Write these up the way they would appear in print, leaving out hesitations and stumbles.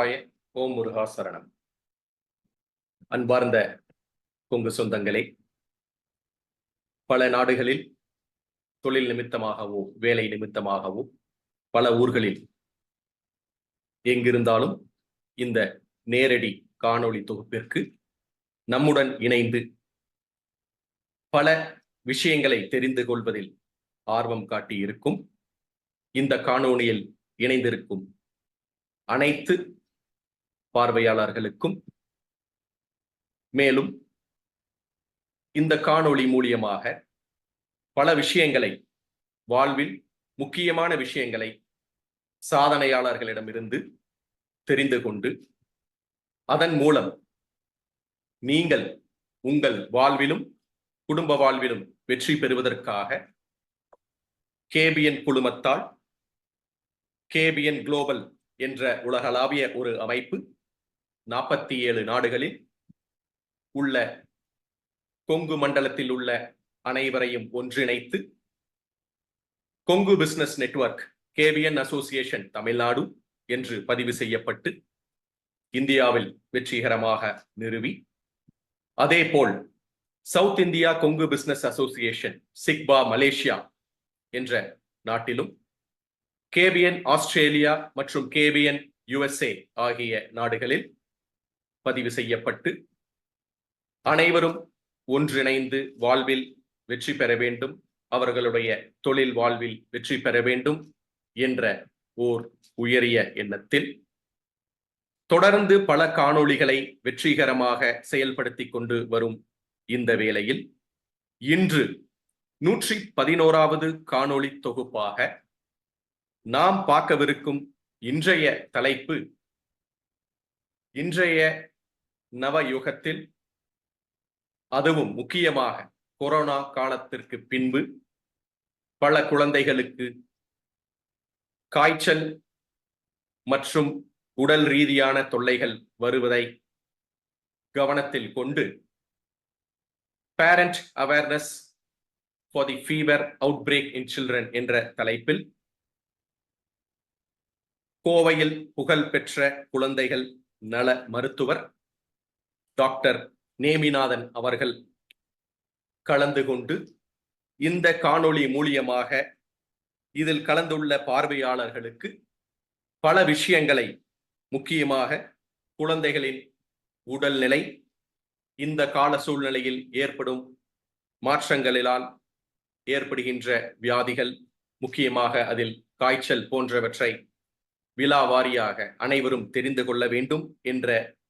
சிவாய ஓம் முருகா சரணம். அன்பார்ந்த கொங்கு சொந்தங்களே, பல நாடுகளில் தொழில் நிமித்தமாகவோ வேலை நிமித்தமாகவோ பல ஊர்களில் எங்கிருந்தாலும் இந்த நேரடி காணொளி தொகுப்பிற்கு நம்முடன் இணைந்து பல விஷயங்களை தெரிந்து கொள்வதில் ஆர்வம் காட்டி இருக்கும் இந்த காணொளியில் இணைந்திருக்கும் அனைத்து பார்வையாளர்களுக்கும், மேலும் இந்த காணொளி மூலியமாக பல விஷயங்களை, வாழ்வில் முக்கியமான விஷயங்களை சாதனையாளர்களிடமிருந்து தெரிந்து கொண்டு அதன் மூலம் நீங்கள் உங்கள் வாழ்விலும் குடும்ப வாழ்விலும் வெற்றி பெறுவதற்காக கேபிஎன் குழுமத்தால் கேபிஎன் குளோபல் என்ற உலகளாவிய ஒரு அமைப்பு 47 நாடுகளில் உள்ள கொங்கு மண்டலத்தில் உள்ள அனைவரையும் ஒன்றிணைத்து Kongu business network KBN association Tamil Nadu என்று பதிவு செய்யப்பட்டு இந்தியாவில் வெற்றிகரமாக நிறுவி, அதேபோல் south India Kongu business association SIKBA Malaysia என்ற நாட்டிலும், கேபிஎன் ஆஸ்திரேலியா மற்றும் கேபிஎன் USA ஆகிய நாடுகளில் பதிவு செய்யப்பட்டு அனைவரும் ஒன்றிணைந்து வாழ்வில் வெற்றி பெற வேண்டும், அவர்களுடைய தொழில் வாழ்வில் வெற்றி பெற வேண்டும் என்ற ஓர் உயரிய எண்ணத்தில் தொடர்ந்து பல காணொளிகளை வெற்றிகரமாக செயல்படுத்தி கொண்டு வரும் இந்த வேளையில் இன்று 111வது காணொளி தொகுப்பாக நாம் பார்க்கவிருக்கும் இன்றைய தலைப்பு, இன்றைய நவயுகத்தில், அதுவும் முக்கியமாக கொரோனா காலத்திற்கு பின்பு பல குழந்தைகளுக்கு காய்ச்சல் மற்றும் உடல் ரீதியான தொல்லைகள் வருவதை கவனத்தில் கொண்டு parent awareness for the fever outbreak in children என்ற தலைப்பில் கோவையில் புகழ்பெற்ற குழந்தைகள் நல மருத்துவர் டாக்டர் நேமிநாதன் அவர்கள் கலந்து கொண்டு இந்த காணொளி மூலியமாக இதில் கலந்துள்ள பார்வையாளர்களுக்கு பல விஷயங்களை, முக்கியமாக குழந்தைகளின் உடல்நிலை, இந்த கால சூழ்நிலையில் ஏற்படும் மாற்றங்களினால் ஏற்படுகின்ற வியாதிகள், முக்கியமாக அதில் காய்ச்சல் போன்றவற்றை விலாவாரியாக அனைவரும் தெரிந்து கொள்ள வேண்டும் என்ற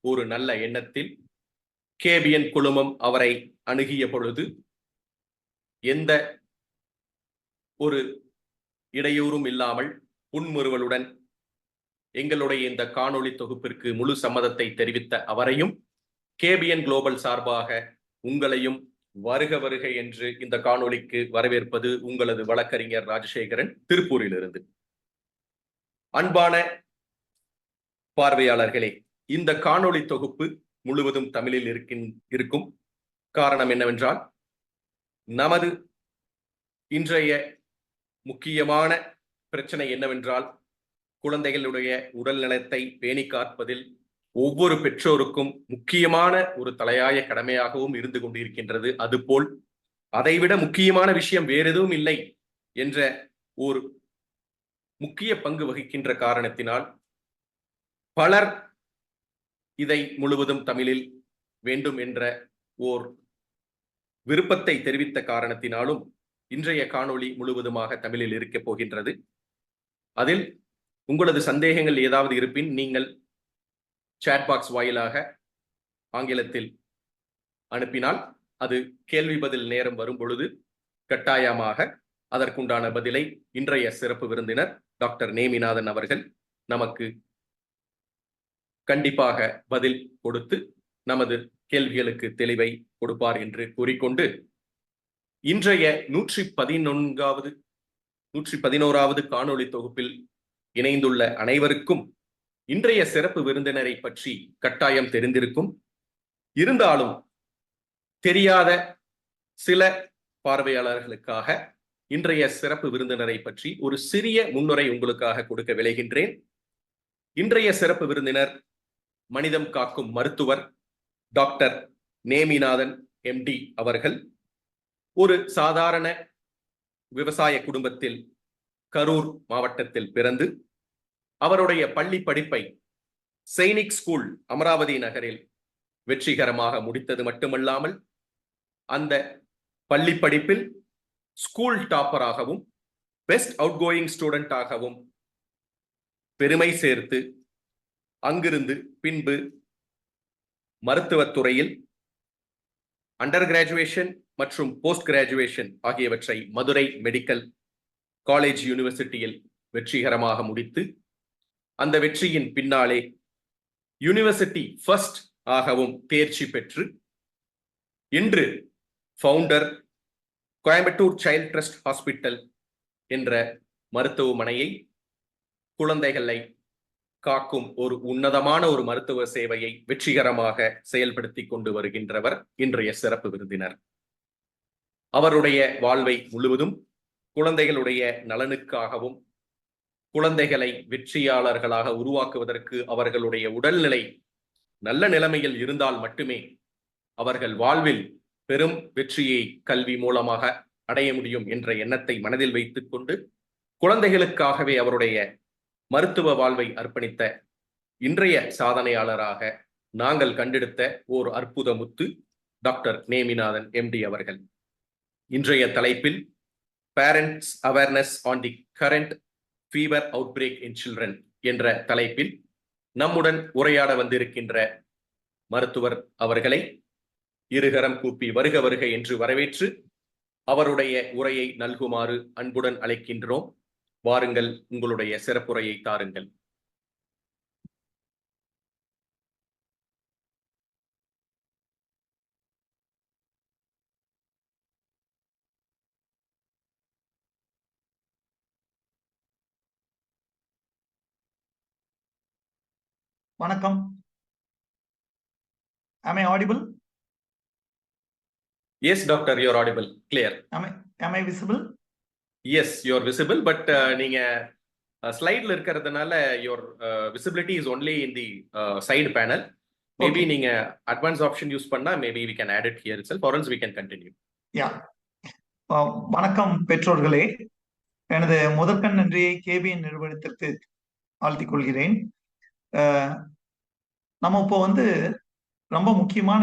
ஒரு நல்ல எண்ணத்தில் கேபிஎன் குழுமம் அவரை அணுகிய பொழுது எந்த ஒரு இடையூறும் இல்லாமல் புன்முறுவலுடன் எங்களுடைய இந்த காணொளி தொகுப்பிற்கு முழு சம்மதத்தை தெரிவித்த அவரையும் கேபிஎன் குளோபல் சார்பாக உங்களையும் வருக வருக என்று இந்த காணொளிக்கு வரவேற்பது உங்களது வழக்கறிஞர் ராஜசேகரன், திருப்பூரிலிருந்து. அன்பான பார்வையாளர்களே, இந்த காணொளி தொகுப்பு முழுவதும் தமிழில் இருக்கும். காரணம் என்னவென்றால், நமது இன்றைய முக்கியமான பிரச்சனை என்னவென்றால், குழந்தைகளுடைய உடல் நலத்தை பேணி காப்பதில் ஒவ்வொரு பெற்றோருக்கும் முக்கியமான ஒரு தலையாய கடமையாகவும் இருந்து கொண்டிருக்கின்றது. அதுபோல் அதைவிட முக்கியமான விஷயம் வேறு எதுவும் இல்லை என்ற ஒரு முக்கிய பங்கு வகிக்கின்ற காரணத்தினால் பலர் இதை முழுவதும் தமிழில் வேண்டும் என்ற ஓர் விருப்பத்தை தெரிவித்த காரணத்தினாலும் இன்றைய காணொளி முழுவதுமாக தமிழில் இருக்கப் போகின்றது. அதில் உங்களது சந்தேகங்கள் ஏதாவது இருப்பின் நீங்கள் சாட் பாக்ஸ் வாயிலாக ஆங்கிலத்தில் அனுப்பினால் அது கேள்வி பதில் நேரம் வரும் பொழுது கட்டாயமாக அதற்குண்டான பதிலை இன்றைய சிறப்பு விருந்தினர் டாக்டர் நேமிநாதன் அவர்கள் நமக்கு கண்டிப்பாக பதில் கொடுத்து நமது கேள்விகளுக்கு தெளிவை கொடுப்பார் என்று கூறிக்கொண்டு, இன்றைய 111வது காணொளி தொகுப்பில் இணைந்துள்ள அனைவருக்கும் இன்றைய சிறப்பு விருந்தினரை பற்றி கட்டாயம் தெரிந்திருக்கும். இருந்தாலும் தெரியாத சில பார்வையாளர்களுக்காக இன்றைய சிறப்பு விருந்தினரை பற்றி ஒரு சிறிய முன்னுரை உங்களுக்காக கொடுக்க விளைகின்றேன். இன்றைய சிறப்பு விருந்தினர் மனிதம் காக்கும் மருத்துவர் டாக்டர் நேமிநாதன் எம்டி அவர்கள். ஒரு சாதாரண விவசாய குடும்பத்தில் கரூர் மாவட்டத்தில் பிறந்து அவருடைய பள்ளி படிப்பை சைனிக் ஸ்கூல் அமராவதி நகரில் வெற்றிகரமாக முடித்தது மட்டுமல்லாமல் அந்த பள்ளி படிப்பில் ஸ்கூல் டாப்பராகவும் பெஸ்ட் அவுட் கோயிங் ஸ்டூடெண்டாகவும் பெருமை சேர்த்து அங்கிருந்து பின்பு மருத்துவத்துறையில் அண்டர் கிராஜுவேஷன் மற்றும் போஸ்ட் கிராஜுவேஷன் ஆகியவற்றை மதுரை மெடிக்கல் காலேஜ் யூனிவர்சிட்டியில் வெற்றிகரமாக முடித்து அந்த வெற்றியின் பின்னாலே யூனிவர்சிட்டி ஃபர்ஸ்ட் ஆகவும் தேர்ச்சி பெற்று இன்று founder Coimbatore child trust hospital என்ற மருத்துவமனையை குழந்தைகளை காக்கும் ஒரு உன்னதமான ஒரு மருத்துவ சேவையை வெற்றிகரமாக செயல்படுத்தி கொண்டு வருகின்றவர் இன்றைய சிறப்பு விருந்தினர். அவருடைய வாழ்வை முழுவதும் குழந்தைகளுடைய நலனுக்காகவும் குழந்தைகளை வெற்றியாளர்களாக உருவாக்குவதற்கு அவர்களுடைய உடல்நிலை நல்ல நிலைமையில் இருந்தால் மட்டுமே அவர்கள் வாழ்வில் பெரும் வெற்றியை கல்வி மூலமாக அடைய முடியும் என்ற எண்ணத்தை மனதில் வைத்துக் கொண்டு குழந்தைகளுக்காகவே அவருடைய மருத்துவ வாழ்வை அர்ப்பணித்த இன்றைய சாதனையாளராக நாங்கள் கண்டெடுத்த ஓர் அற்புத முத்து டாக்டர் நேமிநாதன் எம்டி அவர்கள். இன்றைய தலைப்பில் parents awareness on the current fever outbreak in children என்ற தலைப்பில் நம்முடன் உரையாட வந்திருக்கின்ற மருத்துவர் அவர்களை இருகரம் கூப்பி வருக வருக என்று வரவேற்று அவருடைய உரையை நல்குமாறு அன்புடன் அழைக்கின்றோம். வாருங்கள், உங்களுடைய சிறப்புரையை தாருங்கள். வணக்கம். Am I audible? Yes, doctor, you are audible. Clear. Am I visible? Yes, you are visible, but நீங்க ஸ்லைட்ல இருக்கிறதுனால your visibility is only in the side panel. Maybe Okay. நீங்க advanced option யூஸ் பண்ணா maybe we can add it here itself, or else we can continue. Yeah. வணக்கம் பெற்றோர்களே. எனது முதற்கண் நன்றியை KPN நிறுவனத்திற்கு ஆழ்த்திக் கொள்கிறேன். நம்ம இப்போ ரொம்ப முக்கியமான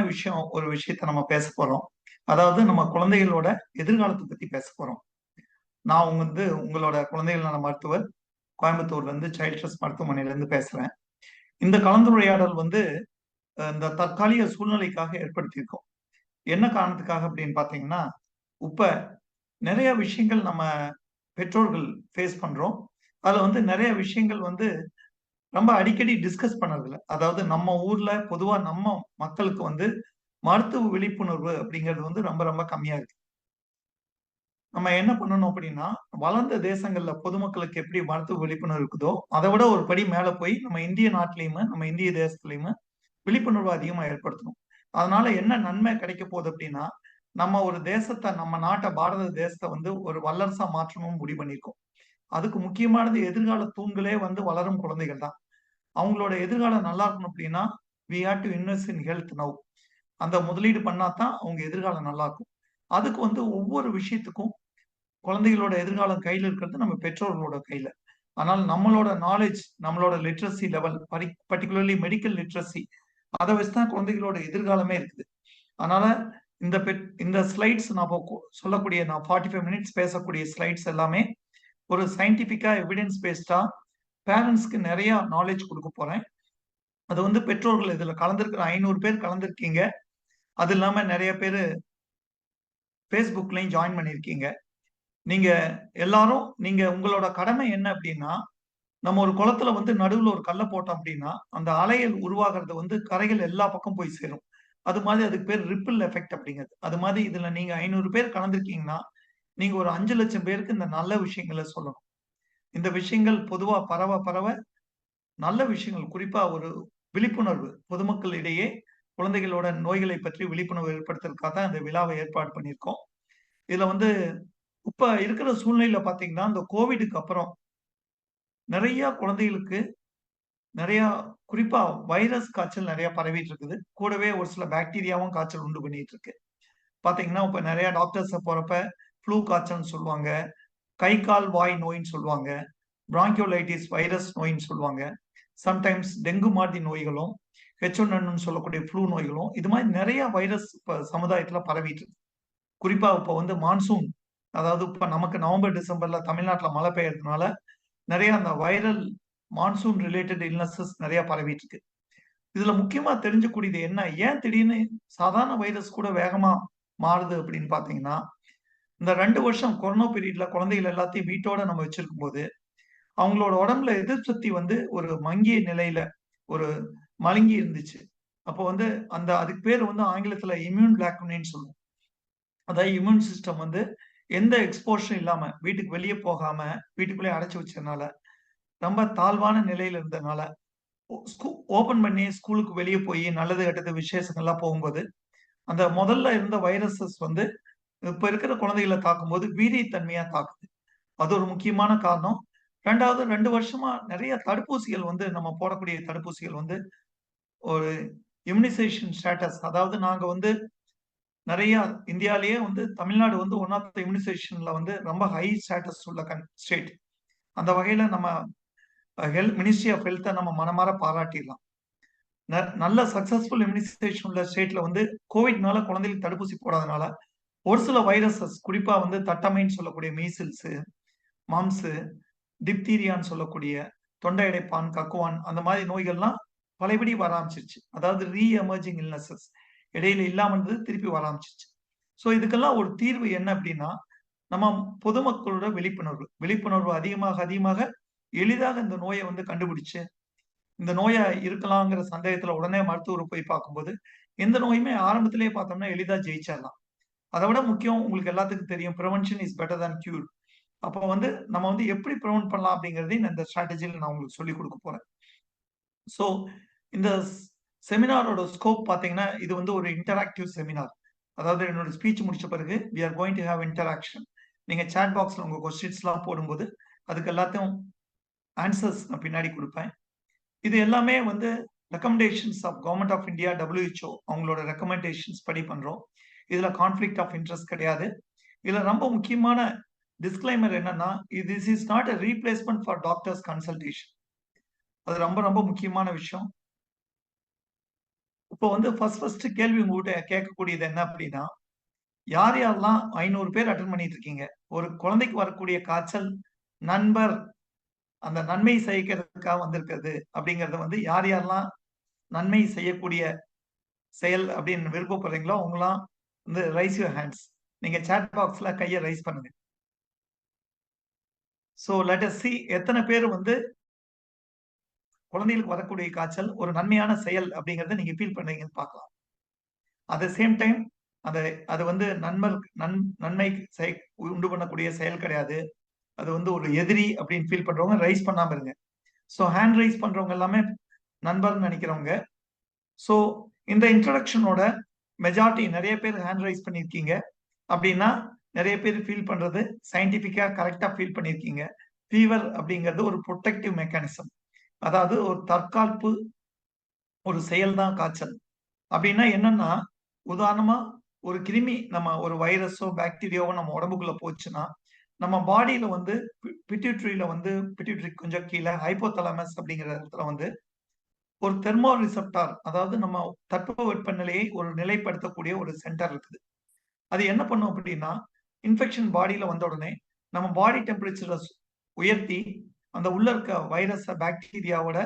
ஒரு விஷயத்த நம்ம பேச போறோம். அதாவது நம்ம குழந்தைகளோட எதிர்காலத்தை பத்தி பேச போறோம். நான் உங்களோட குழந்தைகள் நல மருத்துவர் கோயம்புத்தூர்ல இருந்து சைல்ட் ட்ரஸ்ட் மருத்துவமனையில இருந்து பேசுறேன். இந்த கலந்துரையாடல் இந்த தற்காலிக சூழ்நிலைக்காக ஏற்படுத்தியிருக்கோம். என்ன காரணத்துக்காக அப்படின்னு பாத்தீங்கன்னா, இப்ப நிறைய விஷயங்கள் நம்ம பெற்றோர்கள் ஃபேஸ் பண்றோம். அதுல நிறைய விஷயங்கள் ரொம்ப அடிக்கடி டிஸ்கஸ் பண்ணதில்ல. அதாவது நம்ம ஊர்ல பொதுவா நம்ம மக்களுக்கு மருத்துவ விழிப்புணர்வு அப்படிங்கிறது ரொம்ப ரொம்ப கம்மியா இருக்கு. நம்ம என்ன பண்ணணும் அப்படின்னா, வளர்ந்த தேசங்கள்ல பொதுமக்களுக்கு எப்படி மருத்துவ விழிப்புணர்வு இருக்குதோ அதை விட ஒரு படி மேல போய் நம்ம இந்திய நாட்டிலையுமே நம்ம இந்திய தேசத்திலையுமே விழிப்புணர்வு அதிகமா ஏற்படுத்தணும். அதனால என்ன நன்மை கிடைக்க போகுது அப்படின்னா, நம்ம ஒரு தேசத்தை, நம்ம நாட்டை, பாரத தேசத்தை ஒரு வல்லரசா மாற்றணும் முடிவு பண்ணியிருக்கோம். அதுக்கு முக்கியமானது எதிர்கால தூண்களே வளரும் குழந்தைகள் தான். அவங்களோட எதிர்காலம் நல்லா இருக்கணும் அப்படின்னா we have to invest in health now. அந்த முதலீடு பண்ணாதான் அவங்க எதிர்காலம் நல்லா இருக்கும். அதுக்கு ஒவ்வொரு விஷயத்துக்கும் குழந்தைகளோட எதிர்காலம் கையில இருக்கிறது நம்ம பெற்றோர்களோட கையில. ஆனால் நம்மளோட நாலேஜ், நம்மளோட literacy level, particularly medical literacy, அதை வச்சுதான் குழந்தைகளோட எதிர்காலமே இருக்குது. அதனால இந்த ஸ்லைட்ஸ் நான் சொல்லக்கூடிய 45 மினிட்ஸ் பேசக்கூடிய ஸ்லைட்ஸ் எல்லாமே ஒரு சயின்டிபிக்கா எவிடன்ஸ் பேஸ்டா பேரண்ட்ஸ்க்கு நிறைய நாலேஜ் கொடுக்க போறேன். அது பெற்றோர்கள் இதுல கலந்துருக்கிற 500 பேர் கலந்துருக்கீங்க. அது இல்லாம நிறைய பேர் ஃபேஸ்புக்லயும் ஜாயின் பண்ணிருக்கீங்க. நீங்க எல்லாரும் உங்களோட கடமை என்ன அப்படின்னா, நம்ம ஒரு குளத்துல நடுவுல ஒரு கல்லை போட்டோம் அப்படின்னா அந்த அலைகள் உருவாகிறது கரைகள் எல்லா பக்கம் போய் சேரும். அது மாதிரி அதுக்கு பேர் ரிப்பிள் எஃபெக்ட் அப்படிங்கிறது. அது மாதிரி இதுல நீங்க 500 பேர் கலந்துருக்கீங்கன்னா நீங்க ஒரு 5 லட்சம் பேருக்கு இந்த நல்ல விஷயங்களை சொல்லணும். இந்த விஷயங்கள் பொதுவா பரவ நல்ல விஷயங்கள், குறிப்பா ஒரு விழிப்புணர்வு பொதுமக்களிடையே குழந்தைகளோட நோய்களை பற்றி விழிப்புணர்வு ஏற்படுத்துறதுக்காக தான் இந்த விழாவை ஏற்பாடு பண்ணியிருக்கோம். இதுல இப்ப இருக்கிற சூழ்நிலையில பாத்தீங்கன்னா, இந்த கோவிடுக்கு அப்புறம் நிறைய குழந்தைகளுக்கு நிறைய குறிப்பா வைரஸ் காய்ச்சல் நிறைய பரவிட்டு இருக்குது. கூடவே ஒரு சில பாக்டீரியாவும் காய்ச்சல் உண்டு பண்ணிட்டு இருக்கு. பாத்தீங்கன்னா, இப்ப நிறைய டாக்டர்ஸ போறப்ப ஃப்ளூ காய்ச்சல்னு சொல்லுவாங்க. கை, கால், வாய் நோயின்னு சொல்லுவாங்க. பிராங்கியோலைட்டிஸ் வைரஸ் நோயின்னு சொல்லுவாங்க. சம்டைம்ஸ் டெங்கு மாதிரி நோய்களும், H1N1 சொல்லக்கூடிய ஃப்ளூ நோய்களும், இது மாதிரி நிறைய வைரஸ் இப்ப சமுதாயத்துல பரவிட்டு இருக்கு. குறிப்பா இப்ப வந்து மான்சூன், அதாவது இப்ப நமக்கு நவம்பர், டிசம்பர்ல தமிழ்நாட்டுல மழை பெய்யறதுனால, நிறைய அந்த வைரல் மான்சூன் ரிலேட்டட் இல்னஸஸ் நிறைய பரவிட்டு இருக்கு. இதுல முக்கியமா தெரிஞ்சுக்கூடியது என்ன? ஏன் திடீர்னு சாதாரண வைரஸ் கூட வேகமா மாறுது அப்படின்னு பாத்தீங்கன்னா, இந்த 2 வருஷம் கொரோனா பீரியட்ல குழந்தைகள் எல்லாத்தையும் வீட்டோட நம்ம வச்சிருக்கும்போது, அவங்களோட உடம்புல எதிர்ப்பு சக்தி வந்து ஒரு மங்கிய நிலையில, ஒரு மழுங்கி இருந்துச்சு. அப்போ வந்து அதுக்கு பேரு வந்து ஆங்கிலத்துல இம்யூன் பிளாக்குனின்னு சொல்லுவோம். அதாவது இம்யூன் சிஸ்டம் வந்து எந்த எக்ஸ்போஷரும் இல்லாம, வீட்டுக்கு வெளிய போகாம, வீட்டுக்குள்ளேயே அடைச்சு வச்சதுனால, ரொம்ப தாழ்வான நிலையில இருந்ததுனால, ஓப்பன் பண்ணி ஸ்கூலுக்கு வெளிய போயி நல்லது, கெட்டது விசேஷங்கள்லாம் போகும்போது, அந்த முதல்ல இருந்த வைரஸஸ் வந்து இப்ப இருக்கிற குழந்தைகள தாக்கும்போது வீரியத்தன்மையா தாக்குது. அது ஒரு முக்கியமான காரணம். 2வது 2 வருஷமா நெறைய தடுப்பூசிகள் வந்து நம்ம போடக்கூடிய தடுப்பூசிகள் வந்து ஒரு இம்யூனைசேஷன் ஸ்டேட்டஸ், அதாவது நாங்க வந்து நெறைய இந்தியாலயே வந்து தமிழ்நாடு வந்து ஒன் ஆஃப் த இம்யூனைசேஷன்ல வந்து ரொம்ப ஹை ஸ்டேட்டஸ் உள்ள ஸ்டேட். அந்த வகையில நம்ம மினிஸ்ட்ரி ஆஃப் ஹெல்த்த நம்ம மனமார பாராட்டிடலாம். நல்ல சக்சஸ்ஃபுல் இம்யூனைசேஷன் உள்ள ஸ்டேட்ல வந்து கோவிட்னால குழந்தைகளுக்கு தடுப்பூசி போடாதனால, ஒரு சில வைரஸஸ் குறிப்பா வந்து தட்டம்மைன்னு சொல்லக்கூடிய மீசில்ஸ், மம்ப்ஸ், டிப்தீரியான்னு சொல்லக்கூடிய தொண்டை அடைப்பான், கக்குவான் அந்த மாதிரி நோய்கள்லாம் பழையபடி வர ஆரம்பிச்சிருச்சு. அதாவது எமர்ஜிங் இல்னஸஸ் இடையில இல்லாம இருந்தது திருப்பி வர ஆரம்பிச்சிருச்சு. ஸோ இதுக்கெல்லாம் ஒரு தீர்வு என்ன அப்படின்னா, நம்ம பொதுமக்களோட விழிப்புணர்வு. விழிப்புணர்வு அதிகமாக அதிகமாக எளிதாக இந்த நோய வந்து கண்டுபிடிச்சு, இந்த நோயா இருக்கலாங்கிற சந்தேகத்துல உடனே மருத்துவர போய் பார்க்கும்போது, எந்த நோயுமே ஆரம்பத்திலேயே பார்த்தோம்னா எளிதா ஜெயிச்சிடலாம். அத விட முக்கியம் உங்களுக்கு எல்லாத்துக்கும் தெரியும். Prevention is better than cure. அப்போ வந்து நம்ம வந்து எப்படி பிரிவென்ட் பண்ணலாம் அப்படிங்கிறதையும் இந்த ஸ்ட்ராட்டஜில நான் உங்களுக்கு சொல்லிக் குடுக்க போறேன். ஸோ இந்த செமினாரோட ஸ்கோப் பார்த்தீங்கன்னா, இது வந்து ஒரு இன்டராக்டிவ் செமினார். அதாவது என்னோட ஸ்பீச் முடிச்ச பிறகு we are going to have interaction. நீங்க சாட் பாக்ஸ்ல உங்க கொஸ்டின்ஸ்லாம் போடும்போது, அதுக்கு எல்லாத்தையும் ஆன்சர்ஸ் நான் பின்னாடி குடுப்பேன். இது எல்லாமே வந்து recommendations of government of India, WHO அவங்களோட ரெக்கமெண்டேஷன்ஸ் படி பண்றோம். இதுல கான்ஃப்ளிக்ட் ஆஃப் இன்ட்ரெஸ்ட் கிடையாது. இதுல ரொம்ப முக்கியமான டிஸ்க்ளைமர் என்னன்னா, this is not a replacement for doctors consultation. அது ரொம்ப ரொம்ப முக்கியமான விஷயம். இப்போ வந்து ஃபர்ஸ்ட் கேள்வி உங்ககிட்ட கேட்கக்கூடியது என்ன அப்படின்னா, யார் யாரெல்லாம் 500 பேர் அட்டெண்ட் பண்ணிட்டு இருக்கீங்க? ஒரு குழந்தைக்கு வரக்கூடிய காய்ச்சல் நண்பர், அந்த நன்மை செய்யறதுக்காக வந்திருக்கிறது அப்படிங்கிறத வந்து யார் யாரெல்லாம் நன்மை செய்யக்கூடிய செயல் அப்படின்னு விருப்பப்படுறீங்களோ, அவங்கலாம் வந்து ரைஸ் யுவர் ஹேண்ட்ஸ். நீங்க சாட் பாக்ஸ்ல கைய ரைஸ் பண்ணுங்க. சோ லெட் அஸ் சி எத்தன பேர் வந்து குழந்தைகளுக்கு வரக்கூடிய காய்ச்சல் ஒரு நன்மையான செயல் அப்படிங்கிறத நீங்க ஃபீல் பண்றீங்கன்னு பார்க்கலாம். அட் த சேம் டைம் அத அது வந்து நன்மை உண்டு பண்ணக்கூடிய செயல் கிடையாது. அது வந்து ஒரு எதிரி அப்படின்னு ஃபீல் பண்றவங்க ரைஸ் பண்ணாம இருங்க. சோ ஹேண்ட் ரைஸ் பண்றவங்க எல்லாமே நண்பர்ன்னு நினைக்கிறவங்க. சோ இந்த இன்ட்ரோடக்ஷனோட மெஜாரிட்டி நெறைய பேர் ஹேண்ட் ரைஸ் பண்ணியிருக்கீங்க. அப்படின்னா நெறைய பேர் ஃபீல் பண்றது சயின்டிஃபிக்கா கரெக்ட்டா ஃபீல் பண்ணியிருக்கீங்க. ஃபீவர் அப்படிங்கிறது ஒரு புரொடெக்டிவ் மெக்கானிசம். அதாவது ஒரு தற்காப்பு ஒரு செயல் தான் காய்ச்சல். அப்படின்னா என்னன்னா, உதாரணமா ஒரு கிருமி நம்ம ஒரு வைரஸோ, பாக்டீரியாவோ நம்ம உடம்புக்குள்ள போச்சுன்னா, நம்ம பாடியில வந்து பிட்யூட்டரி கொஞ்சம் கீழ ஹைப்போதாலமஸ் அப்படிங்கிற இடத்துல வந்து ஒரு தெர்மோ ரிசெப்டார், அதாவது நம்ம தட்பவெப்பநிலையை ஒரு நிலைப்படுத்தக்கூடிய ஒரு சென்டர் இருக்குது. அது என்ன பண்ணும் அப்படின்னா, இன்ஃபெக்ஷன் பாடியில வந்த உடனே நம்ம பாடி டெம்பரேச்சர உயர்த்தி, அந்த உள்ள இருக்க வைரஸ, பாக்டீரியாவோட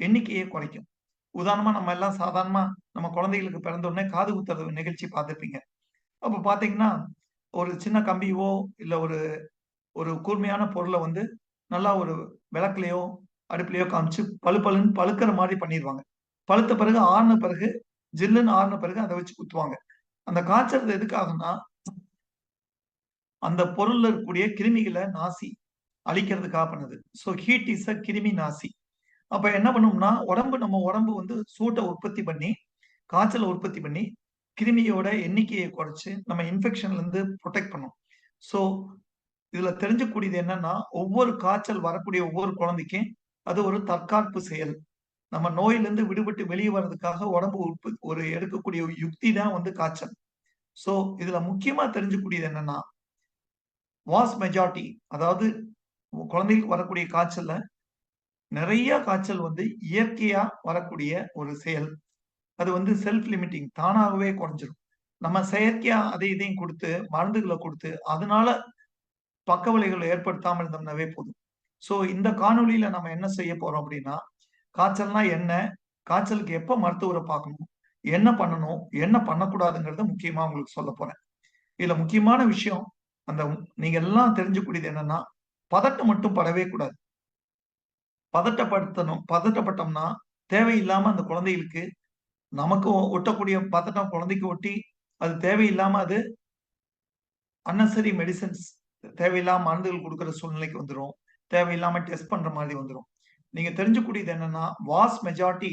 எண்ணிக்கையை குறைக்கும். உதாரணமா நம்ம எல்லாம் சாதாரணமா நம்ம குழந்தைகளுக்கு பிறந்த உடனே காது குத்துறது நிகழ்ச்சி பார்த்திருப்பீங்க. அப்ப பார்த்தீங்கன்னா, ஒரு சின்ன கம்பியவோ, இல்ல ஒரு ஒரு கூர்மையான பொருள வந்து நல்லா ஒரு விளக்குலயோ, அடுப்புலயோ காமிச்சு பளுபளுன்னு பழுக்கிற மாரி பண்ணிருவாங்க. பழுத்த பிறகு ஆறுன பிறகு ஜில்லுன்னு ஆறுன பிறகு அத வச்சு குத்துவாங்க. அந்த காய்ச்சறது எதுக்காகன்னா, அந்த பொருள்ல இருக்கக்கூடிய கிருமிகள நாசி அழிக்கிறதுக்காக பண்ணுது. சோ ஹீட் இஸ் அ கிருமி நாசி. அப்ப என்ன பண்ணும்னா, நம்ம உடம்பு வந்து சூட்ட உற்பத்தி பண்ணி, காய்ச்சல உற்பத்தி பண்ணி, கிருமியோட எண்ணிக்கைய குறைச்சு, நம்ம இன்ஃபெக்ஷன்ல இருந்து புரொடெக்ட் பண்ணும். சோ இதுல தெரிஞ்சுக்கக்கூடியது என்னன்னா, ஒவ்வொரு காய்ச்சல் வரக்கூடிய ஒவ்வொரு குழந்தைக்கும், அது ஒரு தற்காப்பு செயல். நம்ம நோயிலிருந்து விடுபட்டு வெளியே வர்றதுக்காக உடம்பு ஒரு எடுக்கக்கூடிய யுக்தி தான் வந்து காய்ச்சல். சோ இதுல முக்கியமா தெரிஞ்சுக்கூடியது என்னன்னா, வாஸ் மெஜாரிட்டி, அதாவது குழந்தைகளுக்கு வரக்கூடிய காய்ச்சல்ல நிறைய காய்ச்சல் வந்து இயற்கையா வரக்கூடிய ஒரு செயல். அது வந்து செல்ஃப் லிமிட்டிங், தானாகவே குறைஞ்சிரும். நம்ம செயற்கையா அதை இதையும் குடுத்து, மருந்துகள குடுத்து, அதனால பக்க விளைவுகள் ஏற்படுத்தாம இருந்தோம்னாவே போதும். சோ இந்த காணொளியில நம்ம என்ன செய்ய போறோம் அப்படின்னா, காய்ச்சல்னா என்ன? காய்ச்சலுக்கு எப்ப மருத்துவர பார்க்கணும்? என்ன பண்ணணும்? என்ன பண்ணக்கூடாதுங்கிறத முக்கியமா உங்களுக்கு சொல்லப் போறேன். இதுல முக்கியமான விஷயம், அந்த நீங்க எல்லாம் தெரிஞ்சுக்கூடியது என்னன்னா, பதட்டம் மட்டும் படவே கூடாது. பதட்டப்பட்டோம்னா, தேவையில்லாம அந்த குழந்தைகளுக்கு நமக்கு ஒட்டக்கூடிய பதட்டம் குழந்தைக்கு ஒட்டி, அது தேவையில்லாம அது அன்னெசரி மெடிசின்ஸ், தேவையில்லாம மருந்துகள் குடுக்குற சூழ்நிலைக்கு வந்துரும். தேவையில்லாம டெஸ்ட் பண்ற மாதிரி வந்துரும். நீங்க தெரிஞ்சுக்கூடியது என்னன்னா, vast majority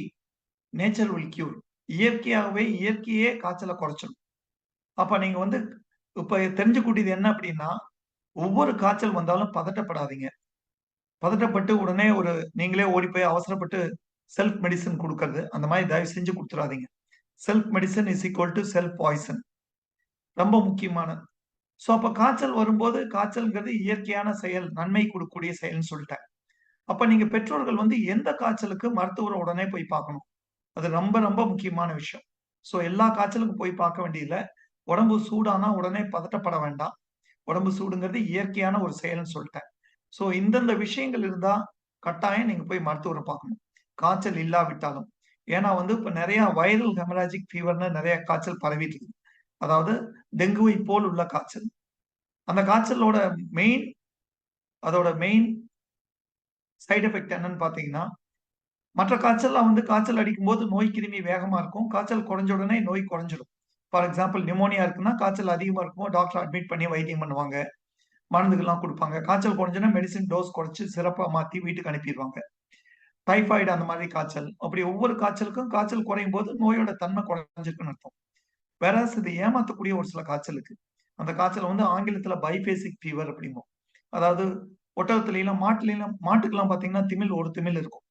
nature will cure. இயற்கையே காய்ச்சல குறைச்சிடும். அப்ப நீங்க வந்து இப்ப தெரிஞ்சுக்கூடியது என்ன அப்படின்னா, ஒவ்வொரு காய்ச்சல் வந்தாலும் பதட்டப்படாதீங்க. பதட்டப்பட்டு உடனே நீங்களே ஓடி போய் அவசரப்பட்டு செல்ஃப் மெடிசின் குடுக்கறது, அந்த மாரி தயவு செஞ்சு குடுத்துறாதீங்க. Self medicine is equal to self poison. ரொம்ப முக்கியமானது. சோ அப்ப காய்ச்சல் வரும்போது, காய்ச்சல்ங்கிறது இயற்கையான செயல், நன்மை குடுக்கக்கூடிய செயல்ன்னு சொல்ட்டேன். அப்ப நீங்க பெற்றோர்கள் வந்து எந்த காய்ச்சலுக்கு மருத்துவர உடனே போய் பார்க்கணும். அது ரொம்ப ரொம்ப முக்கியமான விஷயம். சோ எல்லா காய்ச்சலுக்கும் போய் பார்க்க வேண்டியதில்ல. உடம்பு சூடானா உடனே பதட்டப்பட வேண்டாம். உடம்பு சூடுங்கிறது இயற்கையான ஒரு செயல்ன்னு சொல்ட்டேன். சோ இந்தந்த விஷயங்கள் இருந்தா கட்டாயம் நீங்க போய் மருத்துவர பார்க்கணும். காய்ச்சல் இல்லாவிட்டாலும். ஏன்னா வந்து இப்ப நெறைய வைரல் ஹெமராஜிக் ஃபீவர்ன்னு நெறைய காய்ச்சல் பரவிட்டு இருக்கு. அதாவது டெங்குவை போல் உள்ள காய்ச்சல். அந்த காய்ச்சலோட மெயின் அதோட மெயின் சைட் எஃபெக்ட் என்னன்னு பார்த்தீங்கன்னா, மற்ற காய்ச்சல்லாம் வந்து காய்ச்சல் அடிக்கும்போது நோய் கிருமி வேகமா இருக்கும். காய்ச்சல் குறைஞ்ச உடனே நோய் குறைஞ்சிரும். ஃபார் எக்ஸாம்பிள் நிமோனியா இருக்குன்னா, காய்ச்சல் அதிகமா இருக்கும்போது டாக்டர் அட்மிட் பண்ணி வைத்தியம் பண்ணுவாங்க. மருந்துகள்லாம் குடுப்பாங்க. காய்ச்சல் குறைஞ்சோனே மெடிசின் டோஸ் குறைச்சு சிறப்பா மாத்தி வீட்டுக்கு அனுப்பிருவாங்க. டைபாய்டு அந்த மாதிரி காய்ச்சல். அப்படி ஒவ்வொரு காய்ச்சலுக்கும் காய்ச்சல் குறையும்போது நோயோட தன்மை குறைஞ்சிருக்குன்னு அர்த்தம். வேறாஸ் இது ஏமாத்தக்கூடிய ஒரு சில காய்ச்சல் இருக்கு. அந்த காய்ச்சல வந்து ஆங்கிலத்தில பைபேசிக் ஃபீவர் அப்படிம்போம். அதாவது ஒட்டகத்திலலாம், மாட்டுக்கெல்லாம் பார்த்தீங்கன்னா, திமில் 1 திமில் இருக்கும்.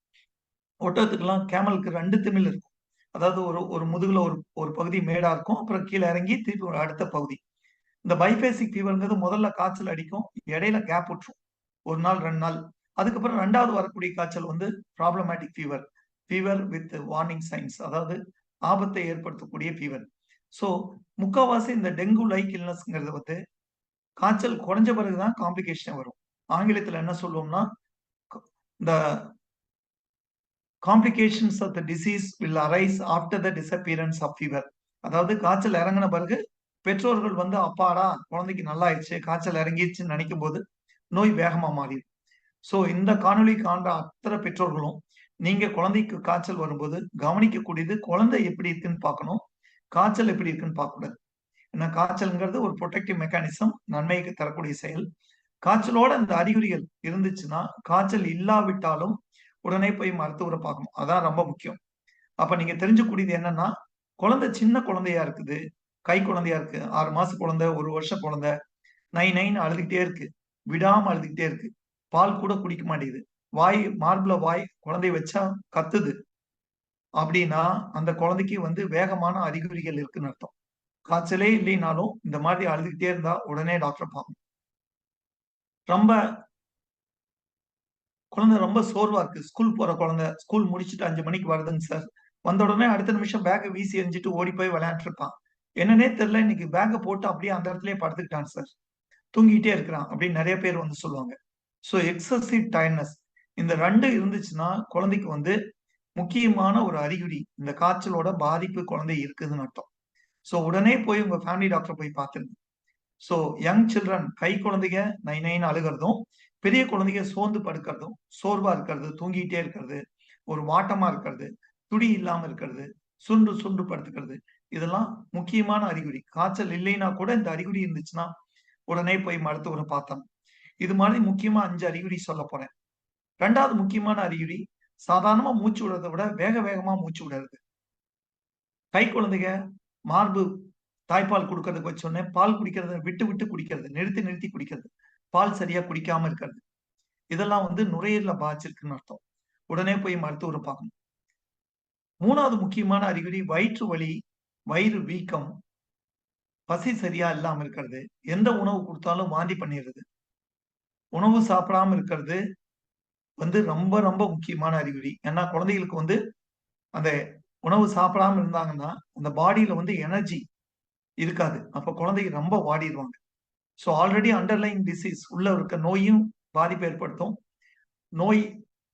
ஒட்டகத்துக்கெல்லாம் கேமலுக்கு 2 திமில் இருக்கும். அதாவது ஒரு ஒரு முதுகுல ஒரு ஒரு பகுதி மேடா இருக்கும். அப்புறம் கீழ இறங்கி திருப்பி ஒரு அடுத்த பகுதி. இந்த பைபேசிக் ஃபீவர்ங்கிறது முதல்ல காய்ச்சல் அடிக்கும். இடையில கேப் விட்டுரும். 1 நாள், 2 நாள். அதுக்கப்புறம் 2வது வரக்கூடிய காய்ச்சல் வந்து problematic fever. Fever with warning science. அதாவது ஆபத்தை ஏற்படுத்தக்கூடிய ஃபீவர். சோ, முக்காவாசி இந்த டெங்கு லைக் இல்னஸ்ங்கிறது வந்து காய்ச்சல் குறைஞ்ச பிறகு தான் காம்ப்ளிகேஷன் வரும். ஆங்கிலத்தில என்ன சொல்லுவோம்னா, க இந்த complications of the disease will arise after the disappearance of fever. அதாவது காய்ச்சல் இறங்குன பிறகு பெற்றோர்கள் வந்து அப்பாடா! குழந்தைக்கு நல்லாயிருச்சு, காய்ச்சல் இறங்கிருச்சுன்னு நினைக்கும்போது, நோய் வேகமா மாறிரும். சோ இந்த காணொளி காண்ற அத்தனை பெற்றோர்களும், நீங்க குழந்தைக்கு காய்ச்சல் வரும்போது கவனிக்கக்கூடியது குழந்தை எப்படி இருக்குன்னு பார்க்கணும். காய்ச்சல் எப்படி இருக்குன்னு பார்க்கக்கூடாது. ஏன்னா காய்ச்சல்ங்கிறது ஒரு புரொடெக்டிவ் மெக்கானிசம், நன்மைக்கு தரக்கூடிய செயல். காய்ச்சலோட இந்த அறிகுறிகள் இருந்துச்சுன்னா, காய்ச்சல் இல்லாவிட்டாலும் உடனே போய் மருத்துவர பார்க்கணும். அதான் ரொம்ப முக்கியம். அப்ப நீங்க தெரிஞ்சுக்கூடியது என்னன்னா, குழந்தை சின்ன குழந்தையா இருக்குது. கை குழந்தையா இருக்கு. 6 மாச குழந்தை, 1 வருஷ குழந்தை. நை நைன்னு அழுதுகிட்டே இருக்கு. விடாம அழுதுகிட்டே இருக்கு. பால் கூட குடிக்க மாட்டேங்குது. மார்புல குழந்தைய வச்சா கத்துது. அப்படின்னா, அந்த குழந்தைக்கு வந்து வேகமான அறிகுறிகள் இருக்குன்னு அர்த்தம். காய்ச்சலே இல்லைனாலும், இந்த மாதிரி அழுதுகிட்டே இருந்தா உடனே டாக்டர பார்க்கணும். ரொம்ப குழந்தை ரொம்ப சோர்வா இருக்கு. ஸ்கூல் போற குழந்தை. ஸ்கூல் முடிச்சுட்டு 5 மணிக்கு வருதுங்க சார். வந்த உடனே அடுத்த நிமிஷம் பேக்க வீசி எறிஞ்சுட்டு ஓடி போய் விளையாண்ட்டு இருப்பான். என்னன்னே தெரியல இன்னைக்கு பேக்க போட்டு அப்படியே அந்த இடத்திலேயே படுத்துக்கிட்டான் சார். தூங்கிட்டே இருக்கிறான் அப்படின்னு நெறைய பேர் வந்து சொல்லுவாங்க. சோ எக்ஸசிவ் டயர்ட்னஸ் இந்த 2 இருந்துச்சுன்னா, குழந்தைக்கு வந்து முக்கியமான ஒரு அறிகுறி. இந்த காய்ச்சலோட பாதிப்பு குழந்தை இருக்குதுன்னு அர்த்தம். சோ உடனே போய் உங்க ஃபேமிலி டாக்டர போய் பார்த்துருங்க. சோ யங் சில்ட்ரன் கை குழந்தைங்க நை நைன்னு அழுகுறதும், பெரிய குழந்தைங்க சோர்ந்து படுக்கிறதும், சோர்வா இருக்கிறது, தூங்கிட்டே இருக்கிறது, ஒரு வாட்டமா இருக்கிறது, துடி இல்லாம இருக்கிறது, சுருண்டு சுருண்டு படுத்துக்கிறது. இதெல்லாம் முக்கியமான அறிகுறி. காய்ச்சல் இல்லைன்னா கூட இந்த அறிகுறி இருந்துச்சுன்னா, உடனே போய் மருத்துவர பார்த்தரணும். இது மாதிரி முக்கியமா 5 அறிகுறி சொல்லப் போறேன். 2வது முக்கியமான அறிகுறி, சாதாரணமா மூச்சு விடுறத விட வேக வேகமா மூச்சு விடுறது. கை குழந்தைங்க மார்பு தாய்ப்பால் குடுக்கறதுக்கு வச்சோனே, பால் குடிக்கிறத விட்டு விட்டு குடிக்கிறது. நிறுத்தி நிறுத்தி குடிக்கிறது. பால் சரியா குடிக்காம இருக்கிறது. இதெல்லாம் வந்து நுரையீரல பாதிச்சிருக்குன்னு அர்த்தம். உடனே போய் மருத்துவர பார்க்கணும். மூணாவது முக்கியமான அறிகுறி வயிற்று வலி, வயிறு வீக்கம், பசி சரியா இல்லாம இருக்கிறது, எந்த உணவு குடுத்தாலும் வாந்தி பண்ணிறது, உணவு சாப்பிடாம இருக்கிறது வந்து ரொம்ப ரொம்ப முக்கியமான அறிகுறி. ஏன்னா குழந்தைகளுக்கு வந்து அந்த உணவு சாப்பிடாம இருந்தாங்கன்னா, அந்த பாடியில வந்து எனர்ஜி இருக்காது. அப்ப குழந்தைங்க ரொம்ப வாடிருவாங்க. ஸோ ஆல்ரெடி அண்டர்லைங் டிசீஸ் உள்ள இருக்க நோயும் பாதிப்பை ஏற்படுத்தும். நோய்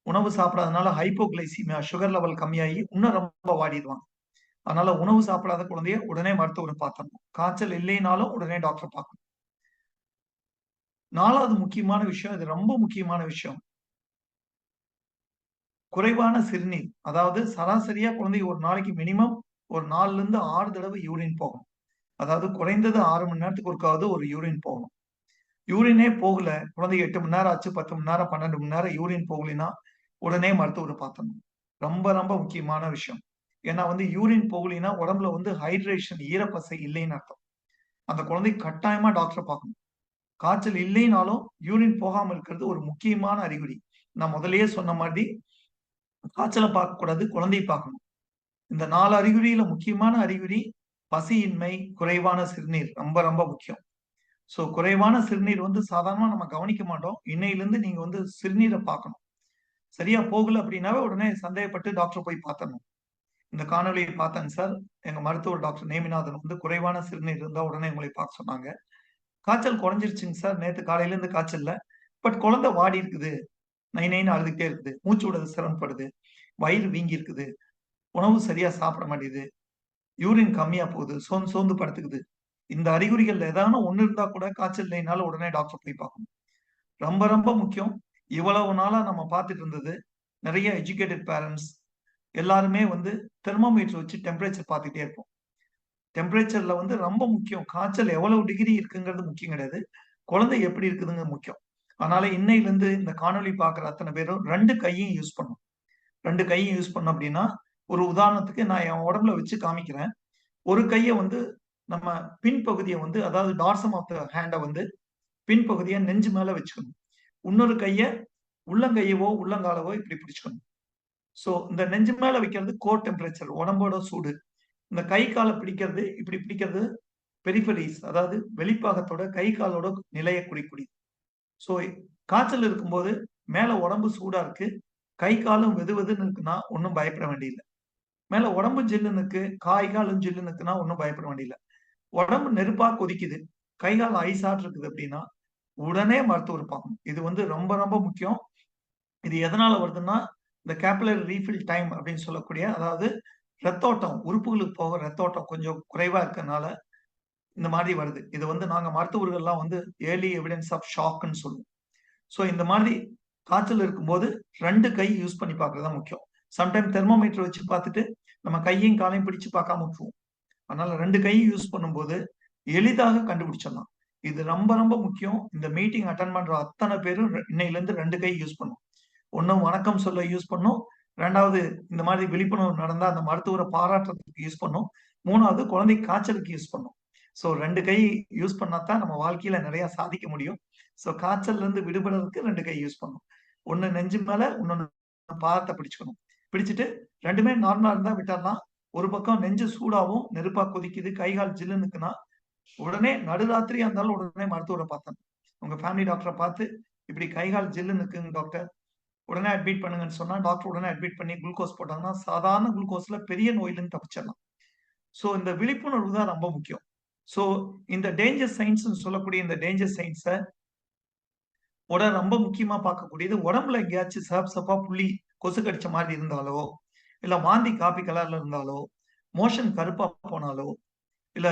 உணவு சாப்பிடாதனால ஹைப்போகிளைசீமியா சுகர் லெவல் கம்மியாகி இன்னும் ரொம்ப வாடிடுவாங்க. அதனால உணவு சாப்பிடாத குழந்தைய உடனே மருத்துவரை பார்த்துடணும். காய்ச்சல் இல்லைனாலும் உடனே டாக்டர் பார்க்கணும். 4வது முக்கியமான விஷயம், இது ரொம்ப முக்கியமான விஷயம். குறைவான சிறுநீர். அதாவது சராசரியா குழந்தை ஒரு நாளைக்கு மினிமம் ஒரு 4லிருந்து 6 தடவை யூரின் போகணும். அதாவது குறைந்தது 6 மணி நேரத்துக்கு ஒருக்காவது ஒரு யூரின் போகணும். யூரினே போகல, குழந்தை 8 மணி நேரம் ஆச்சு, 10 மணி நேரம், 12 மணி நேரம் யூரின் போகலைன்னா, உடனே மருத்துவரை பார்த்துடணும். ரொம்ப ரொம்ப முக்கியமான விஷயம். ஏன்னா வந்து யூரின் போகலைன்னா உடம்புல வந்து ஹைட்ரேஷன் ஈரப்பசை இல்லைன்னு அர்த்தம். அந்த குழந்தை கட்டாயமா டாக்டர பார்க்கணும். காய்ச்சல் இல்லைனாலும் யூரின் போகாம இருக்கிறது ஒரு முக்கியமான அறிகுறி. நான் முதல்லயே சொன்ன மாதிரி காய்ச்சல பார்க்கக்கூடாது, குழந்தைய பார்க்கணும். இந்த 4 அறிகுறியில முக்கியமான அறிகுறி பசியின்மை, குறைவான சிறுநீர் ரொம்ப ரொம்ப முக்கியம். ஸோ குறைவான சிறுநீர் வந்து சாதாரணமா நம்ம கவனிக்க மாட்டோம். இன்னையிலிருந்து நீங்க வந்து சிறுநீர பார்க்கணும். சரியா போகல அப்படின்னாவே உடனே சந்தேகப்பட்டு டாக்டர போய் பார்த்துடணும். இந்த காணொளியை பார்த்தேங்க சார். எங்க மருத்துவர் டாக்டர் நேமிநாதன் வந்து குறைவான சிறுநீர் இருந்தா உடனே உங்களை பார்க்க சொன்னாங்க. காய்ச்சல் குறைஞ்சிருச்சுங்க சார். நேத்து காலையில இருந்து காய்ச்சல் இல்ல. பட் குழந்தை வாடி இருக்குது. நை நைன்னு அழுதுகிட்டே இருக்குது. மூச்சு விட சிரமப்படுது. வயிறு வீங்கி இருக்குது. உணவு சரியா சாப்பிட மாட்டேங்குது. யூரின் கம்மியா போகுது. சோர்ந்து சோர்ந்து படுத்துக்குது. இந்த அறிகுறிகள்ல ஏதான ஒண்ணு இருந்தா கூட காய்ச்சல் இல்லைனாலும் உடனே டாக்டர போய் பார்க்கணும். ரொம்ப ரொம்ப முக்கியம். இவ்வளவு நாளா நம்ம பார்த்துட்டு இருந்தது, நெறைய எஜுகேட்டட் பேரண்ட்ஸ் எல்லாருமே வந்து தெர்மோமீட்டர் வச்சு டெம்பரேச்சர் பார்த்துட்டே இருப்போம். டெம்பரேச்சர்ல வந்து ரொம்ப முக்கியம். காய்ச்சல் எவ்வளவு டிகிரி இருக்குங்கிறது முக்கியம் கிடையாது. குழந்தை எப்படி இருக்குதுங்க முக்கியம். அதனால இன்னையிலிருந்து இந்த காணொளி பார்க்குற அத்தன பேரும் 2 கையையும் யூஸ் பண்ணணும். 2 கையும் யூஸ் பண்ணோம் அப்படின்னா, ஒரு உதாரணத்துக்கு நான் என் உடம்புல வச்சு காமிக்கிறேன். ஒரு கைய வந்து நம்ம பின்பகுதிய வந்து அதாவது டார்சம் ஆஃப் த ஹேண்ட வந்து பின்பகுதிய நெஞ்சு மேல வச்சுக்கணும். இன்னொரு கைய உள்ளங்கையவோ, உள்ளங்காலவோ இப்படி பிடிச்சுக்கணும். ஸோ இந்த நெஞ்சு மேல வைக்கிறது கோர் டெம்பரேச்சர் உடம்போட சூடு. இந்த கை கால பிடிக்கிறது இப்படி பிடிக்கிறது பெரிஃபெரிஸ் அதாவது வெளிப்பாகத்தோட கை காலோட நிலைய குறிக்கூடியது. ஸோ காய்ச்சல் இருக்கும்போது மேல உடம்பு சூடா இருக்கு. கை காலும் வெதுவெதுன்னு இருக்குன்னா ஒண்ணும் பயப்பட வேண்டியதில்ல. மேல உடம்பு ஜில்லுன்னு இருக்கு. காலும் ஜில்லுன்னு இருக்குன்னா ஒண்ணும் பயப்பட வேண்டியதில்ல. உடம்பு நெருப்பா கொதிக்குது. கை கால் ஐஸாட்டு இருக்குது அப்படின்னா, உடனே மருத்துவர பார்க்கணும். இது வந்து ரொம்ப ரொம்ப முக்கியம். இது எதனால வருதுன்னா, இந்த கேப்பிலரி ரீஃபில் டைம் அப்படின்னு சொல்லக்கூடிய அதாவது ரத்தோட்டம் உறுப்புகளுக்கு போக ரத்தோட்டம் கொஞ்சம் குறைவா இருக்கனால இந்த மாதிரி வருது. இது வந்து நாங்க மருத்துவர்கள்லாம் வந்து ஏர்லி எவிடன்ஸ் ஆஃப் ஷாக்ன்னு சொல்லுவோம். ஸோ இந்த மாதிரி காய்ச்சல் இருக்கும்போது 2 கை யூஸ் பண்ணி பார்க்கிறது தான் முக்கியம். சம்டைம் தெர்மோமீட்டர் வச்சு பார்த்துட்டு நம்ம கையையும் காலையும் பிடிச்சு பார்க்காம விட்டுருவோம். அதனால 2 கையும் யூஸ் பண்ணும்போது எளிதாக கண்டுபிடிச்சிடலாம். இது ரொம்ப ரொம்ப முக்கியம். இந்த மீட்டிங் அட்டெண்ட் பண்ற அத்தன பேரும் இன்னையிலிருந்து 2 கை யூஸ் பண்ணும். ஒண்ணு வணக்கம் சொல்ல யூஸ் பண்ணும். 2வது இந்த மாதிரி விழிப்புணர்வு நடந்தா அந்த மருத்துவர பாராட்டுறதுக்கு யூஸ் பண்ணும். 3வது குழந்தைக்கு காய்ச்சலுக்கு யூஸ் பண்ணும். ஸோ 2 கை யூஸ் பண்ணா தான் நம்ம வாழ்க்கையில நெறைய சாதிக்க முடியும். ஸோ காய்ச்சல்ல இருந்து விடுபடுறதுக்கு 2 கை யூஸ் பண்ணணும். ஒண்ணு நெஞ்சு மேல, இன்னொன்னு பாதத்த பிடிச்சுக்கணும். பிடிச்சுட்டு 2மே நார்மலா இருந்தா விட்டறலாம். ஒரு பக்கம் நெஞ்சு சூடாவும், நெருப்பா கொதிக்குது, கை கால் ஜில்லுன்னு இருக்குன்னா, உடனே நடுராத்திரியா இருந்தாலும் உடனே மருத்துவர பார்த்தரணும். உங்க ஃபேமிலி டாக்டர பார்த்து, இப்படி கை கால் ஜில்லுன்னு இருக்குங்க டாக்டர். உடனே அட்மிட் பண்ணுங்கன்னு சொன்னா, டாக்டர் உடனே அட்மிட் பண்ணி குளுக்கோஸ் போட்டாங்கன்னா, சாதாரண குளுக்கோஸ்ல பெரிய நோயிலிருந்து தப்பிச்சிடலாம். ஸோ இந்த விழிப்புணர்வு தான் ரொம்ப முக்கியம். ஸோ இந்த டேஞ்சர் சைன்ஸ்ன்னு சொல்லக்கூடிய இந்த டேஞ்சர் சைன்ஸ ரொம்ப முக்கியமா பார்க்கக்கூடியது உடம்புல எங்கேயாச்சும் சிவப்பு சிவப்பா புள்ளி கொசு கடிச்ச மாதிரி இருந்தாலோ, இல்ல வாந்தி காப்பி கலர்ல இருந்தாலோ, மோஷன் கருப்பா போனாலோ, இல்ல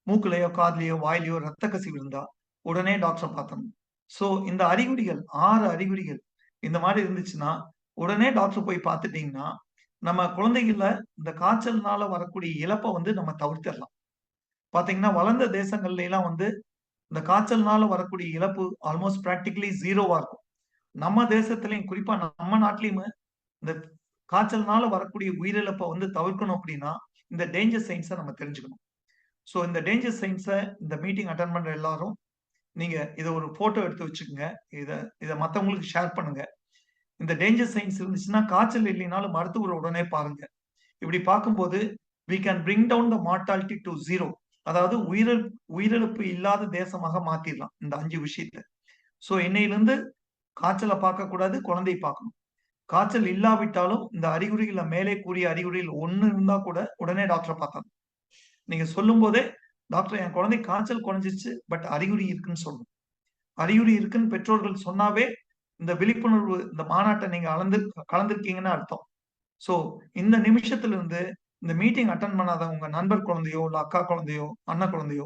மூக்குலயோ, காதுலயோ, வாயிலயோ ரத்த கசிவு இருந்தா, உடனே டாக்டர பார்த்தரணும். ஸோ இந்த அறிகுறிகள் 6 அறிகுறிகள் இந்த மாரி இருந்துச்சுன்னா, உடனே டாக்டர் போய் பார்த்துட்டீங்கன்னா, நம்ம குழந்தைகள்ல இந்த காய்ச்சல்னால வரக்கூடிய இழப்ப வந்து நம்ம தவிர்த்திடலாம். பார்த்தீங்கன்னா, வளர்ந்த தேசங்கள்ல எல்லாம் வந்து இந்த காய்ச்சல்னால வரக்கூடிய இழப்பு ஆல்மோஸ்ட் பிராக்டிகலி 0வா இருக்கும். நம்ம தேசத்திலயும் குறிப்பா நம்ம நாட்டிலயுமே இந்த காய்ச்சல்னால வரக்கூடிய உயிரிழப்ப வந்து தவிர்க்கணும் அப்படின்னா, இந்த டேஞ்சர் சைன்ஸ நம்ம தெரிஞ்சுக்கணும். ஸோ இந்த டேஞ்சர் சைன்ஸ இந்த மீட்டிங் அட்டெண்ட் பண்ற எல்லாரும், நீங்க இத ஒரு ஃபோட்டோ எடுத்து வச்சுக்கங்க. இத இத மத்தவங்களுக்கு ஷேர் பண்ணுங்க. இந்த டேஞ்சர் சைன்ஸ் இருந்துச்சுன்னா, காய்ச்சல் இல்லைனாலும் மருத்துவர உடனே பாருங்க. இப்படி பார்க்கும்போது we can bring down the mortality to 0. அதாவது உயிரிழப்பு இல்லாத தேசமாக மாத்திடலாம் இந்த 5 விஷயத்த. சோ இன்னையிலிருந்து காய்ச்சலை பார்க்க கூடாது, குழந்தையை பார்க்கணும். காய்ச்சல் இல்லாவிட்டாலும் இந்த அறிகுறிகளை மேலே கூறிய அறிகுறிகள் ஒண்ணு இருந்தா கூட உடனே டாக்டரை பார்த்தாங்க. நீங்க சொல்லும் போதே டாக்டர் என் குழந்தை காய்ச்சல் குறைஞ்சிச்சு பட் அறிகுறி இருக்குன்னு சொல்லணும். அறிகுறி இருக்குன்னு பெற்றோர்கள் சொன்னாவே இந்த விழிப்புணர்வு இந்த மாநாட்டை நீங்க கலந்திருக்கீங்கன்னு அர்த்தம். சோ இந்த நிமிஷத்துல இருந்து இந்த மீட்டிங் அட்டன் பண்ணாத உங்க நண்பர் குழந்தையோ இல்ல அக்கா குழந்தையோ அண்ணா குழந்தையோ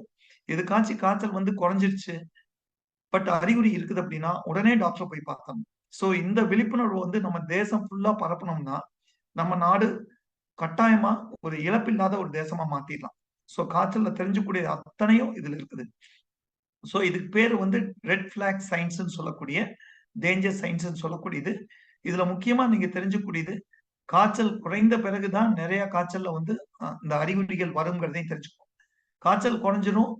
எதுக்காச்சும் காய்ச்சல் வந்து குறைஞ்சிருச்சு பட் அறிகுறி இருக்குது அப்படின்னா உடனே டாக்டர் போய் பார்த்தாங்க. சோ இந்த விழிப்புணர்வு வந்து நம்ம தேசம் ஃபுல்லா பரப்பணும்னா நம்ம நாடு கட்டாயமா ஒரு இழப்பில்லாத ஒரு தேசமா மாத்திடலாம். சோ காய்ச்சல்ல தெரிஞ்சக்கூடிய அத்தனையும் இதுல இருக்குது. சோ இதுக்கு பேர் வந்து ரெட் பிளாக் சைன்ஸ் சொல்லக்கூடிய டேஞ்சர் சைன்ஸ் சொல்லக்கூடியது. இதுல முக்கியமா நீங்க தெரிஞ்சுக்கூடியது காய்ச்சல் குறைந்த பிறகுதான் நிறைய காய்ச்சல்ல வந்து இந்த அறிகுறிகள் வருங்கிறதையும் தெரிஞ்சுக்கணும். காய்ச்சல் குறைஞ்சிரும்,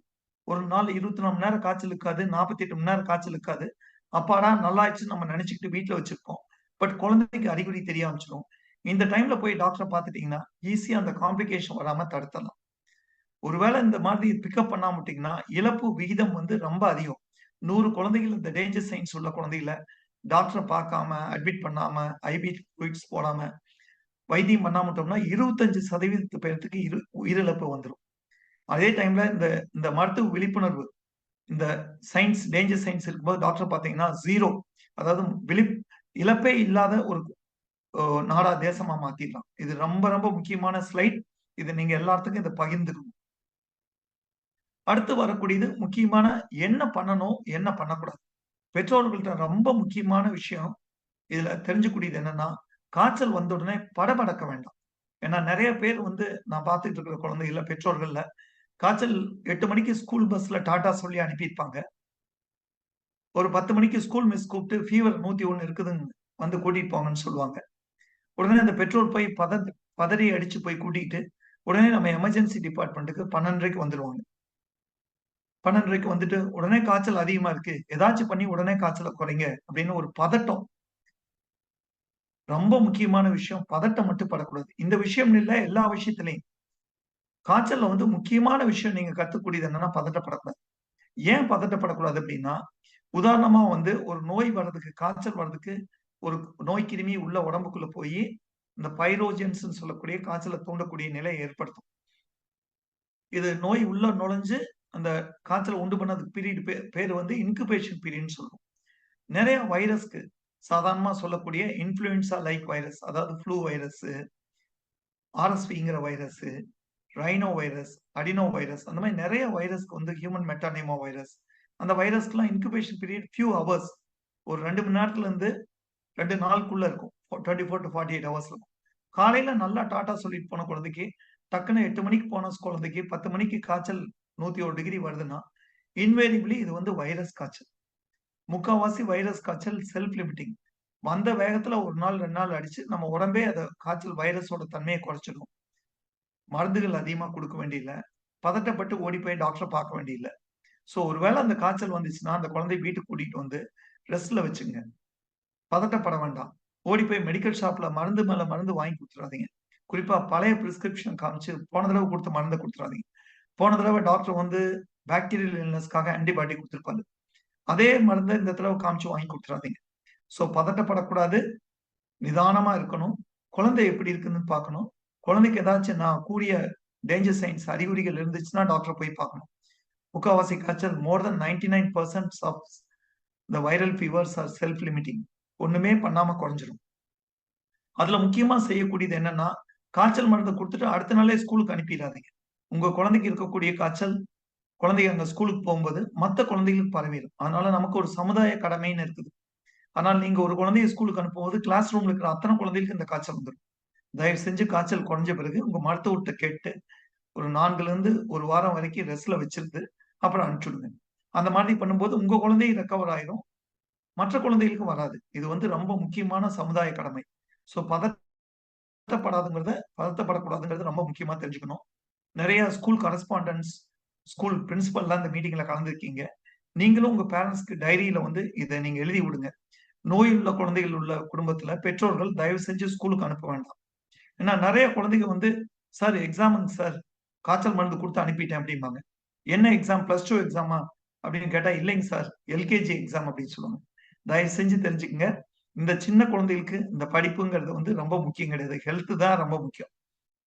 ஒரு நாள் 24 மணி நேரம் காய்ச்சல் இருக்காது, 48 மணி நேரம் காய்ச்சல் இருக்காது. அப்பாடா நல்லாயிடுச்சு நம்ம நினைச்சுக்கிட்டு வீட்டுல வச்சிருப்போம். பட் குழந்தைக்கு அறிகுறி தெரிய ஆரம்பிச்சிடும். இந்த டைம்ல போய் டாக்டரை பார்த்துட்டீங்கன்னா ஈஸியா அந்த காம்ப்ளிகேஷன் வராம தடுத்துடலாம். ஒருவேளை இந்த மாதிரி பிக்கப் பண்ணாம விட்டீங்கன்னா இழப்பு விகிதம் வந்து ரொம்ப அதிகம். 100 குழந்தைகள் இந்த டேஞ்சர் சைன்ஸ் உள்ள குழந்தைகளை டாக்டரை பார்க்காம அட்மிட் பண்ணாம ஐபி ஃப்ளூயிட்ஸ் போடாம வைத்தியம் பண்ணாமட்டோம்னா 25% பேருக்கு உயிரிழப்பு வந்துடும். அதே டைம்ல இந்த மருத்துவ விழிப்புணர்வு இந்த சயின்ஸ் டேஞ்சர் சயின்ஸ் இருக்கும்போது டாக்டர் பாத்தீங்கன்னா 0, அதாவது இழப்பே இல்லாத ஒரு நாடா தேசமா மாத்திடலாம். இது ரொம்ப ரொம்ப முக்கியமான ஸ்லைட். இது நீங்க எல்லாத்துக்கும் இதை பகிர்ந்துக்கணும். அடுத்து வரக்கூடியது முக்கியமான என்ன பண்ணணும் என்ன பண்ணக்கூடாது. பெற்றோர்கள்ட்ட ரொம்ப முக்கியமான விஷயம் இதுல தெரிஞ்சுக்கூடியது என்னன்னா காய்ச்சல் வந்த உடனே படபடக்க வேண்டாம். ஏன்னா நிறைய பேர் வந்து நான் பார்த்துட்டு இருக்கிற குழந்தைகள பெற்றோர்கள்ல காய்ச்சல் 8 மணிக்கு ஸ்கூல் பஸ்ல டாடா சொல்லி அனுப்பியிருப்பாங்க. ஒரு 10 மணிக்கு ஸ்கூல் மிஸ் கூப்பிட்டு ஃபீவர் 101 இருக்குதுன்னு வந்து கூட்டிட்டு போங்கன்னு சொல்லுவாங்க. உடனே அந்த பெற்றோர் போய் பதறி அடிச்சு போய் கூட்டிட்டு உடனே நம்ம எமர்ஜென்சி டிபார்ட்மெண்ட்டுக்கு 12:30க்கு வந்துருவாங்க. 12:30க்கு வந்துட்டு உடனே காய்ச்சல் அதிகமா இருக்கு, ஏதாச்சும் பண்ணி உடனே காய்ச்சலை குறைங்க அப்படின்னு ஒரு பதட்டம். ரொம்ப முக்கியமான விஷயம், பதட்டம் மட்டும் படக்கூடாது. இந்த விஷயம் இல்ல, எல்லா விஷயத்திலையும் காய்ச்சல்ல வந்து முக்கியமான விஷயம் நீங்க கத்துக்கூடியது என்னன்னா பதட்டப்படக்கூடாது. ஏன் பதட்டப்படக்கூடாது அப்படின்னா உதாரணமா வந்து ஒரு நோய் வர்றதுக்கு காய்ச்சல் வர்றதுக்கு ஒரு நோய் கிருமி உள்ள உடம்புக்குள்ள போய் இந்த பைரோஜென்ஸ் சொல்லக்கூடிய காய்ச்சலை தூண்டக்கூடிய நிலையை ஏற்படுத்தும். இது நோய் உள்ள நுழைஞ்சு அந்த காய்ச்சலை உண்டு பண்ணதுக்கு பீரியட் பேர் வந்து இன்குபேஷன் பீரியட்னு சொல்லுவோம். நிறைய வைரஸ்க்கு சாதாரணமா சொல்லக்கூடிய இன்ஃபுளுன்சா லைக் வைரஸ், அதாவது ஃப்ளூ வைரஸ், ஆர்எஸ்விங்கிற virus, rhino virus, adeno virus, அந்த மாதிரி நிறைய வைரஸ்க்கு வந்து ஹியூமன் மெட்டானிமோ வைரஸ், அந்த வைரஸ்க்குலாம் இன்குபேஷன் பீரியட் ஃபியூ ஹவர்ஸ், ஒரு 2 மணி நேரத்துல இருந்து 2 நாளுக்குள்ள இருக்கும். 24 to 48 ஹவர்ஸ் இருக்கும். காலையில நல்லா டாட்டா சொல்லிட்டு போன குழந்தைக்கு டக்குன்னு 8 மணிக்கு போன குழந்தைக்கு 10 மணிக்கு காய்ச்சல் 101 டிகிரி வருதுன்னா இன்வேரிபிளி இது வந்து வைரஸ் காய்ச்சல். முக்காவாசி வைரஸ் காய்ச்சல் செல்ஃப் லிமிட்டிங். வந்த வேகத்துல ஒரு நாள் 2 நாள் அடிச்சு நம்ம உடம்பே அதை காய்ச்சல் வைரஸோட தன்மையை குறைச்சிடும். மருந்துகள் அதிகமா கொடுக்க வேண்டியதில்ல, பதட்டப்பட்டு ஓடி போய் டாக்டரை பார்க்க வேண்டியதில்லை. சோ ஒருவேளை அந்த காய்ச்சல் வந்துச்சுன்னா அந்த குழந்தைய வீட்டுக்கு கூட்டிட்டு வந்து ரெஸ்ட்ல வச்சுங்க. பதட்டப்பட வேண்டாம். ஓடி போய் மெடிக்கல் ஷாப்ல மருந்து மேல மருந்து வாங்கி கொடுத்துறாதீங்க. குறிப்பா பழைய பிரிஸ்கிரிப்ஷன் காமிச்சு போன தடவை கொடுத்த மருந்தை கொடுத்துறாதீங்க. போன தடவை டாக்டர் வந்து பாக்டீரியல் இல்னஸ்க்காக ஆன்டிபயோட்டிக் கொடுத்துருப்பாரு. அதே மருந்தை இந்த தடவை காமிச்சு வாங்கி கொடுத்துறாதீங்க. சோ பதட்டப்படக்கூடாது, நிதானமா இருக்கணும். குழந்தை எப்படி இருக்குன்னு பார்க்கணும். குழந்தைக்கு ஏதாச்சும் நான் கூடிய டேஞ்சர் சைன்ஸ் அறிகுறிகள் இருந்துச்சுன்னா டாக்டர் போய் பார்க்கணும். முக்காவாசி காய்ச்சல் more than 99% of the viral fevers are self limiting. ஒண்ணுமே பண்ணாம குறைஞ்சிரும். அதுல முக்கியமா செய்யக்கூடியது என்னன்னா காய்ச்சல் மருந்து கொடுத்துட்டு அடுத்த நாளே ஸ்கூலுக்கு அனுப்பிடாதீங்க. உங்க குழந்தைக்கு இருக்கக்கூடிய காய்ச்சல் குழந்தைங்க அங்க ஸ்கூலுக்கு போகும்போது மத்த குழந்தைகளுக்கு பரவிடும். அதனால நமக்கு ஒரு சமுதாய கடமைன்னு இருக்குது. ஆனால் நீங்க ஒரு குழந்தைய ஸ்கூலுக்கு அனுப்பும்போது கிளாஸ் ரூம்ல இருக்கிற அத்தனை குழந்தைகளுக்கு இந்த காய்ச்சல் வந்துடும். தயவு செஞ்சு காய்ச்சல் குறைஞ்ச பிறகு உங்க மருத்துவர்கிட்ட கேட்டு ஒரு 4ல இருந்து ஒரு வாரம் வரைக்கும் ரெஸ்ட்ல வச்சிருந்து அப்புறம் அனுப்பிச்சுடுங்க. அந்த மாதிரி பண்ணும்போது உங்க குழந்தை ரெக்கவர் ஆயிரும், மற்ற குழந்தைகளுக்கு வராது. இது வந்து ரொம்ப முக்கியமான சமுதாய கடமை. சோ பதட்டப்படக்கூடாதுங்கிறது ரொம்ப முக்கியமா தெரிஞ்சுக்கணும். நிறைய ஸ்கூல் கரஸ்பாண்டன்ஸ், ஸ்கூல் பிரின்சிபல்லாம் இந்த மீட்டிங்ல கலந்துருக்கீங்க. நீங்களும் உங்க பேரண்ட்ஸ்க்கு டைரியில வந்து இதை நீங்க எழுதி விடுங்க. நோய் உள்ள குழந்தைகள் உள்ள குடும்பத்துல பெற்றோர்கள் தயவு செஞ்சு ஸ்கூலுக்கு அனுப்ப வேண்டாம். ஏன்னா நிறைய குழந்தைங்க வந்து சார் எக்ஸாமுங்க சார், காய்ச்சல் மருந்து கொடுத்து அனுப்பிட்டேன் அப்படிம்பாங்க. என்ன எக்ஸாம், பிளஸ் டூ எக்ஸாமா அப்படின்னு கேட்டா இல்லைங்க சார், எல்கேஜி எக்ஸாம் அப்படின்னு சொல்லுவாங்க. தயவு செஞ்சு தெரிஞ்சுக்கங்க, இந்த சின்ன குழந்தைகளுக்கு இந்த படிப்புங்கிறது வந்து ரொம்ப முக்கியம் கிடையாது. ஹெல்த் தான் ரொம்ப முக்கியம்.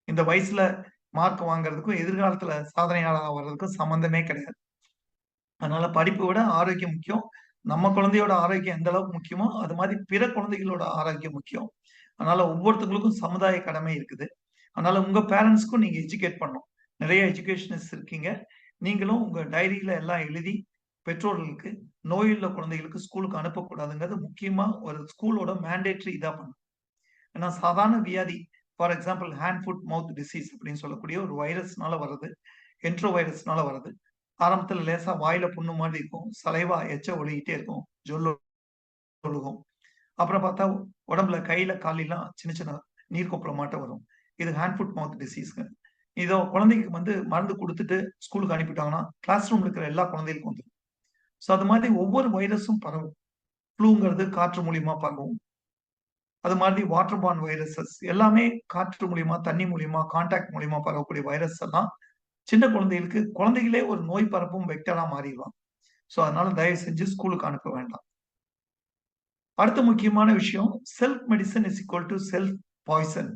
இந்த வயசுல மார்க் வாங்குறதுக்கும் எதிர்காலத்துல சாதனையாளர் வர்றதுக்கும் சம்பந்தமே கிடையாது. அதனால படிப்பை விட ஆரோக்கியம் முக்கியம். நம்ம குழந்தையோட ஆரோக்கியம் எந்த அளவுக்கு முக்கியமோ அது மாதிரி பிற குழந்தைகளோட ஆரோக்கியம் முக்கியம். அதனால ஒவ்வொருத்தவங்களுக்கும் சமுதாய கடமை இருக்குது. அதனால உங்க பேரண்ட்ஸ்க்கும் நீங்க எஜுகேட் பண்ணணும். நிறைய எஜுகேஷனிஸ்ட் இருக்கீங்க. நீங்களும் உங்க டைரியில எல்லாம் எழுதி பெற்றோர்களுக்கு நோயுள்ள குழந்தைகளுக்கு ஸ்கூலுக்கு அனுப்பக்கூடாதுங்கிறது முக்கியமா ஒரு ஸ்கூலோட மேண்டேட்டரி இதா பண்ணணும். ஏன்னா சாதாரண வியாதி, for example hand food mouth disease அப்படின்னு சொல்லக்கூடிய ஒரு வைரஸ்னால வர்றது, என்ட்ரோ வைரஸ்னால வர்றது. ஆரம்பத்துல லேசா வாயில புண்ணு மாதிரி இருக்கும், சலைவா எச்ச ஒழுகிட்டே இருக்கும், ஜொல் ஒழுகும். அப்புறம் பார்த்தா உடம்புல கையில காலெல்லாம் சின்ன சின்ன நீர் கொப்பளம் மாட்டம் வரும். இது ஹேண்ட் ஃபுட் மவுத் டிசீஸ்ங்க. இதோ குழந்தைக்கு வந்து மருந்து குடுத்துட்டு ஸ்கூலுக்கு அனுப்பிட்டாங்கன்னா, கிளாஸ் ரூம்ல இருக்கிற எல்லா குழந்தைகளுக்கும் வந்துரும். ஸோ அது மாதிரி ஒவ்வொரு வைரஸும் பரவும். ஃப்ளூங்கிறது காற்று மூலியமா பரவும். அது மாதிரி வாட்டர் பார்ன் வைரஸஸ் எல்லாமே காற்று மூலியமா, தண்ணி மூலியமா, கான்டாக்ட் மூலியமா பரவக்கூடிய வைரஸ் எல்லாம் சின்ன குழந்தைகளுக்கு குழந்தைகளே ஒரு நோய் பரப்பும் வெக்டரா மாறிடுவாங்க. ஸோ அதனால தயவு செஞ்சு ஸ்கூலுக்கு அனுப்ப வேண்டாம். அடுத்த முக்கியமான விஷயம், self medicine is equal to self poison.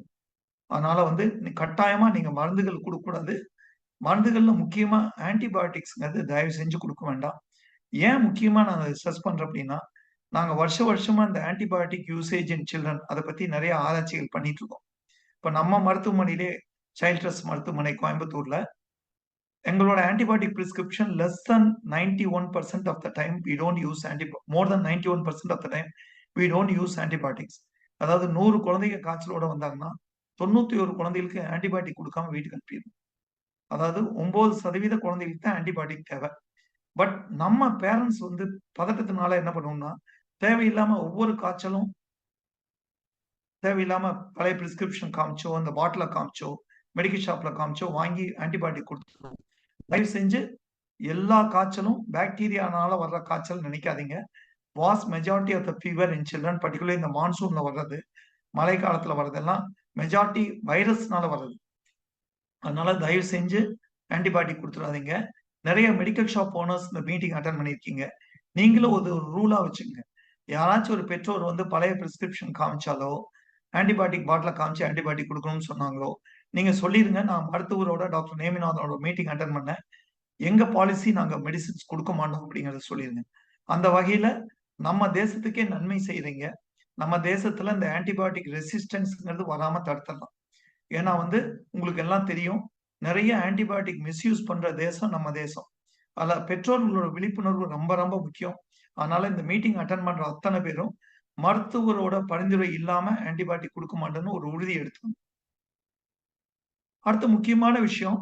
அதனால வந்து கட்டாயமா நீங்க மருந்துகள் கொடுக்கக்கூடாது. மருந்துகள்ல முக்கியமா ஆன்டிபயோட்டிக்ஸ்ங்கிறது தயவு செஞ்சு கொடுக்க வேண்டாம். ஏன் முக்கியமா நான் ஸ்ட்ரெஸ் பண்றேன் அப்படின்னா, நாங்க வருஷமா இந்த ஆன்டிபயோட்டிக் யூசேஜ் இன் சில்ட்ரன் அத பத்தி நிறைய ஆராய்ச்சிகள் பண்ணிட்டு இருக்கோம். இப்ப நம்ம மருத்துவமனையிலே சைல்ட் ட்ரஸ்ட் மருத்துவமனை கோயம்புத்தூர்ல எங்களோட antibiotic prescription less than 91% of the time we don't use more than 91% of the time we don't use antibiotics. அதாவது 100 குழந்தைங்க காய்ச்சலோட வந்தாங்கன்னா 91 குழந்தைகளுக்கு ஆன்டிபயோட்டிக் கொடுக்காம வீட்டுக்கு அனுப்பிடணும். அதாவது 9% குழந்தைகளுக்கு தான் ஆன்டிபயோட்டிக் தேவை. பட் நம்ம பேரண்ட்ஸ் வந்து பதட்டத்தினால என்ன பண்ணுவோம்னா, தேவையில்லாம ஒவ்வொரு காய்ச்சலும் தேவையில்லாம பழைய பிரிஸ்கிரிப்ஷன் காமிச்சோ, அந்த பாட்டில காமிச்சோ, மெடிக்கல் ஷாப்ல காமிச்சோ வாங்கி ஆன்டிபயோட்டிக் கொடுத்துருவோம். தயவு செஞ்சு எல்லா காய்ச்சலும் பாக்டீரியானால வர்ற காய்ச்சல் நினைக்காதீங்க. Vast majority of the fever in children particularly இந்த மான்சூன்ல வர்றது, மழை காலத்துல வர்றதெல்லாம் மெஜாரிட்டி வைரஸ்னால வர்றது. அதனால தயவு செஞ்சு ஆன்டிபயோட்டிக் குடுத்துறாதீங்க. நிறைய மெடிக்கல் ஷாப் ஓனர்ஸ் இந்த மீட்டிங் அட்டெண்ட் பண்ணியிருக்கீங்க. நீங்களும் ஒரு ரூலா வச்சுக்கங்க. யாராச்சும் ஒரு பெற்றோர் வந்து பழைய பிரிஸ்கிரிப்ஷன் காமிச்சாலோ, ஆன்டிபயோட்டிக் பாட்டில காமிச்சு ஆன்டிபயோட்டிக் குடுக்கணும்னு சொன்னாங்களோ, நீங்க சொல்லிருங்க, நான் மருத்துவரோட டாக்டர் நேமிநாதனோட மீட்டிங் அட்டெண்ட் பண்ணேன். எங்க பாலிசி நாங்க மெடிசின்ஸ் குடுக்க மாட்டோம் அப்படிங்கிறத சொல்லிருங்க. அந்த வகையில நம்ம தேசத்துக்கே நன்மை செய்றீங்க. நம்ம தேசத்துல இந்த ஆன்டிபயோட்டிக் ரெசிஸ்டன்ஸ்ங்கிறது வராம தடுத்துடலாம். ஏன்னா வந்து உங்களுக்கு எல்லாம் தெரியும். நிறைய ஆன்டிபயோட்டிக் மிஸ்யூஸ் பண்ற தேசம் நம்ம தேசம். அதுல பெற்றோர்களோட விழிப்புணர்வு ரொம்ப ரொம்ப முக்கியம். அதனால இந்த மீட்டிங் அட்டெண்ட் பண்ற அத்தனை பேரும் மருத்துவரோட பரிந்துரை இல்லாம ஆன்டிபயோட்டிக் குடுக்க மாட்டோம்னு ஒரு உறுதி எடுத்துக்கணும். அடுத்த முக்கியமான விஷயம்,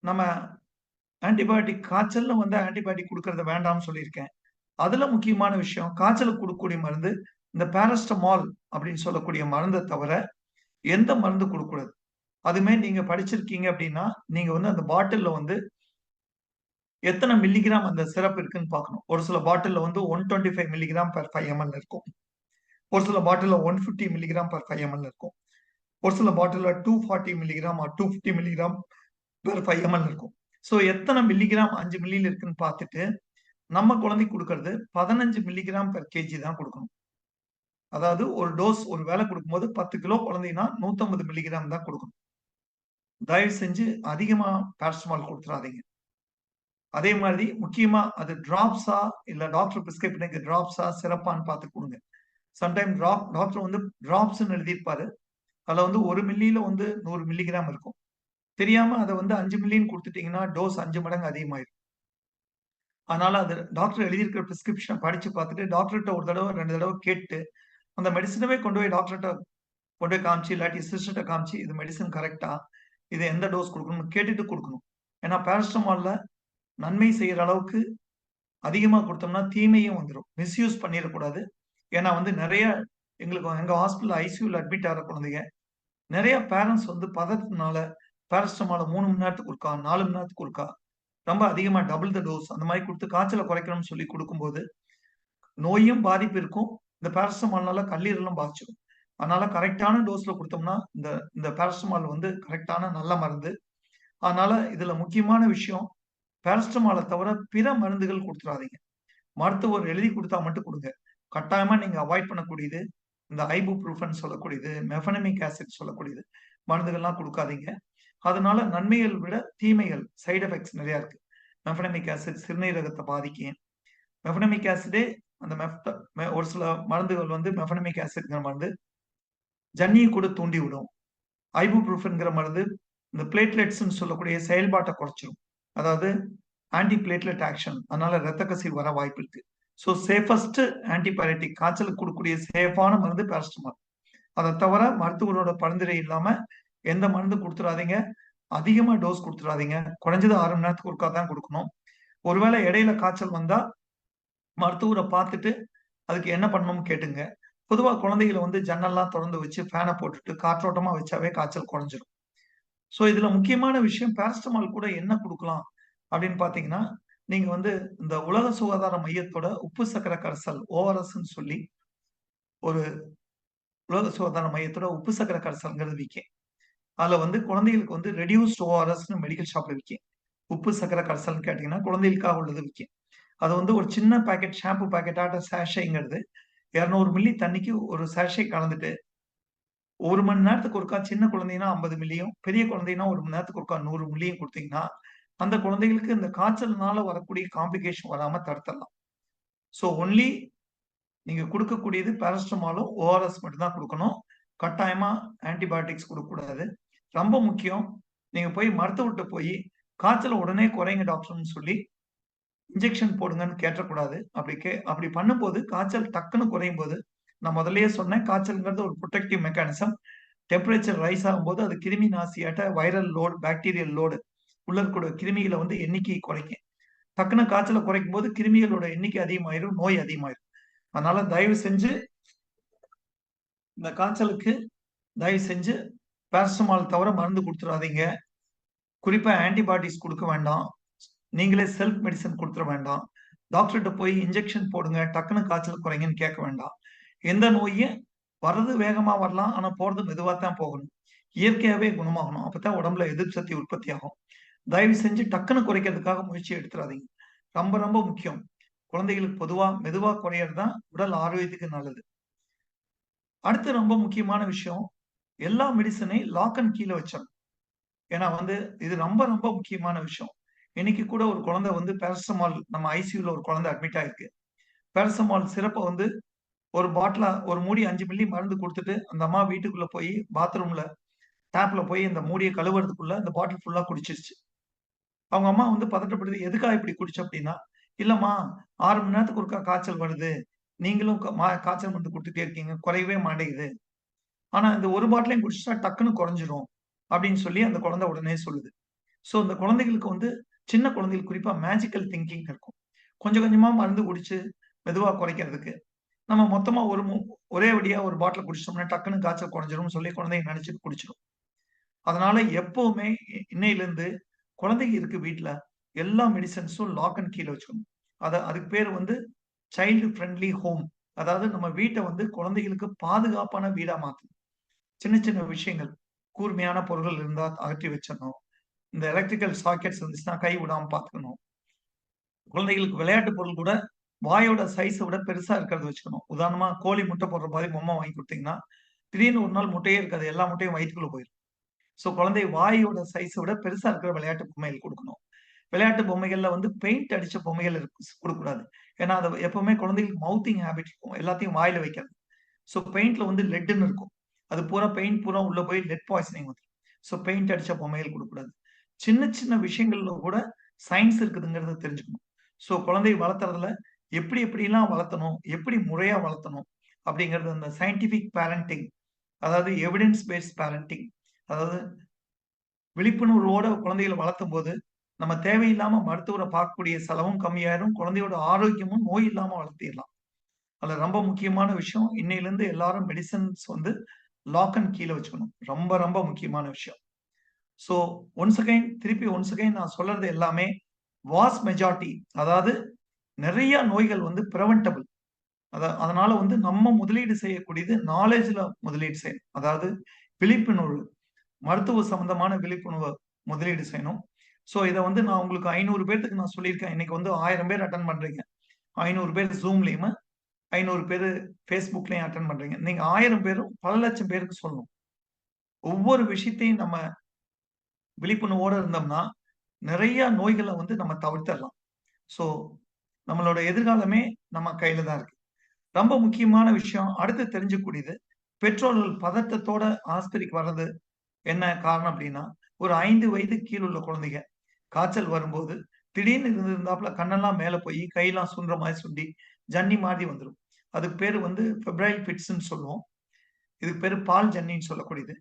நம்ம ஆன்டிபயோட்டிக் காய்ச்சல்ல வந்து ஆன்டிபயோட்டிக் குடுக்கறத வேண்டாம்னு சொல்லியிருக்கேன். அதுல முக்கியமான விஷயம், காய்ச்சலுக்கு குடுக்கக்கூடிய மருந்து இந்த பாராசிட்டமால் அப்படின்னு சொல்லக்கூடிய மருந்த தவிர எந்த மருந்து குடுக்கக்கூடாது. அதுமே நீங்க படிச்சிருக்கீங்க அப்படின்னா, நீங்க வந்து அந்த பாட்டில்ல வந்து எத்தன மில்லிகிராம் அந்த சிரப் இருக்குன்னு பார்க்கணும். ஒரு சில பாட்டில்ல வந்து 125 மில்லிகிராம் பெர் 5 எம்எல் இருக்கும். ஒரு சில பாட்டில்ல 150 மில்லிகிராம் பெர் 5 எம்எல் இருக்கும். ஒரு சில பாட்டில்ல 240 milligram or 250 milligram per 5 ML இருக்கும். ஸோ எத்தன மில்லிகிராம் 5 மில்லில இருக்குன்னு பார்த்துட்டு, நம்ம குழந்தைக்கு குடுக்கறது 15 மில்லிகிராம் பெர் கேஜி தான் குடுக்கணும். அதாவது ஒரு டோஸ் ஒரு வேளை குடுக்கும்போது 10 கிலோ குழந்தைன்னா 150 மில்லிகிராம் தான் குடுக்கணும். தயவு செஞ்சு அதிகமா பாராசிட்டமால் குடுத்துறாதீங்க. அதே மாதிரி முக்கியமா அது டிராப்ஸா இல்ல டாக்டர் பிரிஸ்கிரைப் பண்ணிருக்க டிராப்ஸா, சிரப்பான்னு பார்த்து குடுங்க. சம்டைம் டாக்டர் வந்து டிராப்ஸ்ன்னு எழுதியிருப்பாரு. அதுல வந்து 1 மில்லில வந்து 100 மில்லிகிராம் இருக்கும். தெரியாம அத வந்து 5 மில்லின்னு குடுத்துட்டீங்கன்னா, டோஸ் 5 மடங்கு அதிகமாயிரும். அதனால அது டாக்டர் எழுதியிருக்கிற பிரிஸ்கிரிப்ஷன படிச்சு பார்த்துட்டு, டாக்டர்ட்ட ஒரு தடவ, 2 தடவ கேட்டு, அந்த மெடிசினவே கொண்டு போய் டாக்டர்ட்ட கொண்டு போய் காமிச்சு, இல்லாட்டி சிஸ்டர்ட்ட காமிச்சு, இது மெடிசின் கரெக்ட்டா? இது எந்த டோஸ் குடுக்கணும்னு கேட்டுட்டு குடுக்கணும். ஏன்னா பாராசிட்டமால்ல நன்மை செய்யற அளவுக்கு அதிகமா குடுத்தோம்னா தீமையும் வந்துரும். மிஸ்யூஸ் பண்ணிறக்கூடாது. ஏன்னா வந்து நெறைய எங்களுக்கு எங்க ஹாஸ்பிட்டல்ல ஐசியூல அட்மிட் ஆகுற குழந்தைங்க, நெறைய பேரண்ட்ஸ் வந்து பதட்டத்தினால பாராசிட்டமால 3 மணி நேரத்துக்கு ஒருக்கா, 4 மணி நேரத்துக்கு ஒருக்கா, ரொம்ப அதிகமா டபுள் த டோஸ் அந்த மாரி குடுத்து காய்ச்சல குறைக்கணும்னு சொல்லி குடுக்கும்போது, நோயும் பாதிப்பு இருக்கும். இந்த பாராசிட்டமால்னால கல்லீரலும் பாதிச்சிரும். அதனால கரெக்டான டோஸ்ல கொடுத்தோம்னா இந்த இந்த பேரஸ்டமால் வந்து கரெக்டான நல்ல மருந்து. அதனால இதுல முக்கியமான விஷயம், பேரஸ்டமால தவிர பிற மருந்துகள் கொடுத்துறாதீங்க. மருத்துவர் எழுதி கொடுத்தா மட்டும் கொடுங்க. கட்டாயமா நீங்க அவாய்ட் பண்ணக்கூடியது இந்த ஐபுப்ரூஃபன் சொல்லக்கூடியது, மெஃபனமிக் ஆசிட் சொல்லக்கூடியது மருந்துகள்லாம் கொடுக்காதீங்க. அதனால நன்மைகள் விட தீமைகள், சைடு எஃபெக்ட்ஸ் நிறைய இருக்கு. மெஃபனமிக் ஆசிட் சிறுநீரகத்தை பாதிக்கும். மெஃபனமிக் ஆசிடே அந்த ஒரு சில மருந்துகள் வந்து மெஃபனமிக் ஆசிட்ங்கிற மருந்து ஜன்னியை கூட தூண்டி விடும். ஐபுப்ரூஃபன்ங்கிற மருந்து இந்த பிளேட்லெட்ஸ்ன்னு சொல்லக்கூடிய செயல்பாட்டை குறைச்சிரும். அதாவது ஆன்டி பிளேட்லெட் ஆக்ஷன். அதனால ரத்த கசிவு வர வாய்ப்பு இருக்கு. ஸோ சேஃபஸ்ட் ஆன்டிபயோட்டிக் காய்ச்சலுக்கு கொடுக்கக்கூடிய சேஃபான மருந்து பேரஸ்டமால். அதை தவிர மருத்துவரோட பரிந்துரை இல்லாம எந்த மருந்து கொடுத்துறாதீங்க. அதிகமா டோஸ் கொடுத்துறாதீங்க. குறைஞ்சது 6 மணி நேரத்துக்கு ஒருக்கா தான் கொடுக்கணும். ஒருவேளை இடையில காய்ச்சல் வந்தா மருத்துவரை பார்த்துட்டு அதுக்கு என்ன பண்ணணும்னு கேட்டுங்க. பொதுவா குழந்தைகளை வந்து ஜன்னல்லாம் திறந்து வச்சு ஃபேனை போட்டுட்டு காற்றோட்டமா வச்சாவே காய்ச்சல் குறைஞ்சிரும். ஸோ இதுல முக்கியமான விஷயம் பேரஸ்டமால் கூட என்ன கொடுக்கலாம் அப்படின்னு பாத்தீங்கன்னா, நீங்க வந்து இந்த உலக சுகாதார மையத்தோட உப்பு சர்க்கரை கரைசல் ORSன்னு சொல்லி ஒரு உலக சுகாதார மையத்தோட உப்பு சர்க்கரை கரைசல்ங்கிறது விக்கும். அதுல வந்து குழந்தைகளுக்கு வந்து ரெடியூஸ்ட் ORSன்னு மெடிக்கல் ஷாப்ல விக்கும். உப்பு சர்க்கரை கரைசல்னு கேட்டீங்கன்னா குழந்தைகளுக்காக உள்ளது விக்கும். அது வந்து ஒரு சின்ன பாக்கெட் ஷாம்பு பாக்கெட்டாட்ட சாஷேங்கிறது 200 மில்லி தண்ணிக்கு ஒரு சாஷே கலந்துட்டு 1 மணி நேரத்துக்கு ஒருக்கா சின்ன குழந்தைன்னா 50 மில்லியும், பெரிய குழந்தைன்னா 1 மணி நேரத்துக்கு ஒருக்கா 100 மில்லியும் குடுத்தீங்கன்னா, அந்த குழந்தைகளுக்கு இந்த காய்ச்சல்னால வரக்கூடிய காம்ப்ளிகேஷன் வராம தடுத்துடலாம். ஸோ ஒன்லி நீங்க குடுக்கக்கூடியது பேராசிட்டமாலும், ORS மட்டும் தான் குடுக்கணும். கட்டாயமா ஆன்டிபயோட்டிக்ஸ் குடுக்கக்கூடாது. ரொம்ப முக்கியம், நீங்க போய் மருத்துவர்ட்ட போயி, காய்ச்சல் உடனே குறைங்க டாக்டர்ன்னு சொல்லி, இன்ஜெக்ஷன் போடுங்கன்னு கேட்றக்கூடாது. அப்படி பண்ணும்போது காய்ச்சல் டக்குன்னு குறையும்போது, நான் முதல்லயே சொன்னேன், காய்ச்சல்ங்கிறது ஒரு புரொடெக்டிவ் மெக்கானிசம். டெம்பரேச்சர் ரைஸ் ஆகும்போது அது கிருமி நாசியாட்ட வைரல் லோட், பாக்டீரியல் லோடு உள்ள இருக்கக்கூடிய கிருமிகள வந்து எண்ணிக்கையை குறைக்கும். டக்குனு காய்ச்சல குறைக்கும்போது கிருமிகளோட எண்ணிக்கை அதிகமாயிரும், நோய் அதிகமாயிரும். அதனால தயவு செஞ்சு இந்த காய்ச்சலுக்கு தயவு செஞ்சு பேரசிட்டமால் தவிர மருந்து குடுத்துறாதீங்க. குறிப்பா ஆன்டிபயோட்டிக்ஸ் குடுக்க வேண்டாம். நீங்களே செல்ஃப் மெடிசின் குடுத்துற வேண்டாம். டாக்டர்ட்ட போய் இன்ஜெக்ஷன் போடுங்க, டக்குனு காய்ச்சல் குறைங்கன்னு கேட்க வேண்டாம். எந்த நோயும் வர்றது வேகமா வரலாம். ஆனா போறது மெதுவா தான் போகணும். இயற்கையாவே குணமாகணும். அப்பதான் உடம்புல எதிர்ப்பு சக்தி உற்பத்தி ஆகும். தயவு செஞ்சு டக்குனு குறைக்கிறதுக்காக முயற்சி எடுத்துறாதீங்க. ரொம்ப ரொம்ப முக்கியம். குழந்தைகளுக்கு பொதுவா மெதுவா குறையறது தான் உடல் ஆரோக்கியத்துக்கு நல்லது. அடுத்து ரொம்ப முக்கியமான விஷயம், எல்லா மெடிசினையும் லாக் அண்ட் கீல வச்சிரணும். ஏன்னா வந்து இது ரொம்ப ரொம்ப முக்கியமான விஷயம். இன்னைக்கு கூட ஒரு குழந்தை வந்து பேராசிட்டமால் நம்ம ஐசியூல ஒரு குழந்தை அட்மிட் ஆயிருக்கு. பேராசிட்டமால் சிரப்ப வந்து ஒரு பாட்டில ஒரு மூடி 5 மில்லி மருந்து குடுத்துட்டு, அந்த அம்மா வீட்டுக்குள்ள போய் பாத்ரூம்ல டேப்ல போய் அந்த மூடிய கழுவுறதுக்குள்ள அந்த பாட்டில் ஃபுல்லா குடிச்சிருச்சு. அவங்க அம்மா வந்து பதட்டப்படுது. "எதுக்கா இப்படி குடிச்ச?" அப்படின்னா, "இல்லம்மா 6 மணி நேரத்துக்கு ஒருக்கா காய்ச்சல் வருது. நீங்களும் காய்ச்சல் மருந்து குடுத்துட்டே இருக்கீங்க. குறையவே மாட்டேங்குது. ஆனா இந்த ஒரு பாட்டிலையும் குடிச்சுட்டா டக்குனு குறைஞ்சிரும்." அப்படின்னு சொல்லி அந்த குழந்தை உடனே சொல்லுது. ஸோ இந்த குழந்தைகளுக்கு வந்து சின்ன குழந்தைகளுக்கு குறிப்பா மேஜிக்கல் திங்கிங் இருக்கும். கொஞ்சம் கொஞ்சமா மருந்து குடிச்சு மெதுவா குறைக்கிறதுக்கு. நம்ம மொத்தமா ஒரே அடியா ஒரு பாட்டில் குடிச்சிட்டோம்னா டக்குனு காய்ச்சல் குறைஞ்சிரும்னு சொல்லி குழந்தைங்க நினைச்சுட்டு குடிச்சிரும். அதனால எப்பவுமே இன்னையிலிருந்து குழந்தைங்க இருக்கு வீட்ல, எல்லா மெடிசின்ஸும் லாக் அண்ட் கீல வச்சுக்கணும். அதுக்கு பேரு வந்து சைல்டு ஃப்ரெண்ட்லி ஹோம். அதாவது நம்ம வீட்ட வந்து குழந்தைகளுக்கு பாதுகாப்பான வீடா மாத்தணும். சின்ன சின்ன விஷயங்கள், கூர்மையான பொருள்கள் இருந்தா அகற்றி வச்சிரணும். இந்த எலக்ட்ரிக்கல் சாக்கெட்ஸ் இருந்துச்சுன்னா கை விடாம பார்த்துக்கணும். குழந்தைகளுக்கு விளையாட்டு பொருள் கூட வாயோட சைஸ விட பெருசா இருக்கிறத வச்சுக்கணும். உதாரணமா கோழி முட்டை போடுற மாரி பொம்மை வாங்கி குடுத்தீங்கன்னா, திடீர்னு ஒரு நாள் முட்டையே இருக்காது. எல்லா முட்டையும் வயித்துக்குள்ள போயிரும். ஸோ குழந்தை வாயோட சைஸ விட பெருசா இருக்கிற விளையாட்டு பொம்மைகள் குடுக்கணும். விளையாட்டு பொம்மைகள்ல வந்து பெயிண்ட் அடிச்ச பொம்மைகள் குடுக்கக்கூடாது. ஏன்னா, அது எப்பவுமே குழந்தைகளுக்கு மவுத்திங் ஹேபிட் இருக்கும். எல்லாத்தையும் வாயில வைக்கிறது. ஸோ பெயிண்ட்ல வந்து லெட்ன்னு இருக்கும். அது பூரா பெயிண்ட் பூரா உள்ள போய் லெட் பாய்சனிங் வந்துரும். ஸோ பெயிண்ட் அடிச்ச பொம்மைகள் குடுக்கக்கூடாது. சின்ன சின்ன விஷயங்கள்ல கூட சயின்ஸ் இருக்குதுங்கிறத தெரிஞ்சுக்கணும். ஸோ குழந்தைய வளர்த்துறதுல எப்படிலாம் வளர்த்தணும், எப்படி முறையா வளர்த்தணும் அப்படிங்கிறது அந்த சயன்டிஃபிக் பேரண்டிங், அதாவது எவிடன்ஸ் பேஸ்ட் பேரண்டிங், அதாவது விழிப்புணர்வோட குழந்தைகள வளர்த்தும்போது, நம்ம தேவையில்லாம மருத்துவர பார்க்கக்கூடிய செலவும் கம்மியாயிரும். குழந்தையோட ஆரோக்கியமும் நோய் இல்லாம வளர்த்திறலாம். அதுல ரொம்ப முக்கியமான விஷயம், இன்னையிலிருந்து எல்லாரும் மெடிசின்ஸ் வந்து லாக் அண்ட் கீல வச்சுக்கணும். ரொம்ப ரொம்ப முக்கியமான விஷயம். ஸோ ஒன்ஸ் அகைன் நான் சொல்றது எல்லாமே வாஸ்ட் மெஜாரிட்டி, அதாவது நெறைய நோய்கள் வந்து பிரிவென்டபிள். அதனால வந்து நம்ம முதலீடு செய்யக்கூடியது நாலேஜ்ல முதலீடு செய்யணும். அதாவது விழிப்புணர்வு, மருத்துவ சம்பந்தமான விழிப்புணர்வு முதலீடு செய்யணும். சோ இத வந்து நான் உங்களுக்கு 500 பேத்துக்கு நான் சொல்லியிருக்கேன். இன்னைக்கு வந்து 1000 பேர் அட்டெண்ட் பண்றீங்க. 500 பேர் Zoomலயும், 500 பேரு Facebookலயும் அட்டெண்ட் பண்றீங்க. நீங்க 1000 பேரும் பல லட்சம் பேருக்கு சொல்லணும். ஒவ்வொரு விஷயத்தையும் நம்ம விழிப்புணர்வோட இருந்தோம்னா, நிறைய நோய்கள வந்து நம்ம தவிர்த்தரலாம். சோ நம்மளோட எதிர்காலமே நம்ம கையில தான் இருக்கு. ரொம்ப முக்கியமான விஷயம் அடுத்து தெரிஞ்சுக்கூடியது, பெற்றோர்கள் பதட்டத்தோட ஆஸ்பத்திரிக்கு வர்றது என்ன காரணம் அப்டின்னா, ஒரு 5 வயது கீழ உள்ள குழந்தைங்க காய்ச்சல் வரும்போது, திடீர்னு இருந்தாப்ல கண்ணெல்லாம் மேல போயி, கையெல்லாம் சுண்டுற மாரி சுண்டி, ஜன்னி மாரி வந்துரும். அதுக்கு பேரு வந்து ஃபெப்ரைல் ஃபிட்ஸ்ன்னு சொல்லுவோம். இதுக்கு பேரு பால் ஜன்னின்னு சொல்லக்கூடியது.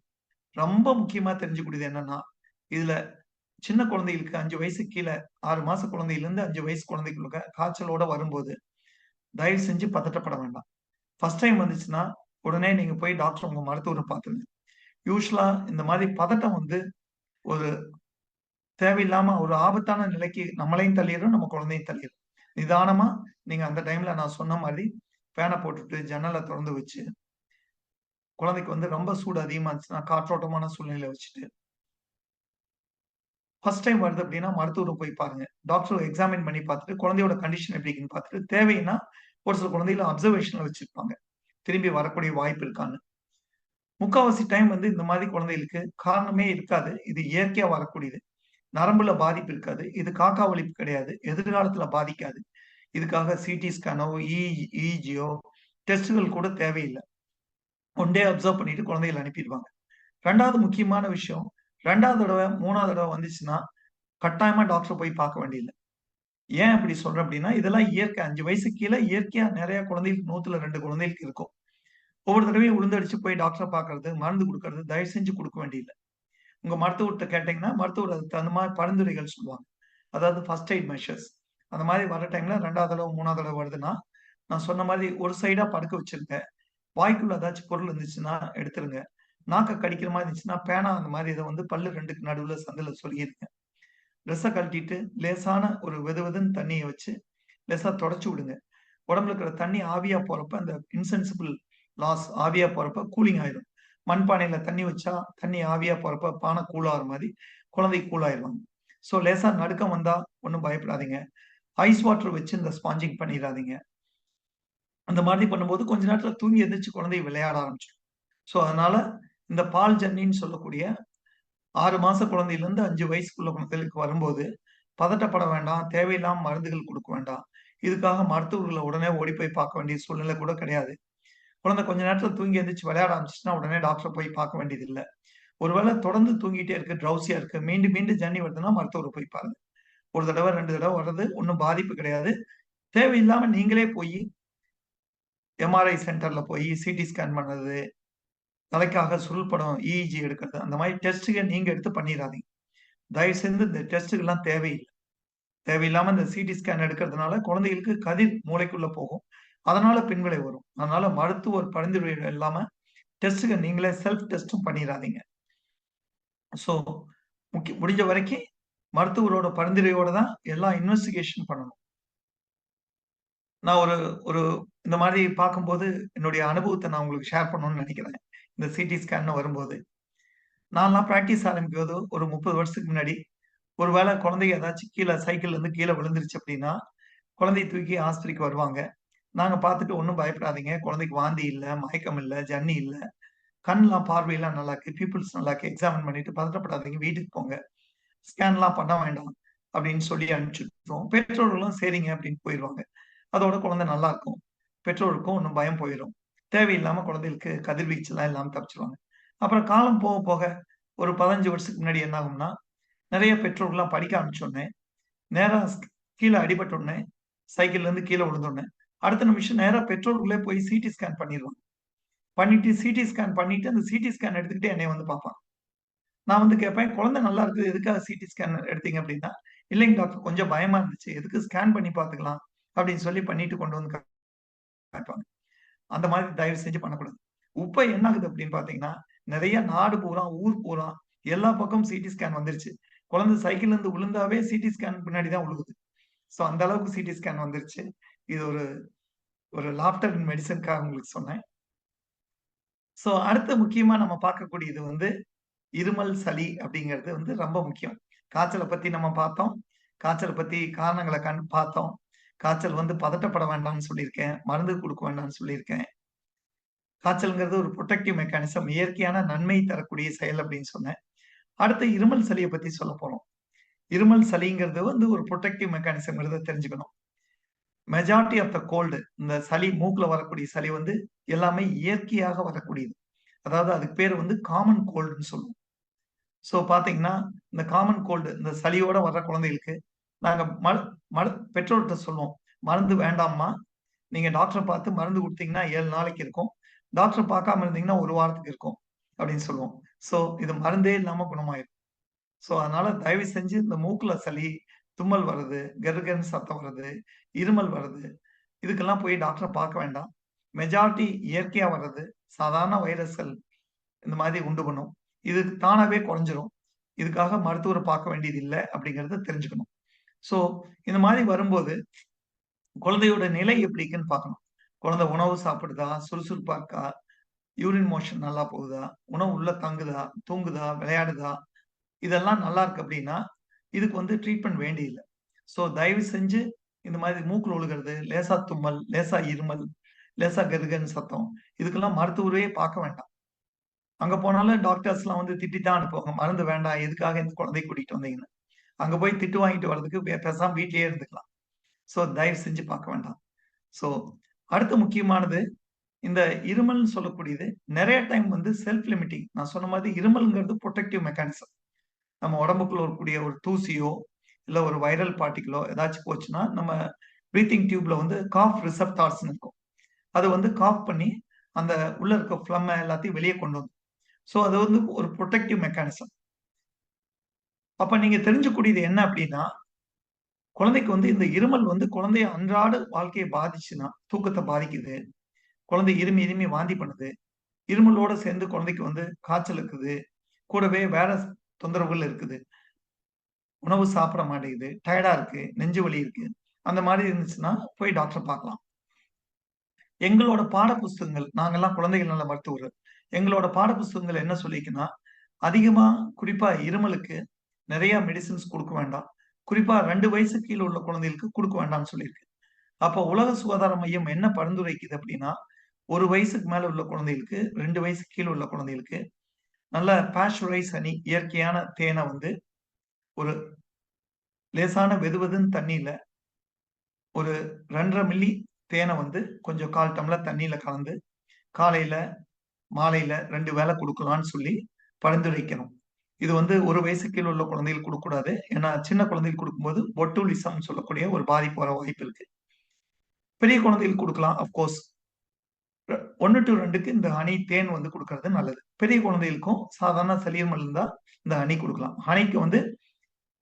ரொம்ப முக்கியமா தெரிஞ்சுக்கூடியது என்னன்னா, இதுல சின்ன குழந்தைகளுக்கு 5 வயசுக்கு கீழ 6 மாச குழந்தையிலிருந்து 5 வயசு குழந்தைகளுக்கு காய்ச்சலோட வரும்போது, தயவு செஞ்சு பதட்டப்பட வேண்டாம். ஃபர்ஸ்ட் டைம் வந்துச்சுன்னா, உடனே நீங்க போய் டாக்டர் உங்க மருத்துவர பாத்துருங்க. யூசுவலா இந்த மாரி பதட்டம் வந்து ஒரு தேவையில்லாம ஒரு ஆபத்தான நிலைக்கு நம்மளையும் தள்ளிரும், நம்ம குழந்தையும் தள்ளிரும். நிதானமா நீங்க அந்த டைம்ல நான் சொன்ன மாரி ஃபேன போட்டுட்டு, ஜன்னல தொறந்து வச்சு, குழந்தைக்கு வந்து ரொம்ப சூடு அதிகமா இருந்துச்சுன்னா, காற்றோட்டமான சூழ்நிலையில வச்சுட்டு, ஃபர்ஸ்ட் டைம் வருது அப்டின்னா மருத்துவர போய் பாருங்க. டாக்டர் எக்ஸாமின் பண்ணி பார்த்துட்டு, குழந்தையோட கண்டிஷன் எப்டி இருக்குன்னு பார்த்துட்டு, தேவைன்னா ஒரு சில குழந்தைகள அப்சர்வேஷன்ல வச்சிருப்பாங்க. திரும்பி வரக்கூடிய வாய்ப்பு இருக்கான்னு. முக்காவாசி டைம் வந்து இந்த மாரி குழந்தைகளுக்கு காரணமே இருக்காது. இது இயற்கையா வரக்கூடியது. நரம்புல பாதிப்பு இருக்காது. இது காக்கா வலிப்பு கிடையாது. எதிர்காலத்துல பாதிக்காது. இதுக்காக சிடி ஸ்கேனோ, இஇஜியோ டெஸ்ட்கள் கூட தேவையில்ல. ஒன் டே அப்சர்வ் பண்ணிட்டு குழந்தைகள அனுப்பிருவாங்க. 2வது முக்கியமான விஷயம், 2வது தடவ, 3வது தடவ வந்துச்சுன்னா, கட்டாயமா டாக்டர போய் பார்க்க வேண்டியதில்ல. ஏன் அப்படி சொல்றேன் அப்படின்னா, இதெல்லாம் இயற்கை. 5 வயசுக்கு கீழ இயற்கையா நெறைய குழந்தைகளுக்கு 100ல 2 குழந்தைகளுக்கு இருக்கும். ஒவ்வொரு தடவையும் உழுந்தடிச்சு போய் டாக்டர பார்க்கறது, மருந்து குடுக்கறது தயவு செஞ்சு குடுக்க வேண்டியதில்ல. உங்க மருத்துவர்ட்ட கேட்டீங்கன்னா, மருத்துவர் அதுக்கு தகுந்த மாரி பரிந்துரைகள் சொல்லுவாங்க. அதாவது ஃபர்ஸ்ட் எய்ட் மெஷர்ஸ். அந்த மாரி வர டைம்ல 2வது தடவ, 3வது தடவ வருதுன்னா, நான் சொன்ன மாரி ஒரு சைடா படுக்க வச்சிருங்க. வாய்க்குள்ள ஏதாச்சும் பொருள் இருந்துச்சுன்னா எடுத்துருங்க. நாக்க கடிக்கிற மாரி இருந்துச்சுன்னா, பேனா அந்த மாரி இத வந்து பல்லு 2க்கு நடுவுல சந்துல சொருகிருங்க. ட்ரெஸ்ஸ கழட்டிட்டு லேசான ஒரு வெதுவெதுன்னு தண்ணீய வச்சு, லேசா தொடச்சு விடுங்க. உடம்புல இருக்கிற தண்ணி ஆவியா போறப்ப, அந்த இன்சென்சிபிள் லாஸ் ஆவியா போறப்ப கூலிங் ஆயிரும். மண்பானையில தண்ணி வச்சா, தண்ணி ஆவியா போறப்ப பானை கூல் ஆகுற மாரி, குழந்தை கூல் ஆயிருவாங்க. ஸோ லேசா நடுக்கம் வந்தா ஒண்ணும் பயப்படாதீங்க. ஐஸ் வாட்டர் வச்சு இந்த ஸ்பாஞ்சிங் பண்ணிறாதீங்க. அந்த மாதிரி பண்ணும்போது கொஞ்ச நேரத்துல தூங்கி எந்திரிச்சு குழந்தை விளையாட ஆரம்பிச்சுரும். ஸோ அதனால இந்த பால் ஜன்னின்னு சொல்லக்கூடிய 6 மாச குழந்தையிலிருந்து 5 வயசுக்குள்ள குழந்தைகளுக்கு வரும்போது, பதட்டப்பட வேண்டாம். தேவையில்லாம மருந்துகள் குடுக்க வேண்டாம். இதுக்காக மருத்துவர்கள உடனே ஓடி போய் பார்க்க வேண்டிய சூழ்நிலை கூட கிடையாது. குழந்தை கொஞ்ச நேரத்துல தூங்கி எந்திரிச்சு விளையாட ஆரம்பிச்சுச்சுன்னா, உடனே டாக்டர போய் பார்க்க வேண்டியதில்ல. ஒருவேள தொடர்ந்து தூங்கிட்டே இருக்கு, ட்ரவுசியா இருக்கு, மீண்டும் மீண்டும் ஜன்னி வருதுன்னா மருத்துவர போய் பாருங்க. 1 தடவ, 2 தடவ வர்றது ஒண்ணும் பாதிப்பு கிடையாது. தேவையில்லாம நீங்களே போயி எம்ஆர்ஐ சென்டர்ல போயி சிடி ஸ்கேன் பண்றது, தலைக்காக சுருள் படம், இஇஜி எடுக்கிறது, அந்த மாரி டெஸ்ட்‌க நீங்க எடுத்து பண்ணிறாதீங்க. தயவு செய்து இந்த டெஸ்ட்‌கள்லாம் தேவையில்ல. தேவையில்லாம இந்த சிடி ஸ்கேன் எடுக்கிறதுனால குழந்தைகளுக்கு கதிர் மூளைக்குள்ள போகும். அதனால பின்விளைவு வரும். அதனால மருத்துவர் பரிந்துரை இல்லாம டெஸ்ட்‌க நீங்களே செல்ஃப் டெஸ்டும் பண்ணிறாதீங்க. ஸோ முடிஞ்ச வரைக்கும் மருத்துவரோட பரிந்துரையோட தான் எல்லா இன்வெஸ்டிகேஷன் பண்ணணும். நான் ஒரு ஒரு இந்த மாரி பார்க்கும்போது, என்னுடைய அனுபவத்த நான் உங்களுக்கு ஷேர் பண்ணணும்னு நெனைக்கிறேன். இந்த சிடி ஸ்கேன்னு வரும்போது. நான்லாம் பிராக்டிஸ் ஆரம்பிக்கும்போது ஒரு 30 வருஷத்துக்கு முன்னாடி, ஒரு வேள குழந்தை ஏதாச்சும் கீழ சைக்கிள்லருந்து கீழ விழுந்துருச்சு அப்டின்னா, குழந்தைய தூக்கி ஆஸ்பத்திரிக்கு வருவாங்க. நாங்க பார்த்துட்டு ஒண்ணும் பயப்படாதீங்க. குழந்தைக்கு வாந்தி இல்ல, மயக்கம் இல்ல, ஜன்னி இல்ல. கண்லாம் பார்வையெல்லாம் நல்லா இருக்கு. பியூப்பிள்ஸ் நல்லா இருக்கு. எக்ஸாமின் பண்ணிட்டு பதட்டப்படாதீங்க. வீட்டுக்கு போங்க. ஸ்கேன்லாம் பண்ண வேண்டாம். அப்படின்னு சொல்லி அனுப்பிச்சு விட்டுருவோம். பெற்றோர்களும் சரிங்க அப்படின்னு போயிருவாங்க. அதோட குழந்தை நல்லா இருக்கும். பெற்றோருக்கும் இன்னும் பயம் போயிரும். தேவையில்லாம குழந்தைகளுக்கு கதிர்வீச்சுலாம் இல்லாம தப்பிச்சுருவாங்க. அப்புறம் காலம் போக போக ஒரு 15 வருஷத்துக்கு முன்னாடி என்ன ஆகும்னா, நெறைய பெற்றோர்கள்லாம் படிக்க ஆரம்பிச்சோனே, நேரா கீழ அடிபட்டோனே, சைக்கிள்லேருந்து கீழ விழுந்தோனே, அடுத்த நிமிஷம் நேரா பெற்றோர்களே போய் சிடி ஸ்கேன் பண்ணிருவாங்க. பண்ணிட்டு சிடி ஸ்கேன் பண்ணிட்டு, அந்த சிடி ஸ்கேன் எடுத்துக்கிட்டு என்னைய வந்து பார்ப்பாங்க. நான் வந்து கேட்பேன், "குழந்தை நல்லா இருக்குது. எதுக்காக சிடி ஸ்கேன் எடுத்தீங்க?" அப்படின்னா, "இல்லைங்க டாக்டர் கொஞ்சம் பயமா இருந்துச்சு. எதுக்கு ஸ்கேன் பண்ணி பார்த்துக்கலாம்." அப்படின்னு சொல்லி பண்ணிட்டு கொண்டு வந்து காமிப்பாங்க. அந்த மாதிரி தயவு செஞ்சு பண்ணக்கூடாது. இப்ப என்ன ஆகுது அப்படின்னு பார்த்தீங்கன்னா, நெறைய நாடு பூரா, ஊர் பூரா எல்லா பக்கமும் சிடி ஸ்கேன் வந்துருச்சு. குழந்தை சைக்கிள்ல இருந்து விழுந்தாவே சிடி ஸ்கேன் பின்னாடி தான் விழுகுது. ஸோ அந்த அளவுக்கு சிடி ஸ்கேன் வந்துருச்சு. இது ஒரு ஒரு லாஃப்டர் இன் மெடிசன்க்காக உங்களுக்கு சொன்னேன். ஸோ அடுத்து முக்கியமா நம்ம பார்க்கக்கூடியது வந்து இருமல், சளி அப்படிங்கிறது வந்து ரொம்ப முக்கியம். காய்ச்சல பத்தி நம்ம பார்த்தோம். காய்ச்சல பத்தி காரணங்கள பார்த்தோம். காய்ச்சல் வந்து பதட்டப்பட வேண்டாம்னு சொல்லியிருக்கேன். மருந்து குடுக்க வேண்டாம்னு சொல்லியிருக்கேன். காய்ச்சல்ங்கிறது ஒரு புரொடெக்டிவ் மெக்கானிசம். இயற்கையான நன்மை தரக்கூடிய செயல் அப்படின்னு சொன்னேன். அடுத்து இருமல், சளிய பத்தி சொல்லப் போறோம். இருமல், சளிங்கிறது வந்து ஒரு புரொடெக்டிவ் மெக்கானிசம்ங்கிறத தெரிஞ்சுக்கணும். மெஜாரிட்டி ஆஃப் த கோல்டு இந்த சளி மூக்குல வரக்கூடிய சளி வந்து எல்லாமே இயற்கையாக வரக்கூடியது. அதாவது அதுக்கு பேரு வந்து காமன் கோல்டுன்னு சொல்லுவோம். ஸோ பார்த்தீங்கன்னா, இந்த காமன் கோல்டு இந்த சளியோட வர்ற குழந்தைகளுக்கு நாங்க மரு மரு பெற்றோர்ட்ட சொல்லுவோம். "மருந்து வேண்டாம்மா. நீங்க டாக்டர பார்த்து மருந்து குடுத்தீங்கன்னா 7 நாளைக்கு இருக்கும். டாக்டர பார்க்காம இருந்தீங்கன்னா 1 வாரத்துக்கு இருக்கும்." அப்படின்னு சொல்லுவோம். ஸோ இது மருந்தே இல்லாம குணமாயிரும். ஸோ அதனால தயவு செஞ்சு இந்த மூக்குல சளி, தும்மல் வருது, கர்ன்னு சத்தம் வருது, இருமல் வருது. இதுக்கெல்லாம் போய் டாக்டர பார்க்க வேண்டாம். மெஜாரிட்டி இயற்கையா வர்றது. சாதாரண வைரஸ்கள் இந்த மாதிரி உண்டு பண்ணும். இது தானாவே குறைஞ்சிரும். இதுக்காக மருத்துவர பார்க்க வேண்டியது இல்ல அப்படிங்கிறத தெரிஞ்சுக்கணும். ஸோ இந்த மாரி வரும்போது குழந்தையோட நிலை எப்படி இருக்குன்னு பார்க்கணும். குழந்தை உணவு சாப்பிடுதா? சுறுசுறுப்பா இருக்கா? யூரின் மோஷன் நல்லா போகுதா? உணவு உள்ள தங்குதா? தூங்குதா? விளையாடுதா? இதெல்லாம் நல்லா இருக்கு அப்படின்னா, இதுக்கு வந்து ட்ரீட்மெண்ட் வேண்டியதில்ல. ஸோ தயவு செஞ்சு இந்த மாதிரி மூக்குல ஒழுகுறது, லேசா தும்மல், லேசா இருமல், லேசா கர்ன்னு சத்தம் இதுக்கெல்லாம் மருத்துவரையே பார்க்க வேண்டாம். அங்க போனாலும் டாக்டர்ஸ்லாம் வந்து திட்டி தான் அனுப்புவாங்க. மருந்து வேண்டாம். எதுக்காக இந்த குழந்தைய கூட்டிட்டு வந்தீங்கன்னு. அங்க போய் திட்டு வாங்கிட்டு வர்றதுக்கு பேசாம வீட்லயே இருந்துக்கலாம். ஸோ தயவு செஞ்சு பார்க்க வேண்டாம். ஸோ அடுத்து முக்கியமானது இந்த இருமல்ன்னு சொல்லக்கூடியது நெறைய டைம் வந்து செல்ஃப் லிமிட்டிங். நான் சொன்ன மாதிரி இருமல்ங்கிறது புரொடெக்டிவ் மெக்கானிசம். நம்ம உடம்புக்குள்ள இருக்கக்கூடிய ஒரு தூசியோ, இல்ல ஒரு வைரல் பார்ட்டிகிளோ ஏதாச்சும் போச்சுன்னா, நம்ம பிரீத்திங் டியூப்ல வந்து காஃப் ரிசெப்டார்ஸ்ன்னு இருக்கும். அது வந்து காஃப் பண்ணி அந்த உள்ள இருக்க ஃப்ளம்ம எல்லாத்தையும் வெளிய கொண்டு வந்துரும். ஸோ அது வந்து ஒரு புரொடெக்டிவ் மெக்கானிசம். அப்ப நீங்க தெரிஞ்சுக்கூடியது என்ன அப்டின்னா, குழந்தைக்கு வந்து இந்த இருமல் வந்து குழந்தைய அன்றாட வாழ்க்கைய பாதிச்சுன்னா, தூக்கத்த பாதிக்குது. குழந்தை இருமி, இருமி வாந்தி பண்ணுது. இருமலோட சேர்ந்து குழந்தைக்கு வந்து காய்ச்சல் இருக்குது. கூடவே வேற தொந்தரவுகள் இருக்குது. உணவு சாப்பிட மாட்டேங்குது. டயர்டா இருக்கு. நெஞ்சு வலி இருக்கு. அந்த மாரி இருந்துச்சுன்னா, போய் டாக்டர பார்க்கலாம். எங்களோட பாட புஸ்தகங்கள் நாங்கலாம் குழந்தைகள் நல மருத்துவர்கள். எங்களோட பாட புஸ்தகங்கள் என்ன சொல்லிருக்குன்னா, அதிகமா குறிப்பா இருமலுக்கு நெறைய மெடிசின்ஸ் குடுக்க வேண்டாம். குறிப்பா 2 வயசுக்கு கீழ உள்ள குழந்தைகளுக்கு குடுக்க வேண்டாம்னு சொல்லியிருக்கு. அப்ப உலக சுகாதார மையம் என்ன பரிந்துரைக்குது அப்டின்னா, 1 வயசுக்கு மேல உள்ள குழந்தைகளுக்கு, 2 வயசுக்கு கீழ உள்ள குழந்தைகளுக்கு, நல்ல பாஸ்டுரைஸ் ஹனி இயற்கையான தேன வந்து ஒரு லேசான வெதுவெதுன்னு தண்ணீல ஒரு 2 1/2 மில்லி தேன வந்து கொஞ்சம் 1/4 டம்ளர் தண்ணீல கலந்து, காலையில, மாலையில 2 வேள குடுக்கலான்னு சொல்லி பரிந்துரைக்கணும். இது வந்து 1 வயசுக்கு கீழ உள்ள குழந்தைகளுக்கு குடுக்கக்கூடாது. ஏன்னா, சின்ன குழந்தைகளுக்கு குடுக்கும்போது பொட்டுலிசம்னு சொல்லக்கூடிய ஒரு பாதிப்பு வர வாய்ப்பு இருக்கு. பெரிய குழந்தைகளுக்கு குடுக்கலாம். ஆஃப் கோர்ஸ் 1 டூ 2க்கு இந்த ஹனி தேன் வந்து குடுக்கறது நல்லது. பெரிய குழந்தைகளுக்கும் சாதாரண சளி, இருமல் இருந்தா இந்த ஹனி குடுக்கலாம். ஹனிக்கு வந்து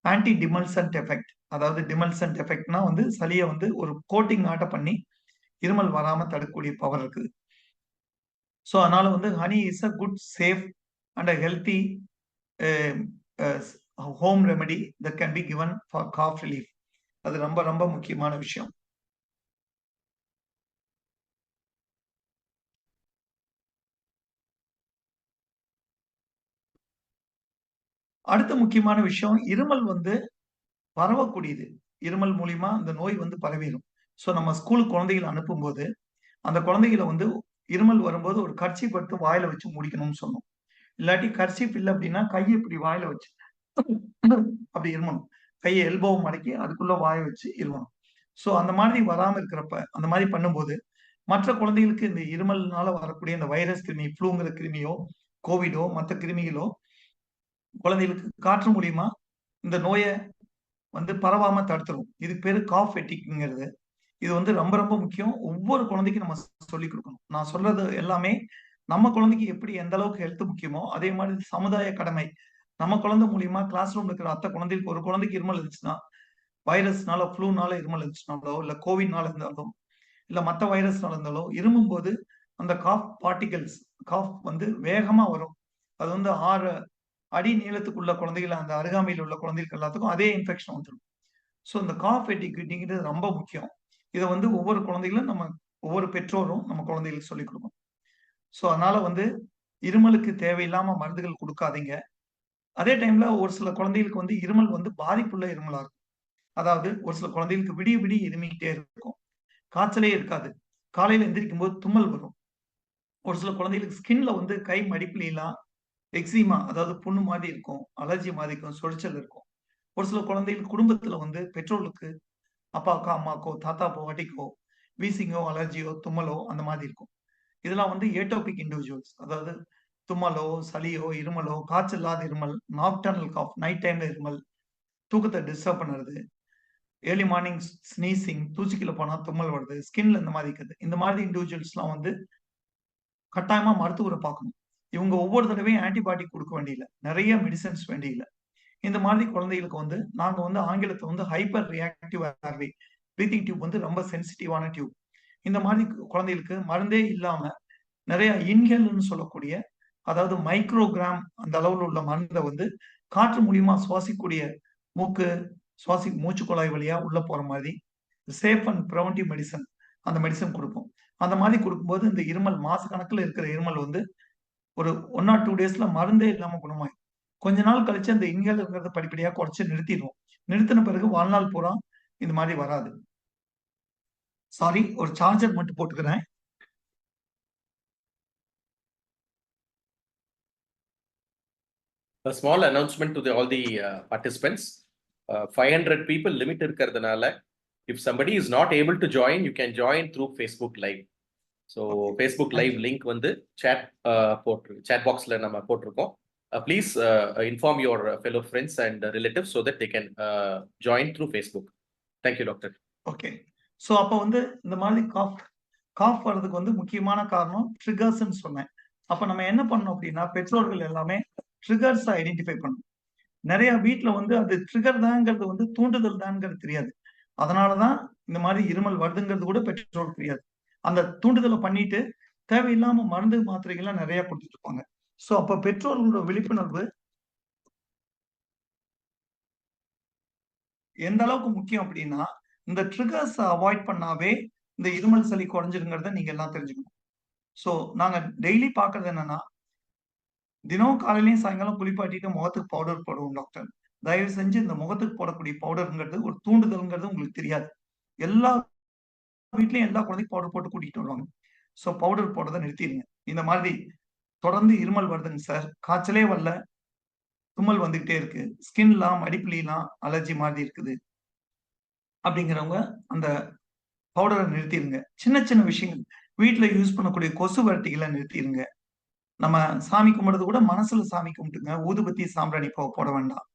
ஆன்டி டிமல்சன்ட் எஃபெக்ட். அதாவது டிமல்சன்ட் எஃபெக்ட்னா வந்து சளிய வந்து ஒரு கோட்டிங் ஆட்ட பண்ணி, இருமல் வராம தடுக்கக்கூடிய பவர் இருக்குது. ஸோ அதனால வந்து honey is a good, safe and a healthy a home remedy that can be given for cough relief. அது ரொம்ப ரொம்ப முக்கியமான விஷயம். அடுத்த முக்கியமான விஷயம், இருமல் வந்து பரவக்கூடியது. இருமல் மூலியமா அந்த நோய் வந்து பரவிரும். ஸோ நம்ம ஸ்கூலுக்கு குழந்தைகள அனுப்பும்போது, அந்த குழந்தைகள வந்து இருமல் வரும்போது ஒரு கர்ச்சீப் எடுத்து வாயில வச்சு மூடிக்கணும்னு சொன்னோம். இல்லாட்டி கர்ச்சீப் இல்ல அப்டின்னா, கைய இப்டி வாயில வச்சு அப்டி இருமணும். கைய எல்போவ மடக்கி அதுக்குள்ள வாய வச்சு இருமணும். ஸோ அந்த மாதிரி வராம இருக்கிறப்ப, அந்த மாரி பண்ணும்போது, மற்ற குழந்தைகளுக்கு இந்த இருமல்னால வரக்கூடிய இந்த வைரஸ் கிருமி, ஃப்ளூங்கிற கிருமியோ, கோவிடோ, மத்த கிருமிகளோ குழந்தைகளுக்கு காற்று மூலியமா இந்த நோய வந்து பரவாம தடுத்துரும். இதுக்கு பேரு காஃப் ஃபெட்டிக்ங்கிறது. இது வந்து ரொம்ப ரொம்ப முக்கியம். ஒவ்வொரு குழந்தைக்கும் நம்ம சொல்லிக் குடுக்கணும். நான் சொல்றது எல்லாமே நம்ம குழந்தைக்கு எப்படி எந்த அளவுக்கு ஹெல்த் முக்கியமோ, அதே மாரி சமுதாய கடமை. நம்ம குழந்தை மூலியமா கிளாஸ் ரூம்ல இருக்கிற அத்த குழந்தைக்கு ஒரு குழந்தைக்கு இருமல் இருந்துச்சுன்னா, வைரஸ்னால, ஃப்ளூனால இருமல் இருந்துச்சுனாலோ, இல்ல கோவிட்னால இருந்தாலும், இல்ல மத்த வைரஸ்னால இருந்தாலோ, இருமும்போது அந்த காஃப் பார்ட்டிகிள்ஸ் காஃப் வந்து வேகமா வரும். அது வந்து 6 அடி நீளத்துக்குள்ள குழந்தைகள் அந்த அருகாமையில் உள்ள குழந்தைகளுக்கு எல்லாத்துக்கும் அதே இன்ஃபெக்ஷன் வந்துரும். ஸோ இந்த காஃப் எட்டிக்யூட்டிங்கிறது ரொம்ப முக்கியம். இத வந்து ஒவ்வொரு குழந்தைகளும் நம்ம ஒவ்வொரு பெற்றோரும் நம்ம குழந்தைகளுக்கு சொல்லிக் கொடுக்கணும். ஸோ அதனால வந்து இருமலுக்கு தேவையில்லாம மருந்துகள் கொடுக்காதீங்க. அதே டைம்ல ஒரு சில குழந்தைகளுக்கு வந்து இருமல் வந்து பாதிப்புள்ள இருமலா இருக்கும். அதாவது ஒரு சில குழந்தைகளுக்கு விடிய விடிய இருமிக்கிட்டே இருக்கும். காய்ச்சலே இருக்காது. காலையில எந்திரிக்கும்போது தும்மல் வரும். ஒரு சில குழந்தைகளுக்கு ஸ்கின்ல வந்து கை மடிப்புலாம் எக்ஸிமா அதாவது புண்ணு மாதிரி இருக்கும். அலர்ஜி மாதிரி இருக்கும். சொரிச்சல் இருக்கும். ஒரு சில குழந்தைகள் குடும்பத்துல வந்து பெற்றோர்களுக்கு அப்பாவுக்கோ, அம்மாக்கோ, தாத்தா, பாட்டிக்கோ வீசிங்கோ, அலர்ஜியோ, தும்மலோ அந்த மாதிரி இருக்கும். இதெல்லாம் வந்து ஏட்டோபிக் இண்டிவிஜுவல்ஸ். அதாவது தும்மலோ, சளியோ, இருமலோ, காய்ச்சல் இல்லாத இருமல், நாக்டர்னல் காஃப் நைட் டைம்ல இருமல், தூக்கத்த டிஸ்டர்ப் பண்ணுறது, ஏர்லி மார்னிங் ஸ்னீசிங், தூசிக்குள்ள போனா தும்மல் வருது, ஸ்கின்ல இந்த மாதிரி இருக்குது. இந்த மாதிரி இண்டிவிஜுவல்ஸ்லாம் வந்து கட்டாயமா மருத்துவரை பார்க்கணும். இவங்க ஒவ்வொரு தடவையும் ஆன்டிபயோட்டிக் குடுக்க வேண்டியதில்ல. நெறைய மெடிசின்ஸ் வேண்டியதில்ல. இந்த மாதிரி குழந்தைகளுக்கு வந்து நாங்க வந்து ஆங்கிலத்துல வந்து hyper reactive airway breathing tube வந்து ரொம்ப சென்சிட்டிவான டியூப். இந்த மாதிரி குழந்தைகளுக்கு மருந்தே இல்லாம நெறைய இன்ஹேலர்ன்னு சொல்லக்கூடிய அதாவது மைக்ரோகிராம் அந்த அளவுல உள்ள மருந்த வந்து காற்று மூலியமா சுவாசிக்கக்கூடிய மூக்கு, மூச்சுக் குழாய் வழியா உள்ள போற மாதிரி சேஃப் அண்ட் பிரிவென்டிவ் மெடிசின் அந்த மெடிசின் குடுப்போம். அந்த மாதிரி குடுக்கும்போது இந்த இருமல் மாச கணக்குல இருக்கிற இருமல் வந்து ஒரு 1 ஆர் 2 டேஸ்ல மருந்தே இல்லாம குணமாயிரும். கொஞ்ச நாள் கழிச்சு அந்த இன்ஹேலர்ங்கிறத படிப்படியா குறைச்சு நிறுத்திருவோம். நிறுத்தின பிறகு வாழ்நாள் பூரா இந்த மாதிரி வராது. சாரி ஒரு சார்ஜர் மட்டும் போட்டுக்கிறேன். A small announcement to all the participants. 500 people limit இருக்கிறதுனால if somebody is not able to join, you can join through Facebook Live. So Facebook Live link வந்து chat boxல நம்ம போட்டிருக்கோம். Please inform your fellow friends and relatives so that they can join through Facebook. Thank you, doctor. Okay. So அப்ப வந்து இந்த மாதிரி cough வர்றதுக்கு வந்து முக்கியமான காரணம் ட்ரிகர்ஸ்ன்னு சொன்னேன். அப்ப நம்ம என்ன பண்ணணும் அப்படின்னா, பெற்றோர்கள் எல்லாமே ட்ரிகர்ஸ ஐடென்டிஃபை பண்ணணும். நெறைய வீட்ல வந்து அது ட்ரிகர் தான்ங்கிறது வந்து தூண்டுதல் தான்ங்கிறது தெரியாது. அதனால தான் இந்த மாதிரி இருமல் வருதுங்கிறது கூட பெற்றோருக்கு தெரியாது. அந்த தூண்டுதல பண்ணிட்டு தேவையில்லாம மருந்து, மாத்திரைகள்லாம் நெறைய குடுத்துட்டு இருப்பாங்க. சோ அப்ப பெற்றோர்களோட விழிப்புணர்வு எந்த அளவுக்கு முக்கியம் அப்படின்னா, இந்த ட்ரிகர்ஸ அவாய்ட் பண்ணாவே இந்த இருமல், சளி குறைஞ்சிருங்கிறத நீங்க எல்லாம் தெரிஞ்சுக்கணும். சோ நாங்க டெய்லி பார்க்கிறது என்னன்னா, தினமும் காலையிலயும் சாயங்காலம் குளிப்பாட்டிட்டு முகத்துக்கு பவுடர் போடுவோம் டாக்டர். தயவு செஞ்சு இந்த முகத்துக்கு போடக்கூடிய பவுடர்ங்கிறது ஒரு தூண்டுதல்ங்கிறது உங்களுக்கு தெரியாது. எல்லா வீட்லயும் எல்லா குழந்தைக்கும் பவுடர் போட்டு கூட்டிட்டு வருவாங்க. சோ பவுடர் போடுறத நிறுத்திருங்க. இந்த மாதிரி தொடர்ந்து இருமல் வருதுங்க சார். காய்ச்சலே வரல. தும்மல் வந்துகிட்டே இருக்கு. ஸ்கின்லாம் மடிப்புலிலாம் அலர்ஜி மாதிரி இருக்குது. அப்படிங்கிறவங்க அந்த பவுடர நிறுத்திருங்க. சின்ன சின்ன விஷயங்கள். வீட்ல யூஸ் பண்ணக்கூடிய கொசு விரட்டிகள நிறுத்திருங்க. நம்ம சாமி கும்பிடுறது கூட மனசுல சாமி கும்பிட்டுங்க. ஊதுபத்தி, சாம்பிராணி போட வேண்டாம்.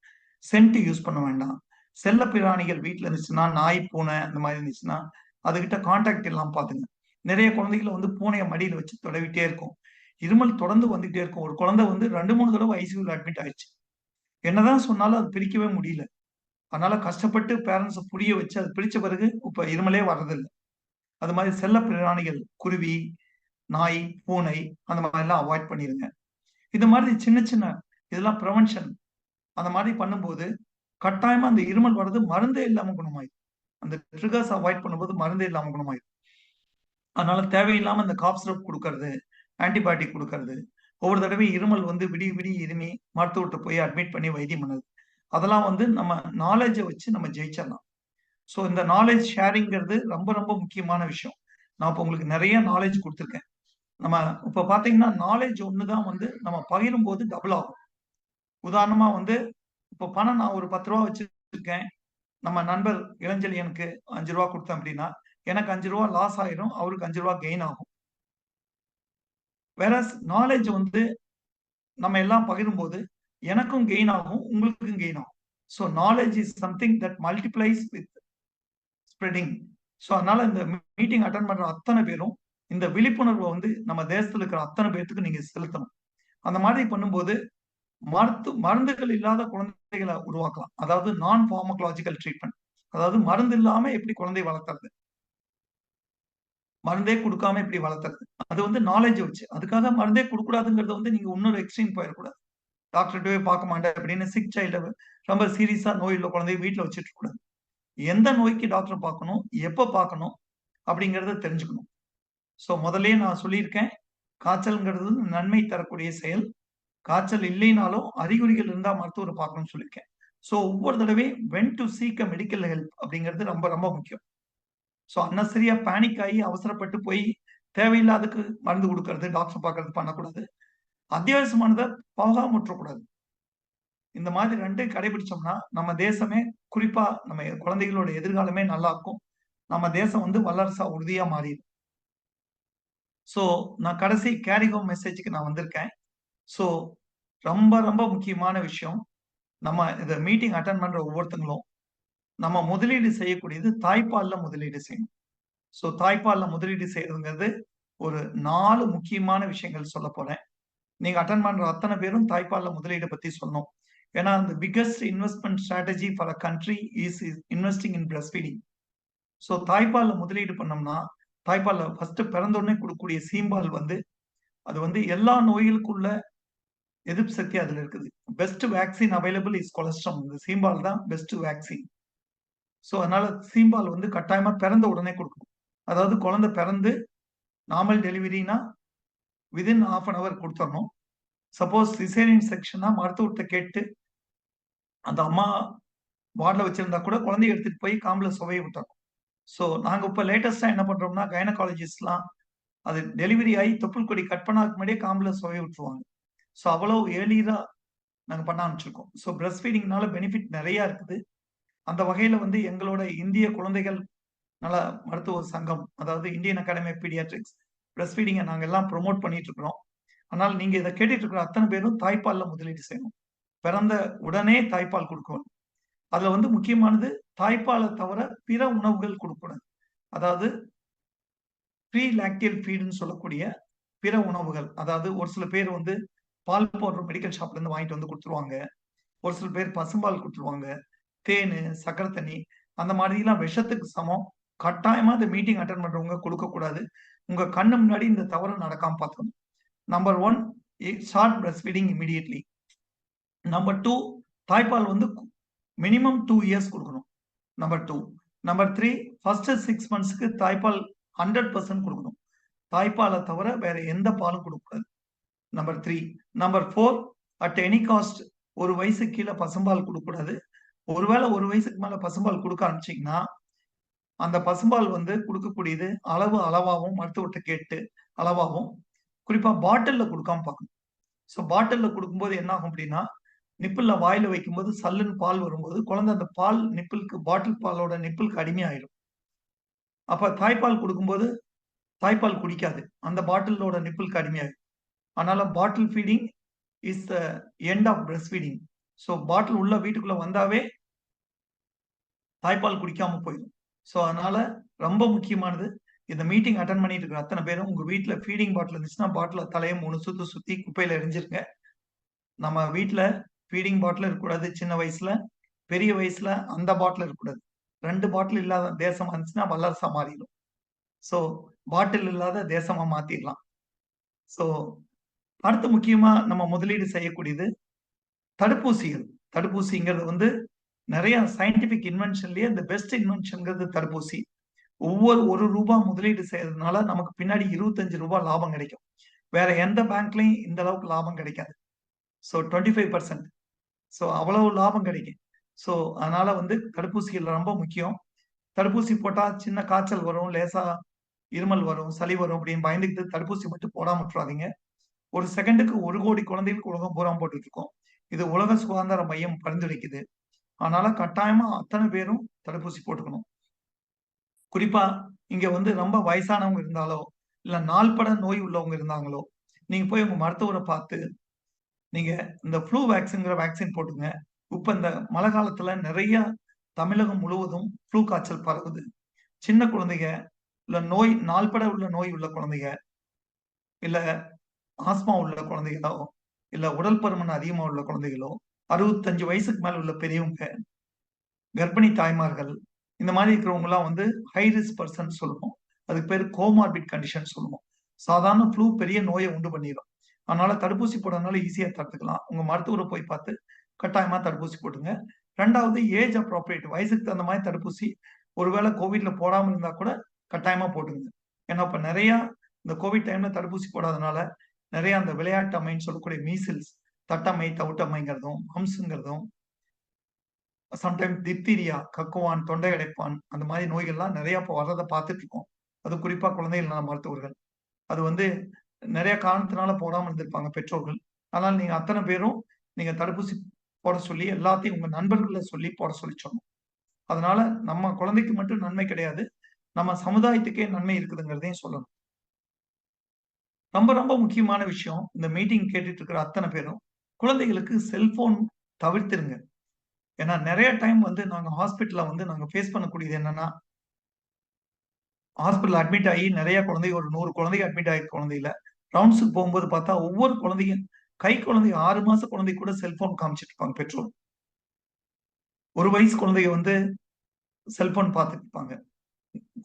சென்ட் யூஸ் பண்ண வேண்டாம். செல்ல பிராணிகள் வீட்ல இருந்துச்சுன்னா, நாய், பூனை அந்த மாரி இருந்துச்சுன்னா, அதுகிட்ட கான்டாக்ட் இல்லாம பாத்துங்க. நெறைய குழந்தைகள் வந்து பூனைய மடியில வச்சு தடவிட்டே இருக்கும். இருமல் தொடர்ந்து வந்துட்டே இருக்கும். ஒரு குழந்தை வந்து 2, 3 தடவ ஐசியூல அட்மிட் ஆயிருச்சு. என்னதான் சொன்னாலும் அது பிரிக்கவே முடியல. அதனால கஷ்டப்பட்டு பேரண்ட்ஸ புரிய வச்சு, அது பிரிச்ச பிறகு இப்ப இருமலே வர்றதில்ல. அது மாரி செல்ல பிராணிகள், குருவி, நாய், பூனை அந்த மாரிலாம் அவாய்ட் பண்ணிருங்க. இந்த மாதிரி சின்ன சின்ன இதெல்லாம் பிரிவென்ஷன். அந்த மாரி பண்ணும்போது, கட்டாயமா அந்த இருமல் வர்றது மருந்தே இல்லாம குணமாயிரும். அந்த ட்ரிகர்ஸ் அவாய்ட் பண்ணும்போது மருந்தே இல்லாம குணமாயிரும். அதனால தேவையில்லாம இந்த காஃப் சிரப் குடுக்கறது, ஆன்டிபயோட்டிக் குடுக்கறது, ஒவ்வொரு தடவையும் இருமல் வந்து விடிய விடிய இருமி மருத்துவர்ட்ட போய் அட்மிட் பண்ணி வைத்தியம் பண்ணது. அதெல்லாம் வந்து நம்ம நாலேட்ஜ வச்சு நம்ம ஜெயிச்சிடலாம். சோ இந்த நாலேட்ஜ் ஷேரிங்கிறது ரொம்ப ரொம்ப முக்கியமான விஷயம். நான் இப்ப உங்களுக்கு நெறைய நாலேட்ஜ் குடுத்துருக்கேன். நம்ம இப்ப பார்த்தீங்கன்னா, நாலேட்ஜ் ஒண்ணு தான் வந்து நம்ம பகிரும்போது டபுள் ஆகும். உதாரணமா வந்து, இப்ப பணம் நான் ஒரு ரூ. 10 வச்சிருக்கேன். நம்ம நண்பர் இளஞ்செழியனுக்கு ரூ. 5 குடுத்தேன் அப்படின்னா, எனக்கு ரூ. 5 லாஸ் ஆயிரும். அவருக்கு ரூ. 5 கெயின் ஆகும். வேறஸ் நாலேட்ஜ் வந்து நம்ம எல்லாம் பகிரும்போது, எனக்கும் கெயின் ஆகும், உங்களுக்கும் கெயின் ஆகும். So knowledge is something that multiplies with spreading. So அதனால இந்த மீட்டிங் அட்டெண்ட் பண்ற அத்தன பேரும், இந்த விழிப்புணர்வ வந்து நம்ம தேசத்துல இருக்கிற அத்தன பேத்துக்கும் நீங்க செலுத்தணும். அந்த மாதிரி பண்ணும்போது, மருந்துகள் இல்லாத குழந்தைகள உருவாக்கலாம். அதாவது நான் பார்மகாலஜிக்கல் ட்ரீட்மெண்ட். அதாவது மருந்து இல்லாம எப்படி குழந்தை வளர்க்கறது? மருந்தே குடுக்காம எப்படி வளர்த்துறது? அது வந்து நாலேட்ஜ் வச்சு. அதுக்காக மருந்தே குடுக்கக்கூடாதுங்கிறத வந்து நீங்க இன்னொரு எக்ஸ்ட்ரீம் போயிறக்கூடாது. டாக்டர்ட்டவே பார்க்க மாட்டேன் அப்படின்னு சிக் சைல்ட ரொம்ப சீரியஸா நோய் உள்ள குழந்தைய வீட்ல வச்சுட்டு இருக்கக்கூடாது. எந்த நோய்க்கு டாக்டர் பார்க்கணும்? எப்ப பார்க்கணும்? அப்படிங்கிறத தெரிஞ்சுக்கணும். ஸோ முதல்லயே நான் சொல்லியிருக்கேன், காய்ச்சல்ங்கிறது நன்மை தரக்கூடிய செயல். காய்ச்சல் இல்லைனாலும் அறிகுறிகள் இருந்தா மருத்துவரை பார்க்கணும்னு சொல்லியிருக்கேன். ஸோ ஒவ்வொரு தடவையும் when to seek a medical help அப்படிங்கிறது ரொம்ப ரொம்ப முக்கியம். ஸோ அன்னெசரியா பேனிக் ஆகி அவசரப்பட்டு போய் தேவையில்லாததுக்கு மருந்து குடுக்கறது, டாக்டர் பார்க்கறது பண்ணக்கூடாது. அத்தியாவசியமானத போகாம விட்டுறக்கூடாது. இந்த மாதிரி 2யும் கடைபிடிச்சோம்னா, நம்ம தேசமே குறிப்பா நம்ம குழந்தைகளோட எதிர்காலமே நல்லா இருக்கும். நம்ம தேசம் வந்து வல்லரசா உறுதியா மாறிடும். ஸோ நான் கடைசி கேரி ஹோம் மெசேஜ்க்கு நான் வந்திருக்கேன். ஸோ ரொம்ப ரொம்ப முக்கியமான விஷயம். நம்ம இந்த மீட்டிங் அட்டெண்ட் பண்ற ஒவ்வொருத்தங்களும், நம்ம முதலீடு செய்யக்கூடியது தாய்ப்பால்ல முதலீடு செய்யணும். ஸோ தாய்ப்பால்ல முதலீடு செய்றதுங்கிறது ஒரு 4 முக்கியமான விஷயங்கள் சொல்லப் போறேன். நீங்க அட்டெண்ட் பண்ற அத்தன பேரும் தாய்ப்பால்ல முதலீட பத்தி சொல்லணும். ஏன்னா, the biggest investment strategy for a country is investing in breastfeeding. So தாய்ப்பால்ல முதலீடு பண்ணோம்னா, தாய்ப்பால்ல ஃபர்ஸ்ட் பிறந்த உடனே குடுக்கக்கூடிய சீம்பால் வந்து, அது வந்து எல்லா நோய்களுக்குள்ள எதிர்ப்பு சக்தி அதுல இருக்குது. Best vaccine available is colostrum. இந்த சீம்பால் தான் பெஸ்ட் வேக்சின். ஸோ அதனால சீம்பால் வந்து கட்டாயமா பிறந்த உடனே குடுக்கணும். அதாவது குழந்தை பிறந்து நார்மல் டெலிவரினா வித்தின் 1/2 அன் ஹவர் குடுத்தரணும். சப்போஸ் சிசேரியன் செக்ஷன்னா மருத்துவர்ட்ட கேட்டு அந்த அம்மா வார்ட்ல வச்சிருந்தா கூட குழந்தைய எடுத்துட்டு போய் காம்புல சுவைய விட்டுறணும். ஸோ நாங்க இப்ப லேட்டஸ்ட்டா என்ன பண்றோம்னா, கைனகாலஜிஸ்ட்லாம் அது டெலிவரி ஆயி தொப்புள் கொடி கட் பண்ணாததுக்கு முன்னாடியே காம்புல சுவைய விட்டுருவாங்க. ஸோ அவ்வளவு ஏர்லியரா நாங்க பண்ண ஆரம்பிச்சிருக்கோம். ஸோ பிரஸ்ட் ஃபீடிங்னால பெனிஃபிட் நெறைய இருக்குது. அந்த வகையில வந்து எங்களோட இந்திய குழந்தைகள் நல மருத்துவ சங்கம், அதாவது Indian academy of pediatrics breast ஃபீடிங்க நாங்க எல்லாம் ப்ரமோட் பண்ணிட்டு இருக்கிறோம். அதனால நீங்க இத கேட்டுட்டு இருக்கிற அத்தன பேரும் தாய்ப்பால்ல முதலீடு செய்யணும். பிறந்த உடனே தாய்ப்பால் குடுக்கணும். அதுல வந்து முக்கியமானது தாய்ப்பால தவிர பிற உணவுகள் குடுக்கக்கூடாது. அதாவது ப்ரீ லாக்டியல் ஃபீடுன்னு சொல்லக்கூடிய பிற உணவுகள். அதாவது ஒரு சில பேர் வந்து பால் பவுடர் மெடிக்கல் ஷாப்ல இருந்து வாங்கிட்டு வந்து குடுத்துருவாங்க. ஒரு சில பேர் பசும்பால் குடுத்துருவாங்க. தேனு, சர்க்கரை தண்ணி அந்த மாதிரிலாம் விஷத்துக்கு சமம். கட்டாயமா இந்த மீட்டிங் அட்டெண்ட் பண்றவங்க குடுக்கக்கூடாது. உங்க கண்ணு முன்னாடி இந்த தவறு நடக்காம பார்த்துக்கணும். Number 1 start breast feeding immediately. Number 2 தாய்ப்பால் வந்து மினிமம் 2 இயர்ஸ் குடுக்கணும். நம்பர் 2. நம்பர் 3 ஃபர்ஸ்ட் 6 மந்த்ஸ்க்கு தாய்ப்பால் 100% குடுக்கணும். தாய்ப்பால தவிர வேற எந்த பாலும் குடுக்கக்கூடாது. Number 3. Number 4 at any cost 1 வயசுக்கு கீழ பசும்பால் குடுக்கக்கூடாது. ஒருவேள 1 வயசுக்கு மேல பசும்பால் குடுக்க ஆரம்பிச்சீங்கன்னா, அந்த பசும்பால் வந்து குடுக்கக்கூடியது அளவாவும் மருத்துவர்ட்ட கேட்டு அளவாவும் குறிப்பா பாட்டில்ல குடுக்காம பார்க்கணும். ஸோ பாட்டில்ல குடுக்கும்போது என்ன ஆகும் அப்டின்னா, நிப்பிள்ல வாயில வைக்கும்போது சல்லுன்னு பால் வரும்போது, குழந்தை அந்த பால் நிப்பிள்க்கு பாட்டில் பாலோட நிப்பிள்க்கு அடிமையாயிரும். அப்ப தாய்ப்பால் குடுக்கும்போது, தாய்ப்பால் குடிக்காது. அந்த பாட்டிலோட நிப்பிள்க்கு அடிமையாயிரும். அதனால bottle feeding is the end of breast feeding. So bottle உள்ள வீட்டுக்குள்ள வந்தாவே தாய்ப்பால் குடிக்காம போயிரும். ஸோ அதனால ரொம்ப முக்கியமானது, இந்த மீட்டிங் அட்டெண்ட் பண்ணிட்டு இருக்கிற அத்தன பேரும் உங்க வீட்ல ஃபீடிங் பாட்டில் இருந்துச்சுன்னா, பாட்டில தலைய 3 சுத்து சுத்தி குப்பையில எறிஞ்சிருங்க. நம்ம வீட்ல ஃபீடிங் பாட்டில் இருக்கக்கூடாது சின்ன வயசுல. பெரிய வயசுல அந்த பாட்டில் இருக்கக்கூடாது. 2 பாட்டில் இல்லாத தேசமா இருந்துச்சுன்னா வல்லரசா மாறிடும். ஸோ பாட்டில் இல்லாத தேசமா மாத்திரலாம். ஸோ அடுத்து முக்கியமா நம்ம முதலீடு செய்யக்கூடியது தடுப்பூசிகள். தடுப்பூசிங்கிறது வந்து நெறைய சயன்டிஃபிக் இன்வென்ஷன்லயே இந்த பெஸ்ட் இன்வென்ஷன்ங்கிறது தடுப்பூசி. ஒவ்வொரு ரூ. 1 முதலீடு செய்றதுனால நமக்கு பின்னாடி ரூ. 25 லாபம் கிடைக்கும். வேற எந்த பேங்க்லயும் இந்த அளவுக்கு லாபம் கிடைக்காது. ஸோ 25%. ஸோ அவ்வளவு லாபம் கிடைக்கும். ஸோ அதனால வந்து தடுப்பூசிகள் ரொம்ப முக்கியம். தடுப்பூசி போட்டா சின்ன காய்ச்சல் வரும், லேசா இருமல் வரும், சளி வரும் அப்படின்னு பயந்துகிட்டு தடுப்பூசி மட்டும் போடாம விட்டுறாதீங்க. ஒரு செகண்டுக்கு 1 கோடி குழந்தைகளுக்கு உலகம் பூரா போட்டுட்டு இருக்கோம். இது உலக சுகாதார மையம் பரிந்துரைக்குது. அதனால கட்டாயமா அத்தன பேரும் தடுப்பூசி போட்டுக்கணும். குறிப்பா இங்க வந்து ரொம்ப வயசானவங்க இருந்தாலோ, இல்ல நாள்பட நோய் உள்ளவங்க இருந்தாங்களோ, நீங்க போய் உங்க மருத்துவர பார்த்து, நீங்க இந்த ஃப்ளூ வேக்சின்ங்கிற வேக்சின் போட்டுங்க. இப்ப இந்த மழை காலத்துல நெறைய தமிழகம் முழுவதும் ஃப்ளூ காய்ச்சல் பரவுது. சின்ன குழந்தைங்க, இல்ல நாள்பட உள்ள நோய் உள்ள குழந்தைங்க, இல்ல ஆஸ்மா உள்ள குழந்தைகளோ, இல்ல உடல் பருமன் அதிகமா உள்ள குழந்தைகளோ, 65 வயசுக்கு மேல உள்ள பெரியவங்க, கர்ப்பிணி தாய்மார்கள், இந்த மாரி இருக்கிறவங்கலாம் வந்து ஹை ரிஸ்க் பெர்சன் சொல்லுவோம். அதுக்கு பேரு கோமார்பிட் கண்டிஷன் சொல்லுவோம். சாதாரண ஃப்ளூ பெரிய நோய உண்டு பண்ணிரும். அதனால தடுப்பூசி போடுறதுனால ஈஸியா தடுத்துக்கலாம். உங்க மருத்துவர போய் பார்த்து கட்டாயமா தடுப்பூசி போட்டுங்க. 2வது ஏஜ் அப்ரோப்ரியேட் வயசுக்கு தகுந்த மாரி தடுப்பூசி. ஒருவேள கோவிட்ல போடாம இருந்தா கூட கட்டாயமா போட்டுங்க. ஏன்னா, இப்ப நெறைய இந்த கோவிட் டைம்ல தடுப்பூசி போடாதனால நிறைய அந்த விளையாட்டு அம்மைன்னு சொல்லக்கூடிய மீசில்ஸ், தட்டம்மை, தவிட்டம்மைங்கிறதும், மம்ஸ்ங்கிறதும், சம்டைம் டிப்தீரியா, கக்குவான், தொண்டை அடைப்பான் அந்த மாதிரி நோய்கள்லாம் நிறைய இப்போ வர்றதை பார்த்துட்டு இருக்கோம். அது குறிப்பா குழந்தைகள் நல மருத்துவர்கள். அது வந்து நிறைய காரணத்தினால போடாம இருந்திருப்பாங்க பெற்றோர்கள். ஆனால் நீங்க அத்தனை பேரும் நீங்க தடுப்பூசி போட சொல்லி எல்லாத்தையும் உங்க நண்பர்கள சொல்லி போட சொல்லி சொன்னோம். அதனால நம்ம குழந்தைக்கு மட்டும் நன்மை கிடையாது. நம்ம சமுதாயத்துக்கே நன்மை இருக்குதுங்கிறதையும் சொல்லணும். ரொம்ப ரொம்ப முக்கியமான விஷயம். இந்த மீட்டிங் கேட்டுட்டு இருக்கிற அத்தனை பேரும் குழந்தைகளுக்கு செல்போன் தவிர்த்திருங்க. ஏன்னா நெறைய டைம் வந்து நாங்க ஹாஸ்பிட்டல்ல வந்து நாங்க ஃபேஸ் பண்ணக்கூடியது என்னன்னா, ஹாஸ்பிட்டல்ல அட்மிட் ஆகி நெறைய குழந்தைங்க ஒரு 100 குழந்தைங்க அட்மிட் ஆகிருக்கு குழந்தையில. ரவுண்ட்ஸ்க்கு போகும்போது பார்த்தா ஒவ்வொரு குழந்தையும் கை குழந்தை 6 மாச குழந்தைக்கு கூட செல்போன் காமிச்சிட்டு இருப்பாங்க பெற்றோர். 1 வயசு குழந்தைங்க வந்து செல்போன் பார்த்துட்டு இருப்பாங்க.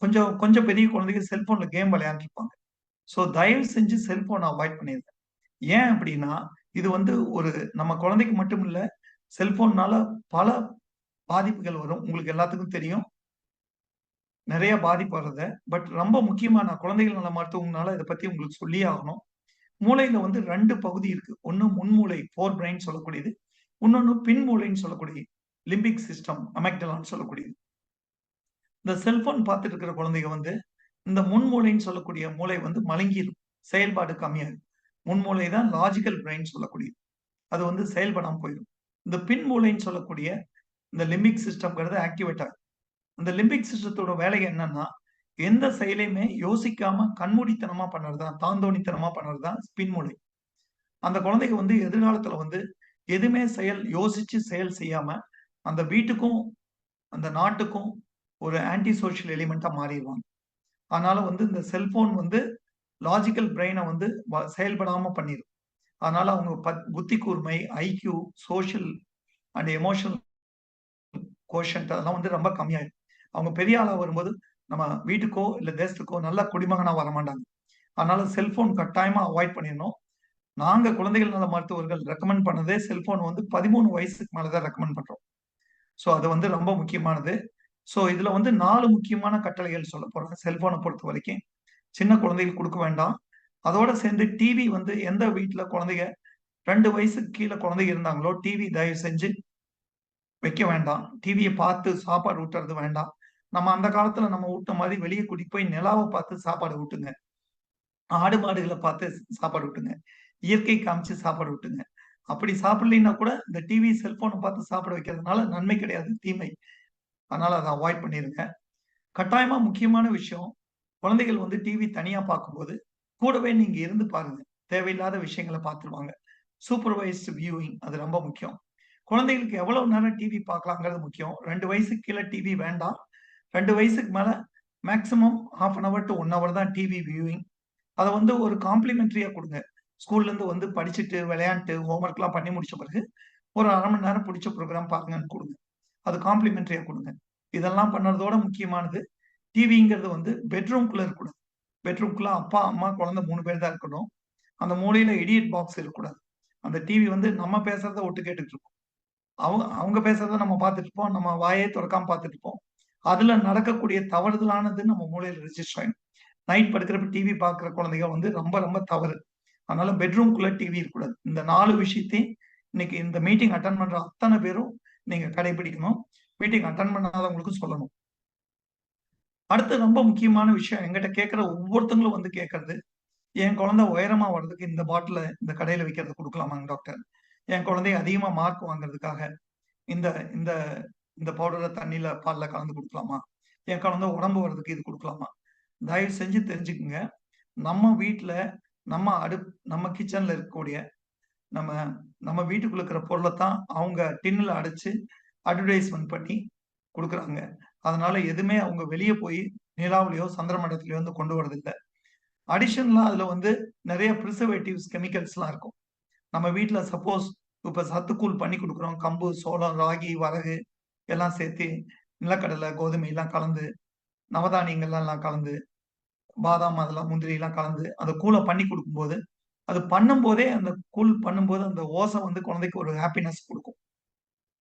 கொஞ்சம் கொஞ்சம் பெரிய குழந்தைங்க செல்போன்ல கேம் விளையாண்டுட்டு இருப்பாங்க. ஸோ தயவு செஞ்சு செல்போன அவாய்ட் பண்ணிருங்க. ஏன் அப்படின்னா, இது வந்து ஒரு நம்ம குழந்தைக்கு மட்டும் இல்ல, செல்போன்னால பல பாதிப்புகள் வரும். உங்களுக்கு எல்லாத்துக்கும் தெரியும். நெறைய பாதிப்பு வர்றத. பட் ரொம்ப முக்கியமா நான் குழந்தைகள் நல மருத்துவம்னால இத பத்தி உங்களுக்கு சொல்லியே ஆகணும். மூளையில வந்து 2 பகுதி இருக்கு. ஒண்ணு முன்மூளை ஃபோர் பிரைன் சொல்லக்கூடியது. இன்னொன்னு பின்மூளைன்னு சொல்லக்கூடியது. லிம்பிக் சிஸ்டம், அமிக்டலான்னு சொல்லக்கூடியது. இந்த செல்போன் பார்த்துட்டு இருக்கிற குழந்தைங்க வந்து, இந்த முன்மூளைன்னு சொல்லக்கூடிய மூளை வந்து மழுங்கிரும். செயல்பாடு கம்மியாகும். முன்மூளை தான் லாஜிக்கல் பிரைன் சொல்லக்கூடியது. அது வந்து செயல்படாம போயிரும். இந்த பின்மூளைன்னு சொல்லக்கூடிய இந்த லிம்பிக் சிஸ்டம்ங்கிறது ஆக்டிவேட் ஆகும். அந்த லிம்பிக் சிஸ்டத்தோட வேலை என்னன்னா, எந்த செயலையுமே யோசிக்காம கண்மூடித்தனமா பண்றது தான், தாந்தோணித்தனமா பண்றது தான் பின்மூளை. அந்த குழந்தைங்க வந்து எதிர்காலத்துல வந்து எதுவுமே யோசிச்சு செயல் செய்யாம, அந்த வீட்டுக்கும், அந்த நாட்டுக்கும் ஒரு ஆன்டி சோசியல் எலிமெண்டா மாறிருவாங்க. அதனால வந்து இந்த செல்போன் வந்து லாஜிக்கல் பிரெயின வந்து செயல்படாம பண்ணிரும். அதனால அவங்க புத்தி கூர்மை, IQ, social and emotional quotient அதெல்லாம் வந்து ரொம்ப கம்மியாயிரும். அவங்க பெரிய ஆளா வரும்போது, நம்ம வீட்டுக்கோ, இல்ல தேசத்துக்கோ நல்ல குடிமகனா வரமாட்டாங்க. அதனால செல்போன் கட்டாயமா அவாய்ட் பண்ணிறணும். நாங்க குழந்தைகள் நல மருத்துவர்கள் ரெக்கமெண்ட் பண்ணதே செல்போன் வந்து 13 வயசுக்கு மேல தான் ரெக்கமெண்ட் பண்றோம். ஸோ அது வந்து ரொம்ப முக்கியமானது. ஸோ இதுல வந்து 4 முக்கியமான கட்டளைகள் சொல்லப் போறேன். செல்போன பொறுத்தவரைக்கும். சின்ன குழந்தைகளுக்கு குடுக்க வேண்டாம். அதோட சேர்ந்து டிவி வந்து எந்த வீட்ல குழந்தைங்க 2 வயசுக்கு கீழ குழந்தைங்க இருந்தாங்களோ, டிவி தயவு செஞ்சு வைக்க வேண்டாம். டிவிய பார்த்து சாப்பாடு ஊட்டுறது வேண்டாம். நம்ம அந்த காலத்துல நம்ம ஊட்டுன மாரி வெளிய கூட்டிட்டு போய் நிலாவ பார்த்து சாப்பாடு ஊட்டுங்க. ஆடு, மாடுகள பார்த்து சாப்பாடு ஊட்டுங்க. இயற்கை காமிச்சு சாப்பாடு ஊட்டுங்க. அப்படி சாப்பிடலைன்னா கூட இந்த டிவி, செல்போன பார்த்து சாப்பிட வைக்கிறதுனால நன்மை கிடையாது, தீமை. அதனால அத அவாய்ட் பண்ணிருங்க. கட்டாயமா முக்கியமான விஷயம், குழந்தைகள் வந்து டிவி தனியா பார்க்கும்போது, கூடவே நீங்க இருந்து பாருங்க. தேவையில்லாத விஷயங்கள பார்த்துருவாங்க. சூப்பர்வைஸ்டு வியூயிங் அது ரொம்ப முக்கியம். குழந்தைகளுக்கு எவ்வளவு நேரம் டிவி பார்க்கலாங்கிறது முக்கியம். 2 வயசுக்கு கீழ டிவி வேண்டாம். 2 வயசுக்கு மேல maximum 1/2 an hour to 1 hour தான் டிவி வியூயிங். அத வந்து ஒரு காம்ப்ளிமென்டரியா குடுங்க. ஸ்கூல்ல இருந்து வந்து படிச்சுட்டு, விளையாண்ட்டு, ஹோம் ஒர்க்லாம் பண்ணி முடிச்ச பிறகு, ஒரு 1/2 மணி நேரம் புடிச்ச புரோகிராம் பாருங்கன்னு குடுங்க. அது காம்ப்ளிமென்டரியா குடுங்க. இதெல்லாம் பண்ணறதோட முக்கியமானது, டிவிங்கிறது வந்து பெட்ரூம்குள்ள இருக்கக்கூடாது. பெட்ரூம்குள்ள அப்பா, அம்மா, குழந்தை 3 பேர் தான் இருக்கணும். அந்த மூலையில இடியட் பாக்ஸ் இருக்கக்கூடாது. அந்த டிவி வந்து நம்ம பேசுறத ஒட்டு கேட்டுட்டு இருக்கும். அவங்க பேசுறத நம்ம பார்த்துட்டு இருப்போம். நம்ம வாயே தொறக்காம பார்த்துட்டு இருப்போம். அதுல நடக்கக்கூடிய தவறுதலானது நம்ம மூளையில ரெஜிஸ்டர் ஆயிடும். நைட் படுக்கிறப்ப டிவி பார்க்குற குழந்தைங்க வந்து ரொம்ப ரொம்ப தவறு. அதனால பெட்ரூம்குள்ள டிவி இருக்கக்கூடாது. இந்த 4 விஷயத்தையும் இன்னைக்கு இந்த மீட்டிங் அட்டெண்ட் பண்ற அத்தனை பேரும் நீங்க கடைபிடிக்கணும். மீட்டிங் அட்டெண்ட் பண்ணாதவங்களுக்கும் சொல்லணும். அடுத்து ரொம்ப முக்கியமான விஷயம் என்கிட்ட கேட்கிற ஒவ்வொருத்தங்களும் வந்து கேட்கறது, என் குழந்தை உயரமா வர்றதுக்கு இந்த பாட்டில இந்த கடையில விக்கிறத குடுக்கலாமாங்க டாக்டர்? என் குழந்தை அதிகமா மார்க் வாங்குறதுக்காக இந்த இந்த இந்த பவுடர தண்ணீல, பால்ல கலந்து குடுக்கலாமா? என் குழந்தை உடம்பு வர்றதுக்கு இது குடுக்கலாமா? தயவு செஞ்சு தெரிஞ்சுக்கங்க. நம்ம வீட்ல, நம்ம கிச்சன்ல இருக்கக்கூடிய, நம்ம நம்ம வீட்டுக்குள்ள இருக்கிற பொருளத்தான் அவங்க டின்னுல அடைச்சு அட்வர்டைஸ்மென்ட் பண்ணி குடுக்குறாங்க. அதனால எதுவுமே அவங்க வெளிய போய் நிலாவுலயோ, சந்திர மண்டலத்திலயோ வந்து கொண்டு வரதில்ல. அடிஷனலா அதுல வந்து நெறைய பிரிசர்வேட்டிவ்ஸ், கெமிக்கல்ஸ்லாம் இருக்கும். நம்ம வீட்ல சப்போஸ் இப்ப சத்துக்கூழ் பண்ணி குடுக்குறோம். கம்பு, சோளம், ராகி, வரகு எல்லாம் சேர்த்து நிலக்கடலை, கோதுமை எல்லாம் கலந்து, நவதானியங்கள்லாம் கலந்து, பாதாம் அதெல்லாம் முந்திரிலாம் கலந்து, அந்த கூழ பண்ணி குடுக்கும்போது, அது பண்ணும்போதே அந்த கூழ் பண்ணும்போது அந்த ஓசை வந்து குழந்தைக்கு ஒரு ஹாப்பினஸ் குடுக்கும்.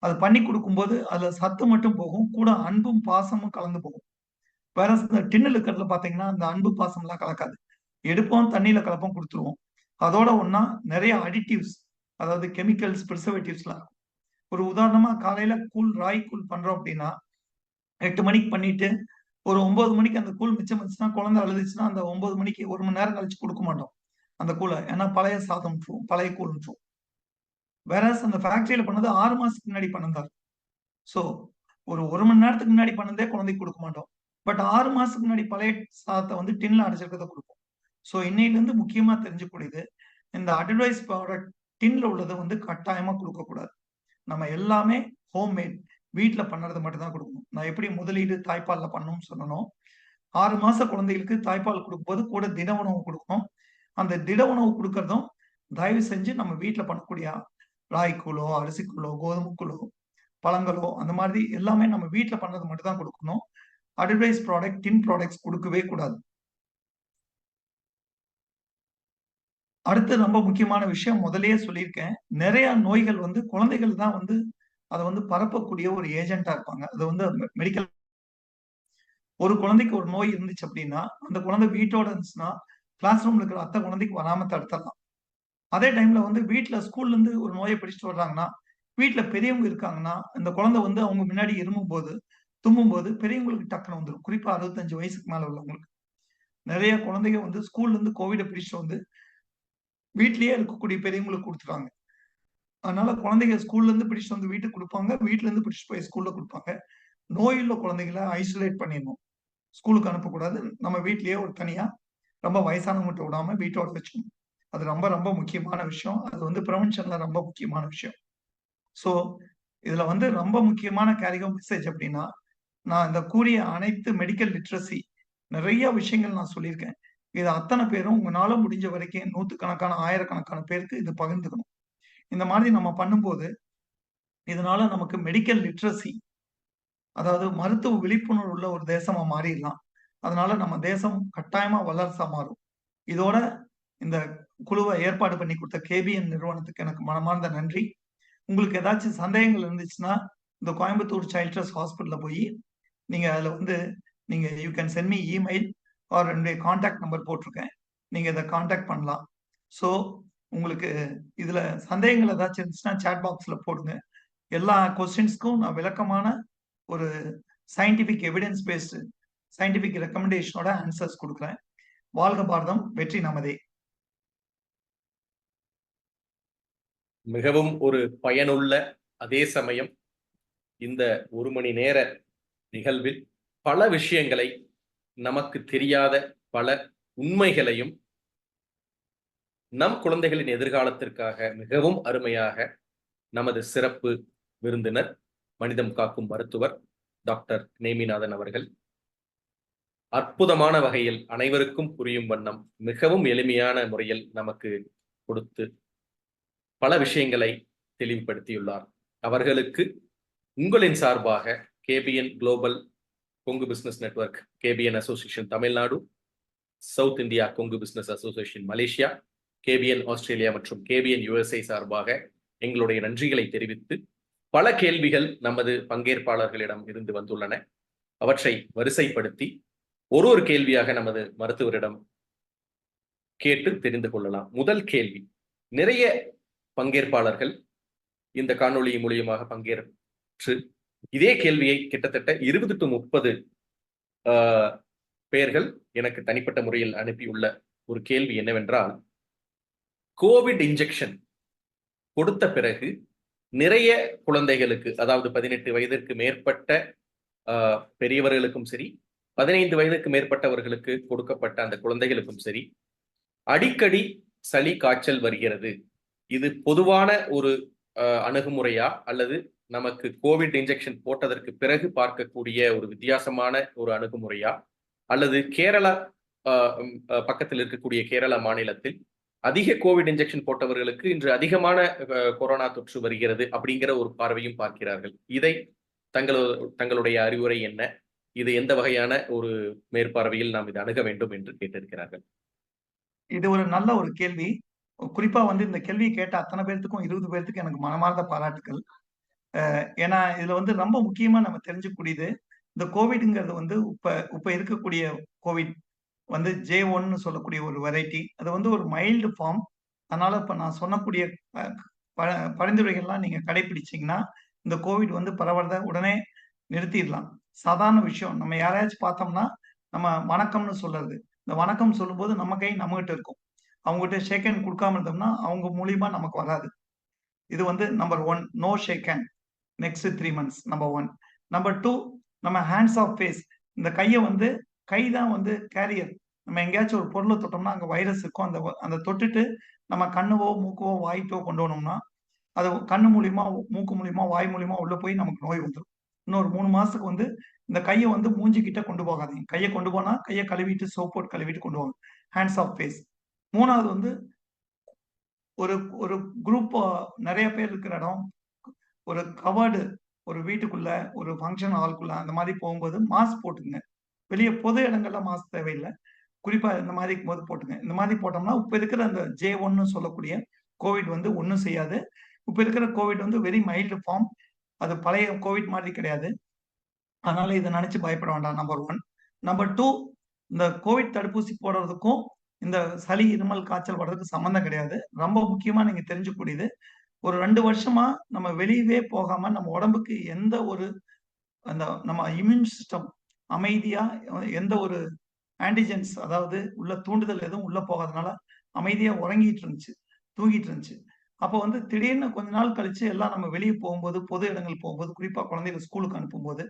அது பண்ணி குடுக்கும்போது அதுல சத்து மட்டும் போகும். கூட அன்பும், பாசமும் கலந்து போகும். வேற இந்த டின்னுல இருக்கிறதுல பார்த்தீங்கன்னா, அந்த அன்பு, பாசம்லாம் கலக்காது. எடுப்போம், தண்ணியில கலப்போம், கொடுத்துருவோம். அதோட ஒண்ணா நிறைய அடிட்டிவ்ஸ், அதாவது கெமிக்கல்ஸ், பிரிசர்வேட்டிவ்ஸ்லாம் இருக்கும். ஒரு உதாரணமா காலையில ராகி கூழ் பண்றோம் அப்படின்னா 8 மணிக்கு பண்ணிட்டு ஒரு 9 மணிக்கு அந்த கூழ் மிச்சம் இருந்துச்சுன்னா, குழந்தை அழுதுச்சுன்னா அந்த 9 மணிக்கு 1 மணி நேரம் கழிச்சு கொடுக்க மாட்டோம் அந்த கூழ. ஏன்னா பழைய சாதம்ன்றுவோம், பழைய கூழ்ன்றுவோம். வேறஸ் அந்த ஃபேக்டரியில பண்ணது 6 மாசத்துக்கு முன்னாடி பண்ணது. சோ ஒரு 1 மணி நேரத்துக்கு முன்னாடி பண்ணதே குழந்தைக்கு கொடுக்க மாட்டோம். பட் 6 மாசத்துக்கு முன்னாடி பழைய சாதத்தை வந்து டின்ல அடைச்சிருக்கிறத கொடுப்போம். சோ இன்னையிலிருந்து முக்கியமா தெரிஞ்சுக்கூடியது, இந்த அட்வர்டைஸ் ப்ராடக்ட் டின்ல உள்ளத வந்து கட்டாயமா கொடுக்கக்கூடாது. நம்ம எல்லாமே ஹோம்மேட், வீட்ல பண்றது மட்டும் தான் கொடுக்கணும். நான் எப்படி முதலீடு தாய்ப்பால்ல பண்ணணும்னு சொன்னனோ, 6 மாச குழந்தைகளுக்கு தாய்ப்பால் கொடுக்கும்போது கூட திட உணவு கொடுக்கணும். அந்த திட உணவு கொடுக்கறதும் தயவு செஞ்சு நம்ம வீட்ல பண்ணக்கூடிய ராகி கூழோ, அரிசி கூழோ, கோதுமை கூழோ, பழங்களோ அந்த மாதிரி எல்லாமே நம்ம வீட்ல பண்ணது மட்டும் தான் கொடுக்கணும். அட்வர்டைஸ் ப்ராடக்ட், டின் ப்ராடக்ட்ஸ் கொடுக்கவே கூடாது. அடுத்து ரொம்ப முக்கியமான விஷயம் முதல்லயே சொல்லியிருக்கேன். நிறைய நோய்கள் வந்து குழந்தைகள் தான் வந்து அத வந்து பரப்பக்கூடிய ஒரு ஏஜென்ட்டா இருப்பாங்க. அது வந்து மெடிக்கல் ஒரு குழந்தைக்கு ஒரு நோய் இருந்துச்சு அப்படின்னா, அந்த குழந்தை வீட்டோட இருந்துச்சுன்னா, கிளாஸ் ரூம்ல இருக்கிற அத்த குழந்தைக்கு வராம தடுத்துடலாம். அதே டைம்ல வந்து வீட்ல ஸ்கூல்ல இருந்து ஒரு நோய பிடிச்சுட்டு வர்றாங்கன்னா, வீட்ல பெரியவங்க இருக்காங்கன்னா, இந்த குழந்தை வந்து அவங்க முன்னாடி இருமும்போது, தும்மும்போது பெரியவங்களுக்கு டக்குனு வந்துரும். குறிப்பா 65 வயசுக்கு மேல உள்ளவங்களுக்கு. நெறைய குழந்தைங்க வந்து ஸ்கூல்ல இருந்து கோவிட பிடிச்சுட்டு வந்து, வீட்லயே இருக்கக்கூடிய பெரியவங்களுக்கு குடுத்துட்டாங்க. அதனால குழந்தைங்க ஸ்கூல்ல இருந்து பிடிச்சுட்டு வந்து வீட்டுக்கு குடுப்பாங்க. வீட்ல இருந்து பிடிச்சுட்டு போய் ஸ்கூல்ல குடுப்பாங்க. நோயுள்ள குழந்தைகள ஐசோலேட் பண்ணிடணும். ஸ்கூலுக்கு அனுப்பக்கூடாது. நம்ம வீட்லயே ஒரு தனியா ரொம்ப வயசானவங்கட்ட விடாம வீட்டோட வச்சுக்கணும். அது ரொம்ப ரொம்ப முக்கியமான விஷயம். அது வந்து பிரிவென்ஷன்ல ரொம்ப முக்கியமான விஷயம். சோ, இதுல வந்து ரொம்ப முக்கியமான மெசேஜ் அப்டின்னா, நான் இந்த கூறிய அனைத்து மெடிக்கல் லிட்ரசி நெறைய விஷயங்கள் நான் சொல்லியிருக்கேன். இத அத்தன பேரும் உங்கனால முடிஞ்ச வரைக்கும் நூத்துக்கணக்கான, ஆயிரக்கணக்கான பேருக்கு இது பகிர்ந்துக்கணும். இந்த மாதிரி நம்ம பண்ணும்போது, இதனால நமக்கு மெடிக்கல் லிட்ரசி, அதாவது மருத்துவ விழிப்புணர்வு உள்ள ஒரு தேசமா மாறிடலாம். அதனால நம்ம தேசம் கட்டாயமா வல்லரசா மாறும். இதோட இந்த குழுவ ஏற்பாடு பண்ணி குடுத்த கேபிஎன் நிறுவனத்துக்கு எனக்கு மனமார்ந்த நன்றி. உங்களுக்கு ஏதாச்சும் சந்தேகங்கள் இருந்துச்சுன்னா, இந்த கோயம்புத்தூர் சைல்ட் ட்ரஸ்ட் ஹாஸ்பிட்டல்ல போயி, நீங்க அதுல வந்து நீங்க you can send me email or என்னுடைய கான்டாக்ட் நம்பர் போட்டிருக்கேன். நீங்க இத கான்டாக்ட் பண்ணலாம். சோ, உங்களுக்கு இதுல சந்தேகங்கள் ஏதாச்சும் இருந்துச்சுன்னா, சாட் பாக்ஸ்ல போடுங்க. எல்லா கொஸ்டின்ஸ்க்கும் நான் விளக்கமான ஒரு சயன்டிபிக் எவிடன்ஸ் பேஸ்டு சயன்டிபிக் ரெக்கமெண்டேஷனோட ஆன்சர்ஸ் குடுக்குறேன். வாழ்க பாரதம்! வெற்றி நமதே! மிகவும் ஒரு பயனுள்ள, அதே சமயம் இந்த 1 மணி நேர நிகழ்வில் பல விஷயங்களை, நமக்கு தெரியாத பல உண்மைகளையும், நம் குழந்தைகளின் எதிர்காலத்திற்காக மிகவும் அருமையாக நமது சிறப்பு விருந்தினர், மனிதம் காக்கும் மருத்துவர் டாக்டர் நேமிநாதன் அவர்கள் அற்புதமான வகையில் அனைவருக்கும் புரியும் வண்ணம் மிகவும் எளிமையான முறையில் நமக்கு கொடுத்து பல விஷயங்களை தெளிவுபடுத்தியுள்ளார். அவர்களுக்கு உங்களின் சார்பாக KPN global Kongu business network, KBN association Tamil Nadu, south India Kongu business association Malaysia, KBN Australia மற்றும் கேபிஎன் யுஎஸ்ஏ சார்பாக எங்களுடைய நன்றிகளை தெரிவித்து, பல கேள்விகள் நமது பங்கேற்பாளர்களிடம் இருந்து வந்துள்ளன. அவற்றை வரிசைப்படுத்தி ஒரு கேள்வியாக நமது மருத்துவரிடம் கேட்டு தெரிந்து கொள்ளலாம். முதல் கேள்வி, நிறைய பங்கேற்பாளர்கள் இந்த காணொளி மூலியமாக பங்கேற்று இதே கேள்வியை கிட்டத்தட்ட 20 to 30 பெயர்கள் எனக்கு தனிப்பட்ட முறையில் அனுப்பியுள்ள ஒரு கேள்வி என்னவென்றால், கோவிட் இன்ஜெக்ஷன் கொடுத்த பிறகு நிறைய குழந்தைகளுக்கு, அதாவது 18 வயதிற்கு மேற்பட்ட பெரியவர்களுக்கும் சரி, 15 வயதுக்கு மேற்பட்டவர்களுக்கு கொடுக்கப்பட்ட அந்த குழந்தைகளுக்கும் சரி, அடிக்கடி சளி காய்ச்சல் வருகிறது. இது பொதுவான ஒரு அணுகுமுறையா, அல்லது நமக்கு கோவிட் இன்ஜெக்ஷன் போட்டதற்கு பிறகு பார்க்கக்கூடிய ஒரு வித்தியாசமான ஒரு அணுகுமுறையா, அல்லது கேரளா பக்கத்தில் இருக்கக்கூடிய கேரளா மாநிலத்தில் அதிக கோவிட் இன்ஜெக்ஷன் போட்டவர்களுக்கு இன்று அதிகமான கொரோனா தொற்று வருகிறது அப்படிங்கிற ஒரு பார்வையும் பார்க்கிறார்கள். இதை தங்களுடைய அறிவுரை என்ன? இது எந்த வகையான ஒரு மேற்பார்வையில் நாம் இதை அணுக வேண்டும் என்று கேட்டிருக்கிறார்கள். இது ஒரு நல்ல ஒரு கேள்வி. குறிப்பா வந்து இந்த கேள்வியை கேட்ட அத்தனை பேர்த்துக்கும் 20 பேர்த்துக்கு எனக்கு மனமார்ந்த பாராட்டுக்கள். ஏன்னா இதுல வந்து ரொம்ப முக்கியமா நம்ம தெரிஞ்சுக்கூடியது, இந்த கோவிட்ங்கிறது வந்து இப்ப இருக்கக்கூடிய கோவிட் வந்து J1 சொல்லக்கூடிய ஒரு வெரைட்டி. அது வந்து ஒரு மைல்டு ஃபார்ம். அதனால இப்ப நான் சொன்னக்கூடிய அ ப பரிந்துரைகள்லாம் நீங்க கடைபிடிச்சீங்கன்னா, இந்த கோவிட் வந்து பரவறத உடனே நிறுத்திடலாம். சாதாரண விஷயம். நம்ம யாரையாச்சும் பார்த்தோம்னா, நம்ம வணக்கம்னு சொல்றது. இந்த வணக்கம் சொல்லும்போது நம்ம கை நம்மகிட்ட இருக்கும். அவங்ககிட்ட ஷேக் ஹேண்ட் குடுக்காம இருந்தோம்னா, அவங்க மூலியமா நமக்கு வராது. இது வந்து number 1 no shake hand. Next 3 months number 1. Number 2 நம்ம ஹேண்ட்ஸ் ஆஃப் ஃபேஸ். இந்த கைய வந்து கை தான் வந்து கேரியர். நம்ம எங்கேயாச்சும் ஒரு பொருள தொட்டோம்னா, அங்க வைரஸ் இருக்கும். அந்த தொட்டுட்டு நம்ம கண்ணுவோ, மூக்கோ, வாய்க்கோ கொண்டு போனோம்னா, அது கண்ணு மூலியமா, மூக்கு மூலியமா, வாய் மூலியமா உள்ள போய் நமக்கு நோய் வந்துரும். இன்னொரு 3 மாசத்துக்கு வந்து இந்த கைய வந்து மூஞ்சி கிட்ட கொண்டு போகாதீங்க. கைய கொண்டு போனா, கைய கழுவிட்டு சோப் போட்டு கழுவிட்டு கொண்டு வாங்க. Hands off face. 3வது வந்து ஒரு ஒரு குரூப் நெறைய பேர் இருக்கிற இடம், ஒரு கவர்டு ஒரு வீட்டுக்குள்ள, ஒரு ஃபங்ஷன் ஹால்க்குள்ள அந்த மாரி போகும்போது மாஸ்க் போட்டுக்கங்க. வெளிய பொது இடங்கள்ல மாஸ்க் தேவையில்ல. குறிப்பா இந்த மாரி இருக்கும்போது போட்டுங்க. இந்த மாரி போட்டோம்னா, இப்ப இருக்கிற அந்த J1ன்னு சொல்லக்கூடிய கோவிட் வந்து ஒண்ணும் செய்யாது. இப்ப இருக்கிற கோவிட் வந்து வெரி மைல்டு ஃபார்ம். அது பழைய கோவிட் மாதிரி கிடையாது. அதனால இத நெனச்சு பயப்பட வேண்டாம். நம்பர் 1. நம்பர் 2 இந்த கோவிட் தடுப்பூசி போடுறதுக்கும், இந்த சளி, இருமல், காய்ச்சல் வர்றதுக்கும் சம்மந்தம் கிடையாது. ரொம்ப முக்கியமா நீங்க தெரிஞ்சுக்கக்கூடியது, ஒரு 2 வருஷமா நம்ம வெளியவே போகாம நம்ம உடம்புக்கு எந்த ஒரு அந்த நம்ம இம்யூன் சிஸ்டம் அமைதியா எந்த ஒரு ஆன்டிஜென்ஸ் அதாவது உள்ள தூண்டுதல் எதுவும் உள்ள போகாதனால அமைதியா உறங்கிட்டு இருந்துச்சு. தூங்கிட்டு இருந்துச்சு. அப்போ வந்து திடீர்னு கொஞ்ச நாள் கழிச்சு எல்லாம் நம்ம வெளிய போகும்போது, பொது இடங்கள் போகும்போது, குறிப்பா குழந்தைகள ஸ்கூலுக்கு அனுப்பும்போது,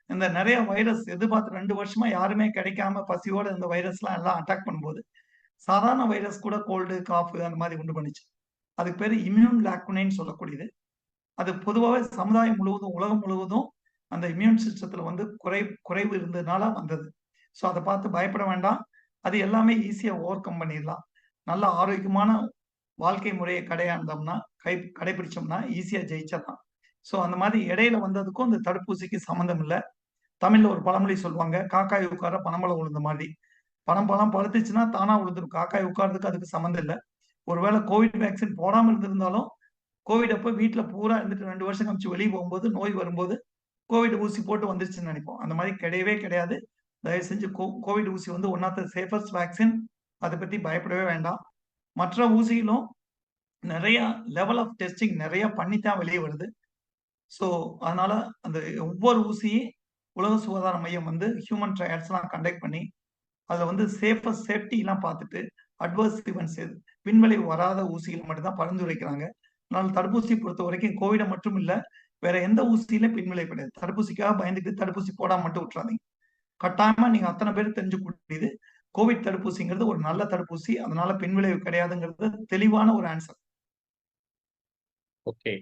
இந்த நெறைய வைரஸ் எதிர்பார்த்து 2 வருஷமா யாருமே கிடைக்காம பசியோட இந்த வைரஸ்லாம் எல்லாம் அட்டாக் பண்ணும்போது, சாதாரண வைரஸ் கூட கோல்டு, காஃப் அந்த மாரி உண்டு பண்ணுச்சு. அதுக்கு பேரு இம்யூன் லாக்குனேன்னு சொல்லக்கூடியது. அது பொதுவாவே சமுதாயம் முழுவதும், உலகம் முழுவதும் அந்த இம்யூன் சிஸ்டத்துல வந்து குறைவு இருந்ததுனால வந்தது. ஸோ அத பார்த்து பயப்பட வேண்டாம். அது எல்லாமே ஈஸியா ஓவர் கம் பண்ணிடலாம். நல்ல ஆரோக்கியமான வாழ்க்கை முறைய கடையாண்டோம்னா, கடைபிடிச்சோம்னா ஈஸியா ஜெயிச்சிடலாம். ஸோ அந்த மாரி இடையில வந்ததுக்கும் இந்த தடுப்பூசிக்கு சம்மந்தம் இல்ல. தமிழ்ல ஒரு பழமொழி சொல்லுவாங்க. "காக்காய் உட்கார பனம்பழம் விழுந்த மாரி." பனம்பழம் பழுத்துச்சுன்னா தானா விழுந்துரும். காக்காய் உட்கார்றதுக்கு அதுக்கு சம்மந்தம் இல்ல. ஒருவேள கோவிட் வேக்சின் போடாம இருந்திருந்தாலும், கோவிட் அப்ப வீட்ல பூரா இருந்துட்டு 2 வருஷம் கழிச்சு வெளிய போகும்போது, நோய் வரும்போது, கோவிட் ஊசி போட்டு வந்துருச்சுன்னு நெனைப்போம். அந்த மாரி கிடையவே கிடையாது. தயவு செஞ்சு கோவிட் ஊசி வந்து one of the safest vaccine. அத பத்தி பயப்படவே வேண்டாம். மற்ற ஊசியிலும் நெறைய லெவல் ஆஃப் டெஸ்டிங் நெறைய பண்ணி தான் வெளிய வருது. ஸோ, அதனால அந்த ஒவ்வொரு ஊசியும் உலக சுகாதார மையம் வந்து ஹியூமன் ட்ரையல்ஸ்லாம் கண்டக்ட் பண்ணி, அதுல வந்து சேஃப்டிலாம் பார்த்துட்டு, அட்வர்ஸ் இவன்ட்ஸ் பின்விளைவு வராத ஊசிகள் மட்டும் தான் பரிந்துரைக்கிறாங்க. அதனால தடுப்பூசி பொறுத்தவரைக்கும் கோவிட மட்டும் இல்ல, வேற எந்த ஊசியிலும் பின்விளைவு கிடையாது. தடுப்பூசிக்காக பயந்துட்டு தடுப்பூசி போடாம மட்டும் விட்டுறாதீங்க. கட்டாயமா நீங்க அத்தன பேரும் தெரிஞ்சுக்கக்கூடியது, கோவிட் தடுப்பூசிங்கிறது ஒரு நல்ல தடுப்பூசி. அதனால பின்விளைவு கிடையாதுங்கிறது தெளிவான ஒரு ஆன்சர். ஓகே.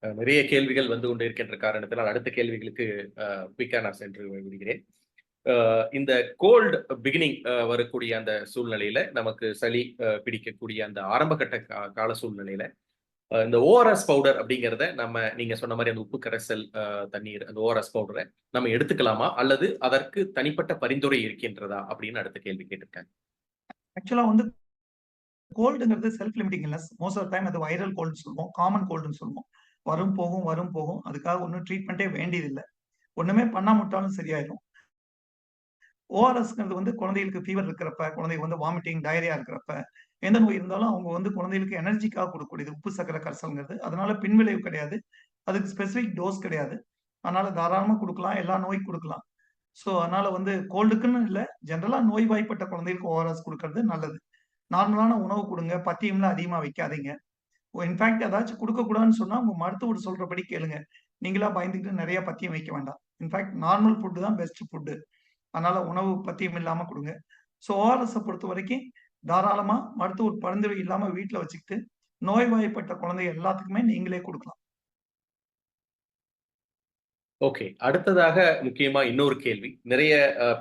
நிறைய கேள்விகள் வந்து கொண்டு இருக்கின்ற காரணத்தினால் அடுத்த கேள்விகளுக்கு குயிக்கா நான் சென்று விடுகிறேன். இந்த கோல்டு பிகினிங் வரக்கூடிய அந்த சூழ்நிலையில நமக்கு சளி பிடிக்கக்கூடிய அந்த ஆரம்பகட்ட கால சூழ்நிலையில இந்த ஓஆர்எஸ் பவுடர் அப்படிங்கிறத நீங்க சொன்ன மாதிரி அந்த உப்பு கரைசல் தண்ணீர் அந்த ஓஆர்எஸ் பவுடரை நம்ம எடுத்துக்கலாமா அல்லது அதற்கு தனிப்பட்ட பரிந்துரை இருக்கின்றதா அப்படின்னு அடுத்த கேள்வி கேட்டிருக்காங்க. ஆக்சுவலா வந்து கோல்டுங்கிறது self limiting illness. Most of time அது வைரல் கோல்டுன்னு சொல்லுவோம். காமன் கோல்டுன்னு சொல்லுவோம். வரும் போகும், வரும் போகும். அதுக்காக ஒண்ணும் ட்ரீட்மெண்ட்டே வேண்டியதில்ல. ஒண்ணுமே பண்ணாம விட்டாலும் சரியாயிரும். ஓஆர்எஸ்ங்கிறது வந்து குழந்தைகளுக்கு ஃபீவர் இருக்கிறப்ப, குழந்தைக்கு வந்து வாமிட்டிங், டயரியா இருக்கிறப்ப, எந்த நோய் இருந்தாலும் அவங்க வந்து குழந்தைகளுக்கு எனர்ஜிக்காக குடுக்கக்கூடியது. உப்பு சர்க்கரை கரைசல்ங்கிறது. அதனால பின்விளைவு கிடையாது. அதுக்கு ஸ்பெசிஃபிக் டோஸ் கிடையாது. அதனால தாராளமா குடுக்கலாம். எல்லா நோய்க்கும் குடுக்கலாம். ஸோ அதனால வந்து கோல்டுக்குன்னு இல்ல. ஜெனரலா நோய்வாய்ப்பட்ட குழந்தைகளுக்கு ஓஆர்எஸ் குடுக்கறது நல்லது. நார்மலான உணவு குடுங்க. பத்தியம்லாம் அதிகமா வைக்காதீங்க. இன்ஃபாக்ட் ஏதாச்சும் குடுக்கக்கூடாதுன்னு சொன்னா, உங்க மருத்துவர் சொல்றபடி கேளுங்க. நீங்களா பயந்துகிட்டு நெறைய பத்தியம் வைக்க வேண்டாம். இன்ஃபாக்ட் நார்மல் ஃபுட் தான் பெஸ்ட் ஃபுட். அதனால உணவு பத்தியம் இல்லாம குடுங்க. ஸோ ஓஆர்எஸ்ஸ பொறுத்தவரைக்கும் தாராளமா மருத்துவர் பரிந்துரை இல்லாம வீட்ல வச்சுக்கிட்டு, நோய்வாய்ப்பட்ட குழந்தை எல்லாத்துக்குமே நீங்களே குடுக்கலாம். ஓகே. அடுத்ததாக முக்கியமா இன்னொரு கேள்வி. நிறைய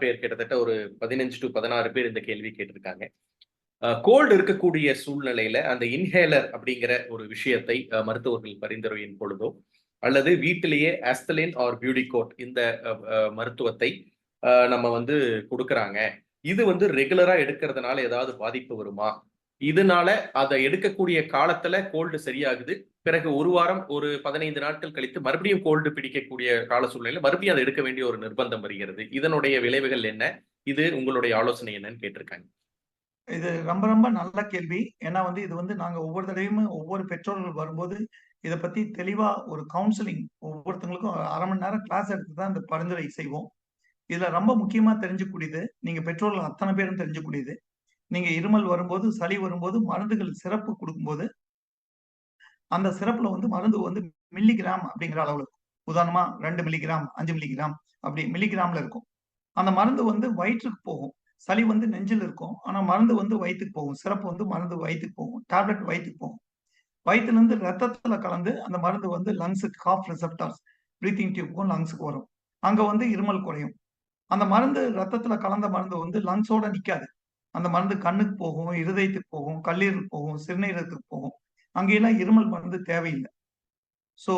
பேர் கிட்டத்தட்ட ஒரு 15 டூ 16 பேர் இந்த கேள்வி கேட்டிருக்காங்க. கோல்டு இருக்கக்கூடிய சூழ்நிலையில அந்த இன்ஹேலர் அப்படிங்கிற ஒரு விஷயத்தை மருத்துவர்கள் பரிந்துரையின் பொழுதோ, அல்லது வீட்டிலேயே ஆஸ்தலின் ஆர் பியூடிகோட் இந்த மருத்துவத்தை நம்ம வந்து குடுக்குறாங்க. இது வந்து ரெகுலரா எடுக்கிறதுனால ஏதாவது பாதிப்பு வருமா? இதனால அத எடுக்கக்கூடிய காலத்துல கோல்டு சரியாகுது. பிறகு ஒரு வாரம் ஒரு 15 நாட்கள் கழித்து மறுபடியும் கோல்டு பிடிக்கக்கூடிய கால சூழ்நிலையில மறுபடியும் அதை எடுக்க வேண்டிய ஒரு நிர்பந்தம் வருகிறது. இதனுடைய விளைவுகள் என்ன? இது உங்களுடைய ஆலோசனை என்னன்னு கேட்டிருக்காங்க. இது ரொம்ப ரொம்ப நல்ல கேள்வி. ஏன்னா இது நாங்க ஒவ்வொரு தடவையுமே ஒவ்வொரு பெற்றோர்கள் வரும்போது, இத பத்தி தெளிவா ஒரு கவுன்சிலிங் ஒவ்வொருத்தவங்களுக்கும் 1/2 மணி நேரம் கிளாஸ் எடுத்து தான் இந்த பரிந்துரை செய்வோம். இதுல ரொம்ப முக்கியமா தெரிஞ்சுக்கூடியது, நீங்க பெற்றோர்கள் அத்தன பேரும் தெரிஞ்சுக்கூடியது, நீங்க இருமல் வரும்போது, சளி வரும்போது மருந்துகள் சிரப்பு குடுக்கும்போது, அந்த சிரப்ல மருந்து மில்லிகிராம் அப்படிங்கிற அளவுல இருக்கும். உதாரணமா 2 மில்லிகிராம், 5 மில்லிகிராம் அப்படி மில்லிகிராம்ல இருக்கும். அந்த மருந்து வயிற்றுக்கு போகும். சளி நெஞ்சில இருக்கும். ஆனா மருந்து வயித்துக்கு போகும். சிரப் மருந்து வயித்துக்கு போகும். டேப்லெட் வயித்துக்கு போகும். வயித்திலிருந்து ரத்தத்துல கலந்து அந்த மருந்து லங்ஸுக்கு காஃப் ரிசெப்டார்ஸ் பிரீத்திங் டியூப்க்கும் லங்ஸுக்கு வரும். அங்க இருமல் குறையும். அந்த மருந்து ரத்தத்துல கலந்த மருந்து லங்ஸோட நிக்காது. அந்த மருந்து கண்ணுக்கு போகும், இருதயத்துக்கு போகும், கல்லீரலுக்கு போகும், சிறுநீரகத்துக்கு போகும். அங்கெல்லாம் இருமல் மருந்து தேவையில்ல. ஸோ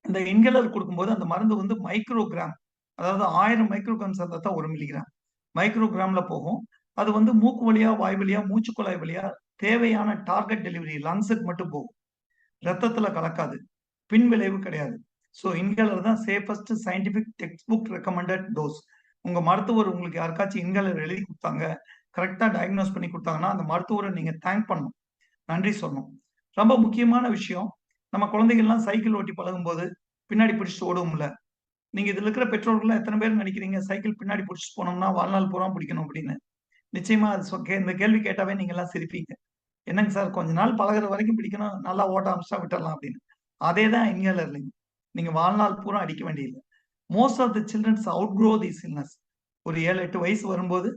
இந்த இன்ஹேலர் குடுக்கும்போது அந்த மருந்து மைக்ரோகிராம். அதாவது 1000 மைக்ரோகிராம் சேர்ந்தா தான் 1 மில்லிகிராம். மைக்ரோகிராம்ல போகும். அது மூக்கு வழியா, வாய் வழியா, மூச்சுக் குழாய் வழியா தேவையான டார்கெட் டெலிவரி லங்ஸுக்கு மட்டும் போகும். ரத்தத்துல கலக்காது. பின் விளைவு கிடையாது. ஸோ இன்ஹேலர் தான் safest scientific text book recommended dose. உங்க மருத்துவர் உங்களுக்கு யாருக்காச்சும் இன்ஹேலர் எழுதி குடுத்தாங்க, கரெக்ட்டா டயக்னோஸ் பண்ணி குடுத்தாங்கன்னா, அந்த மருத்துவர நீங்க தேங்க் பண்ணணும். நன்றி சொல்லணும். ரொம்ப முக்கியமான விஷயம், நம்ம குழந்தைகள்லாம் சைக்கிள் ஓட்டி பழகும்போது, பின்னாடி பிடிச்சுட்டு ஓடுவோம்ல. நீங்க இதுல இருக்கிற பெற்றோர்கள்லாம் எத்தன பேர் நினைக்கிறீங்க, சைக்கிள் பின்னாடி புடிச்சுட்டு போனோம்னா, வாழ்நாள் பூரா பிடிக்கணும் அப்படின்னு? நிச்சயமா அது இந்த கேள்வி கேட்டாவே நீங்கலாம் சிரிப்பீங்க. என்னங்க சார் கொஞ்ச நாள் பழகுற வரைக்கும் பிடிக்கணும், நல்லா ஓட்ட ஆரம்பிச்சுட்டா விட்டுறலாம் அப்படின்னு. அதே தான் இன்ஹேலர்லயும். நீங்க வாழ்நாள் பூரா அடிக்க வேண்டியதில்ல. Most of the children's outgrow this illness. ஒரு 7, 8 வயசு வரும்போது,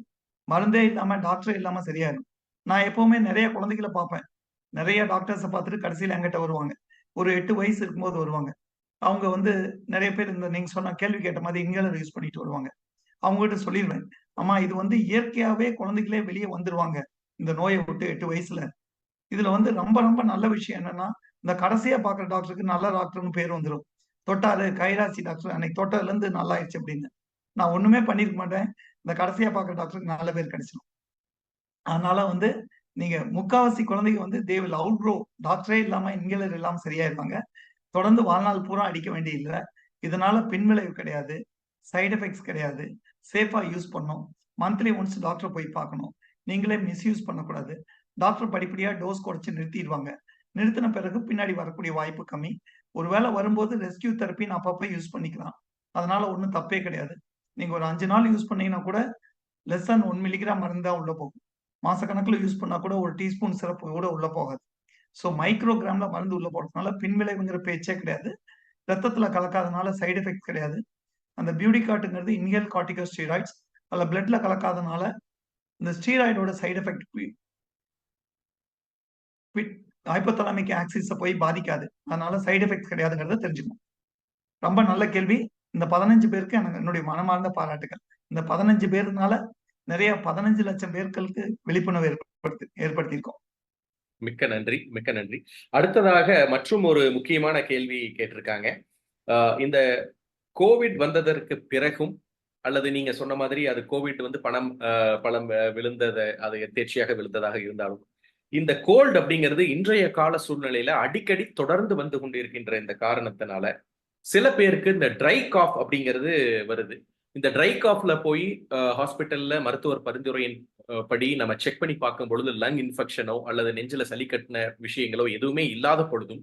மருந்தே இல்லாம, டாக்டரே இல்லாம சரியாயிரும். நான் எப்பவுமே நெறைய குழந்தைகள பார்ப்பேன். நெறைய டாக்டர்ஸ பார்த்துட்டு கடைசியில என்கிட்ட வருவாங்க. ஒரு 8 வயசு இருக்கும்போது வருவாங்க. அவங்க நெறைய பேர் இந்த நீங்க சொன்ன கேள்வி கேட்ட மாதிரி இன்ஹேலர் யூஸ் பண்ணிட்டு வருவாங்க. அவங்ககிட்ட சொல்லிருவேன். அம்மா இது இயற்கையாவே குழந்தைகளே வெளிய வந்துருவாங்க. இந்த நோய விட்டு 8 வயசுல. இதுல ரொம்ப ரொம்ப நல்ல விஷயம் என்னன்னா, இந்த கடைசியா பார்க்குற டாக்டருக்கு நல்ல டாக்டர்ன்னு பேர் வந்துரும். தொட்டாரு கைராசி டாக்டர் அன்னைக்கு தொட்டதுலருந்து நல்லாயிருச்சு அப்படின்னு. நான் ஒண்ணுமே பண்ணியிருக்க மாட்டேன். இந்த கடைசியா பார்க்குற டாக்டருக்கு நல்ல பேர் கிடைச்சிரும். அதனால நீங்க முக்காவாசி குழந்தைங்க தே வில் அவுட்க்ரோ டாக்டரே இல்லாம, இன்ஹேலர் இல்லாம சரியாயிருவாங்க. தொடர்ந்து வாழ்நாள் பூரா அடிக்க வேண்டியதில்ல. இதனால பின்விளைவு கிடையாது. சைட் எஃபெக்ட்ஸ் கிடையாது. சேஃபா யூஸ் பண்ணணும். மந்த்லி ஒன்ஸ் டாக்டர போய் பார்க்கணும். நீங்களே மிஸ்யூஸ் பண்ணக்கூடாது. டாக்டர் படிப்படியா டோஸ் குறைச்சு நிறுத்திருவாங்க. நிறுத்தின பிறகு பின்னாடி வரக்கூடிய வாய்ப்பு கம்மி. ஒருவேளை வரும்போது ரெஸ்க்யூ தெரப்பின்னு அப்பப்ப யூஸ் பண்ணிக்கலாம். அதனால ஒண்ணும் தப்பே கிடையாது. நீங்க ஒரு 5 நாள் யூஸ் பண்ணீங்கன்னா கூட லெஸ் தென் 1 மில்லிகிராம் மருந்து தான் உள்ள போகும். மாசக்கணக்குல யூஸ் பண்ணா கூட 1 டீஸ்பூன் சிரப் கூட உள்ள போகாது. ஸோ மைக்ரோகிராம்ல மருந்து உள்ள போடுறதுனால பின்விளைவுங்கிற பேச்சே கிடையாது. ரத்தத்துல கலக்காதனால சைட் எஃபெக்ட் கிடையாது. அந்த பியூடிகாட்டுங்கிறது இன்ஹேல் கார்டிகோஸ்டீராய்ட்ஸ். அதுல பிளட்ல கலக்காதனால இந்த ஸ்டீராய்டோட சைட் எஃபெக்ட் பிட் ஹைப்போதாலமிக் ஆக்சிஸ போய் பாதிக்காது. அதனால சைட் எஃபெக்ட்ஸ் கிடையாதுங்கிறத தெரிஞ்சுக்கணும். ரொம்ப நல்ல கேள்வி. இந்த 15 பேருக்கு என்னுடைய மனமார்ந்த பாராட்டுக்கள். இந்த 15 பேருனால நிறைய 15 லட்சம் பேர்களுக்கு விழிப்புணர்வு ஏற்படுத்தியிருக்கோம். மிக்க நன்றி, மிக்க நன்றி. அடுத்ததாக மற்றும் ஒரு முக்கியமான கேள்வி கேட்டிருக்காங்க. இந்த கோவிட் வந்ததற்கு பிறகும் அல்லது நீங்க சொன்ன மாதிரி அது கோவிட் பணம் விழுந்தது அது எதேர்ச்சியாக விழுந்ததாக இருந்தாலும் இந்த கோல்டு அப்படிங்கிறது இன்றைய கால சூழ்நிலையில அடிக்கடி தொடர்ந்து வந்து கொண்டிருக்கின்ற இந்த காரணத்தினால சில பேருக்கு இந்த ட்ரை காஃப் அப்படிங்கிறது வருது. இந்த ட்ரை காஃப்ல போய் ஹாஸ்பிட்டல்ல மருத்துவர் பரிந்துரையின் படி நம்ம செக் பண்ணி பார்க்கும் பொழுது லங் இன்ஃபெக்ஷனோ அல்லது நெஞ்சில சளி கட்டின விஷயங்களோ எதுவுமே இல்லாத பொழுதும்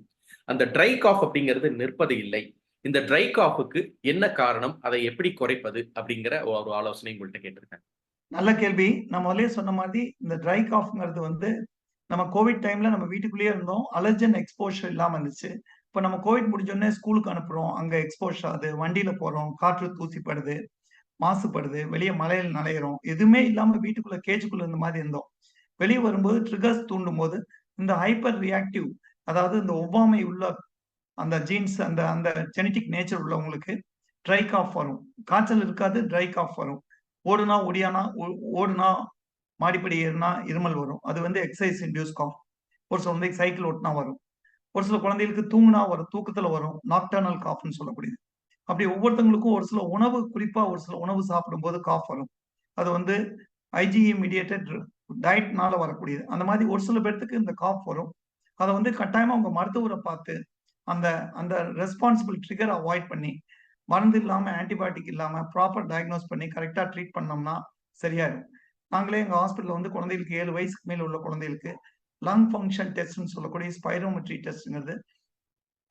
அந்த ட்ரை காஃப் அப்படிங்கிறது நிற்பது இல்லை. இந்த ட்ரை காஃபுக்கு என்ன காரணம், அதை எப்படி குறைப்பது அப்படிங்கிற ஒரு ஆலோசனை உங்கள்கிட்ட கேட்டிருக்கேன். நல்ல கேள்வி. நான் முதலே சொன்ன மாதிரி இந்த ட்ரை காஃப்ங்கிறது நம்ம கோவிட் டைம்ல நம்ம வீட்டுக்குள்ளேயே இருந்தோம். அலர்ஜன் எக்ஸ்போஷர் இல்லாம இருந்துச்சு. இப்ப நம்ம கோவிட் முடிஞ்சோடனே ஸ்கூலுக்கு அனுப்புறோம். அங்க எக்ஸ்போஷர் ஆகுது. வண்டியில போறோம். காற்று தூசிப்படுது, மாசுபடுது. வெளிய மழையில நனையிறோம். எதுவுமே இல்லாம வீட்டுக்குள்ள கேஜுக்குள்ள இருந்த மாதிரி இருந்தோம். வெளிய வரும்போது ட்ரிகர்ஸ் தூண்டும்போது இந்த ஹைப்பர் ரியாக்டிவ் அதாவது இந்த ஒவ்வாமை உள்ள அந்த ஜீன்ஸ் அந்த அந்த ஜெனடிக் நேச்சர் உள்ளவங்களுக்கு ட்ரை காஃப் வரும். காய்ச்சல் இருக்காது, ட்ரை காஃப் வரும். ஓடுனா ஒடியானா ஓடுனா மாடிப்படி ஏறுனா இருமல் வரும். அது எக்ஸர்சைஸ் இன்டியூஸ் காஃப். ஒரு சில குழந்தைக்கு சைக்கிள் ஓட்டுனா வரும். ஒரு சில குழந்தைகளுக்கு தூங்குனா வரும். தூக்கத்துல வரும். நாக்டர்னல் காஃப்ன்னு சொல்லக்கூடியது. அப்படி ஒவ்வொருத்தவங்களுக்கும் ஒரு சில உணவு குறிப்பா ஒரு சில உணவு சாப்பிடும்போது காஃப் வரும். அது ஐஜிஇ மீடியேட்டட் டயட்னால வரக்கூடியது. அந்த மாதிரி ஒரு சில பேர்த்துக்கு இந்த காஃப் வரும். அதை வந்து கட்டாயமா உங்க மருத்துவரை பார்த்து அந்த அந்த ரெஸ்பான்சிபிள் ட்ரிகர் அவாய்ட் பண்ணி மருந்து இல்லாம ஆன்டிபயோட்டிக் இல்லாம ப்ராப்பர் டயக்னோஸ் பண்ணி கரெக்டா ட்ரீட் பண்ணோம்னா சரியாயிடும். நாங்களே எங்க ஹாஸ்பிட்டல்ல வந்து குழந்தைகளுக்கு 7 வயசுக்கு மேல உள்ள குழந்தைகளுக்கு லங் ஃபங்க்ஷன் டெஸ்ட்னு சொல்லக்கூடிய ஸ்பைரோமெட்ரி டெஸ்ட்ங்கிறது